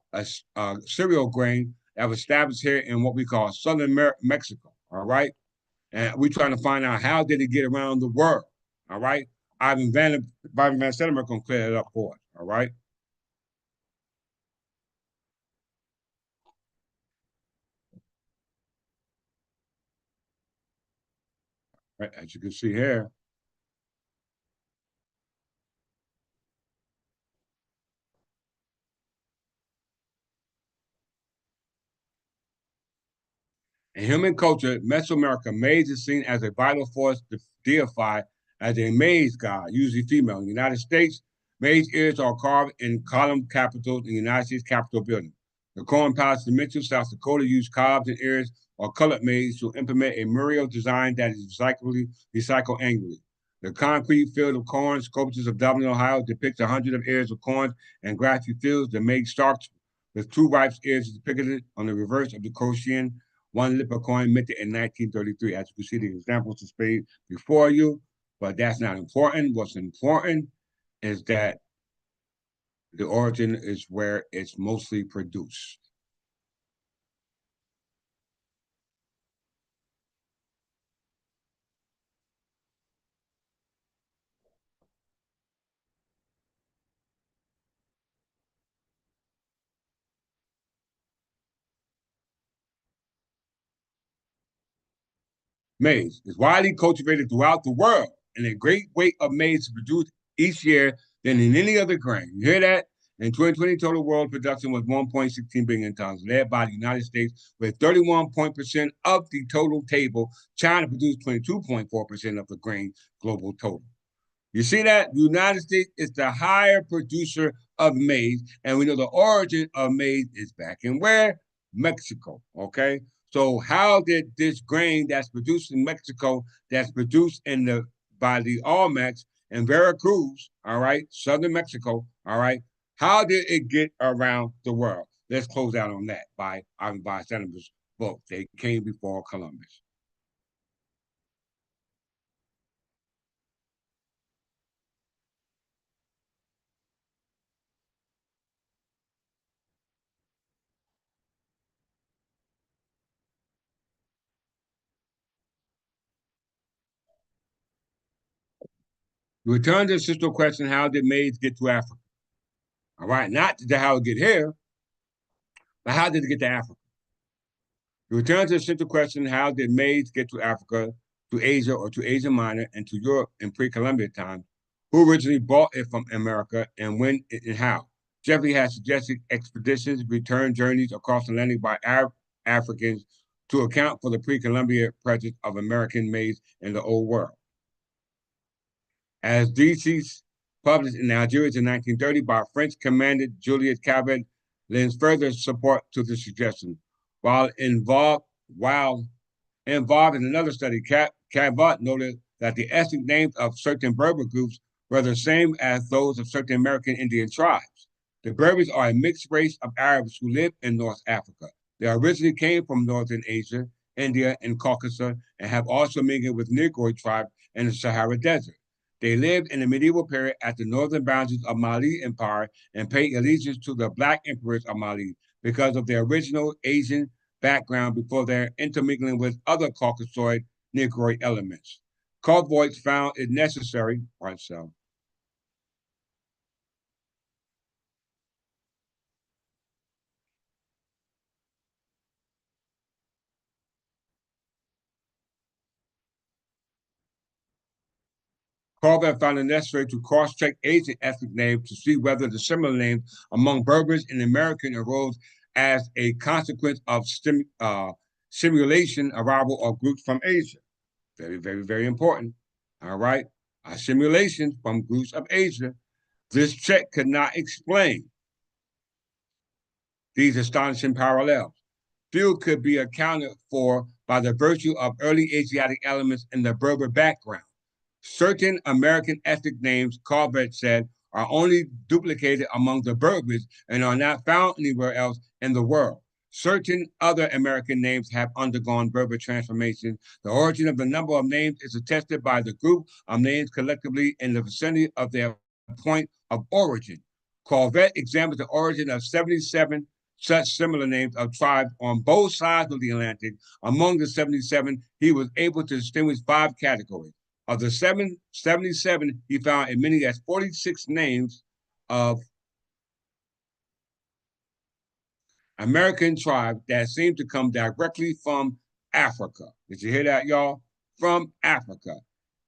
cereal grain that was established here in what we call southern Mexico. All right, and we're trying to find out how did it get around the world. All right, Ivan Van Stenberg can clear it up for us. All right. Right, as you can see here, in human culture, Mesoamerica, maize is seen as a vital force deified as a maize god, usually female. In the United States, maize ears are carved in column capitals in the United States Capitol building. The Corn Palace in Mitchell, South Dakota, used cobs and ears or colored maize to implement a mural design that is recycled annually. The concrete field of corn sculptures of Dublin, Ohio, depicts hundreds of ears of corn and grassy fields. The maize stalks with two ripe ears depicted on the reverse of the Croatian one lipper coin minted in 1933. As you can see, the examples displayed before you, but that's not important. What's important is that the origin is where it's mostly produced. Maize is widely cultivated throughout the world, and a great weight of maize is produced each year than in any other grain. You hear that? In 2020, total world production was 1.16 billion tons, led by the United States with 31% of the total table. China produced 22.4% of the grain global total. You see that? The United States is the higher producer of maize, and we know the origin of maize is back in where? Mexico. Okay. So how did this grain that's produced in Mexico, that's produced in the by the Almex in Veracruz, all right, southern Mexico, all right, how did it get around the world? Let's close out on that by Senator's book. They came before Columbus. To return to the central question, how did maize get to Africa? All right, not how it get here, but how did it get to Africa? To return to the central question, how did maize get to Africa, to Asia, or to Asia Minor, and to Europe in pre-Columbian times? Who originally bought it from America, and when and how? Jeffrey has suggested expeditions, return journeys across the Atlantic by Africans to account for the pre-Columbian presence of American maize in the Old World. As theses published in Algeria in 1930 by French commander Julius Cabot lends further support to the suggestion. While involved, while involved in another study, Cabot noted that the ethnic names of certain Berber groups were the same as those of certain American Indian tribes. The Berbers are a mixed race of Arabs who live in North Africa. They originally came from Northern Asia, India, and Caucasus, and have also mingled with Negroid tribes in the Sahara Desert. They lived in the medieval period at the northern boundaries of Mali Empire and paid allegiance to the Black emperors of Mali. because of their original Asian background before their intermingling with other Caucasoid Negroid elements. Cauvoids found it necessary, right, so Corbett found it necessary to cross-check Asian ethnic names to see whether the similar names among Berbers and American arose as a consequence of simulation arrival of groups from Asia. Very, very, very important. All right. A simulation from groups of Asia. This check could not explain these astonishing parallels. Few could be accounted for by the virtue of early Asiatic elements in the Berber background. Certain American ethnic names, Corbett said, are only duplicated among the Berbers and are not found anywhere else in the world. Certain other American names have undergone Berber transformation. The origin of the number of names is attested by the group of names collectively in the vicinity of their point of origin. Corbett examines the origin of 77 such similar names of tribes on both sides of the Atlantic. Among the 77, he was able to distinguish five categories. Of the 77, he found as many as 46 names of American tribes that seem to come directly from Africa. Did you hear that, y'all? From Africa.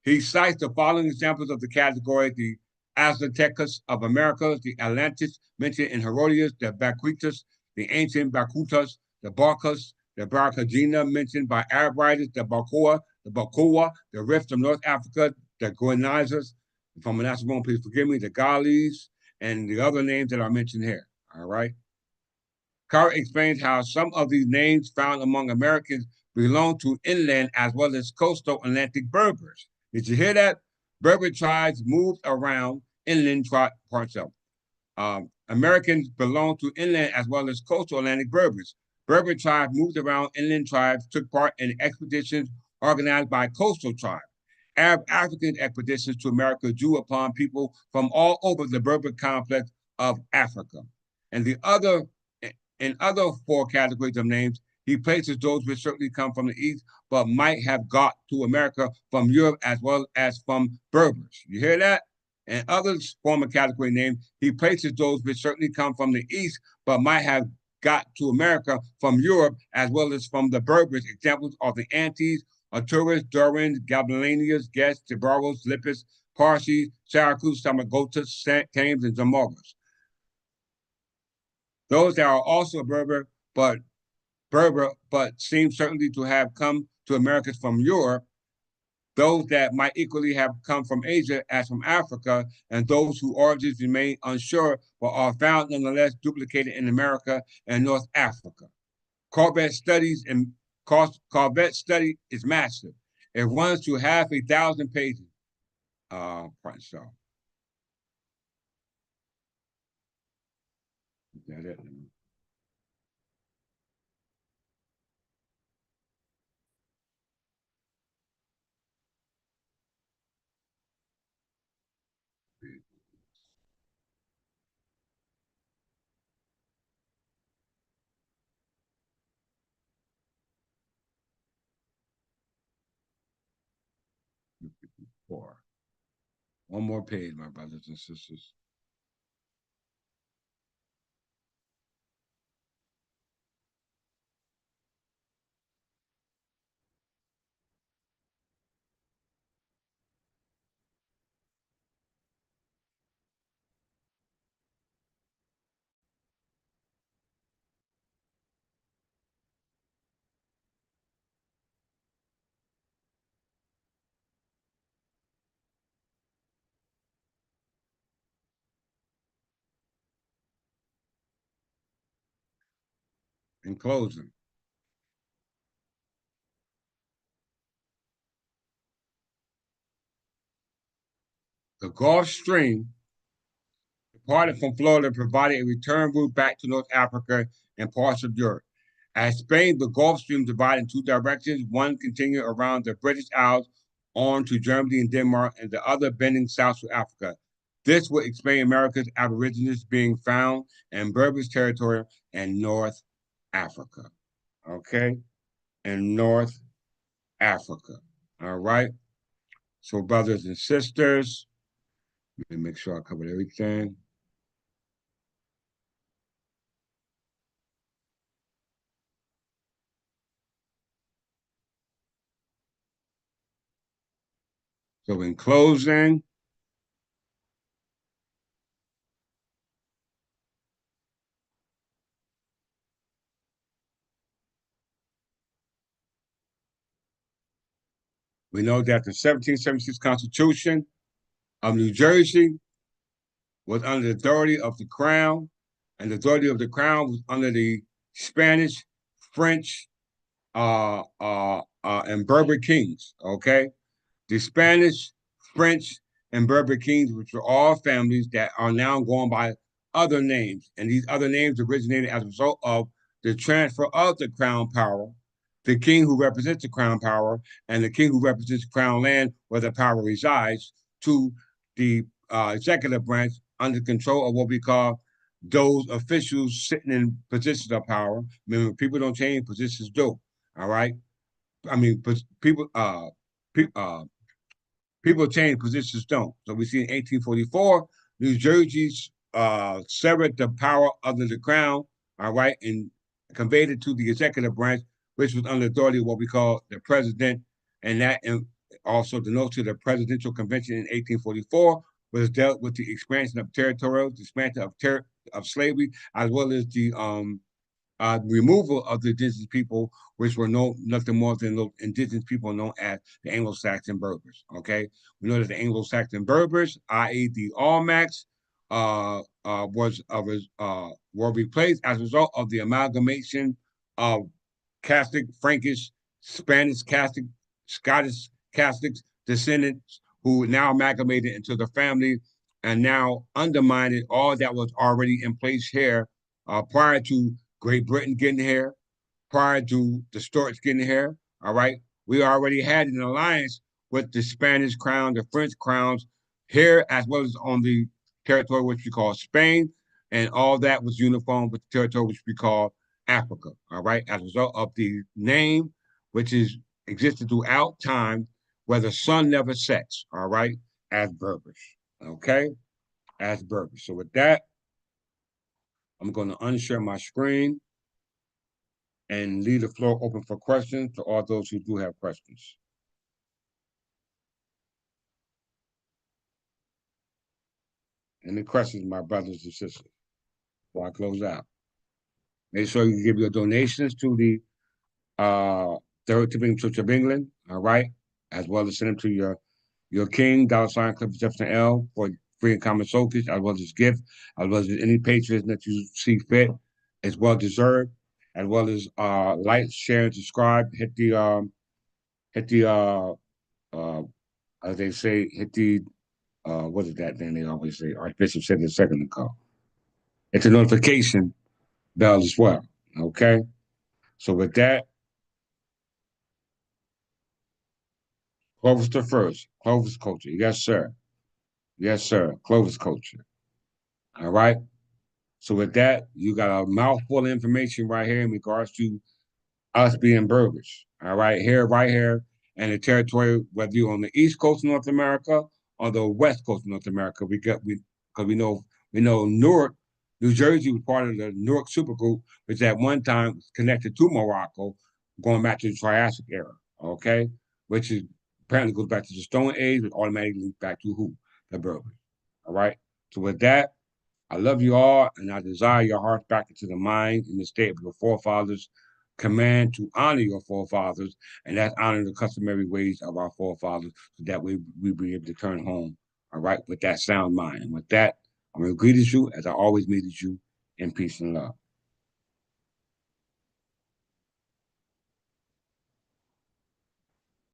He cites the following examples of the category: the Aztecas of America, the Atlantis mentioned in Herodotus, the Baquitas, the ancient Bakutas, the Barcas, the Barcagina mentioned by Arab writers, the Bakoa, the Rift of North Africa, the Guanizas, if I'm not wrong, please forgive me, the Galis, and the other names that are mentioned here. All right. Carr explains how some of these names found among Americans belong to inland as well as coastal Atlantic Berbers. Did you hear that? Berber tribes moved around inland parts of Americans belong to inland as well as coastal Atlantic Berbers. Berber tribes moved around inland tribes, took part in expeditions organized by coastal tribes. Arab African expeditions to America drew upon people from all over the Berber complex of Africa. And the other in other four categories of names, he places those which certainly come from the East, but might have got to America from Europe as well as from Berbers. You hear that? And others form a category name. He places those which certainly come from the East, but might have got to America from Europe as well as from the Berbers. Examples are the Antes, Arturus, Durans, Gabelanias, Guests, Tibaros, Lippus, Parsis, Syracuse, Samagotus, Thames, and Zamorgas. Those that are also Berber, but seem certainly to have come to Americas from Europe, those that might equally have come from Asia as from Africa, and those whose origins remain unsure but are found nonetheless duplicated in America and North Africa. Corbett's study is massive. It runs to half a thousand pages. So is that it? Four. One more page, my brothers and sisters. In closing, the Gulf Stream departed from Florida provided a return route back to North Africa and parts of Europe. As Spain, the Gulf Stream divided in two directions, one continuing around the British Isles on to Germany and Denmark, and the other bending south to Africa. This would explain America's aborigines being found in Berber's territory in North Africa. Okay? In North Africa. All right? So, brothers and sisters, let me make sure I covered everything. So, in closing, we know that the 1776 Constitution of New Jersey was under the authority of the crown, and the authority of the crown was under the Spanish, French, and Berber kings. Okay, the Spanish, French, and Berber kings, which are all families that are now going by other names, and these other names originated as a result of the transfer of the crown power, the king who represents the crown power, and the king who represents the crown land where the power resides, to the executive branch under control of what we call those officials sitting in positions of power. Remember, people don't change, positions do. All right. I mean, people, pe- uh, people change, positions don't. So we see in 1844, New Jersey's severed the power under the crown, all right, and conveyed it to the executive branch, which was under authority of what we call the president, and that and also the notes to the Presidential Convention in 1844 was dealt with the expansion of territorial, the expansion of slavery, as well as the removal of the indigenous people, which were nothing more than the indigenous people known as the Anglo-Saxon Berbers. Okay, we know that the Anglo-Saxon Berbers, i.e., the Almacs, were replaced as a result of the amalgamation of Catholic, Frankish, Spanish Catholic, Scottish Catholics descendants who now amalgamated into the family and now undermined all that was already in place here prior to Great Britain getting here, prior to the Stuarts getting here. All right. We already had an alliance with the Spanish crown, the French crowns here, as well as on the territory which we call Spain. And all that was uniform with the territory which we call Africa. All right. As a result of the name, which is existed throughout time, where the sun never sets. All right. As Berbers. Okay. As Berbers. So with that, I'm going to unshare my screen and leave the floor open for questions to all those who do have questions. Any questions, my brothers and sisters, before I close out? Make sure you give your donations to the Third Tipping Church of England, all right, as well as send them to your king, $ Clifford Jefferson L, for free and common soakage, as well as gift, as well as any patrons that you see fit, is well deserved, as well as like, share, and subscribe. Hit the uh, as they say, hit the what is that thing they always say? Archbishop said it a second ago. It's a notification bell as well. Okay. So with that, Clovis the first, Clovis culture. Yes, sir. Yes, sir. Clovis culture. All right. So with that, you got a mouthful of information right here in regards to us being Berbers. All right, right here, and the territory, whether you're on the East Coast of North America or the West Coast of North America, because we know Newark, New Jersey was part of the Newark supergroup, which at one time was connected to Morocco, going back to the Triassic era. Okay, which is apparently goes back to the Stone Age, but automatically links back to who? The Berbers. All right. So with that, I love you all, and I desire your hearts back into the mind and the state of your forefathers. Command to honor your forefathers, and that's honoring the customary ways of our forefathers, so that we be able to turn home, all right, with that sound mind. And with that, I'm going to greet you as I always greeted you in peace and love.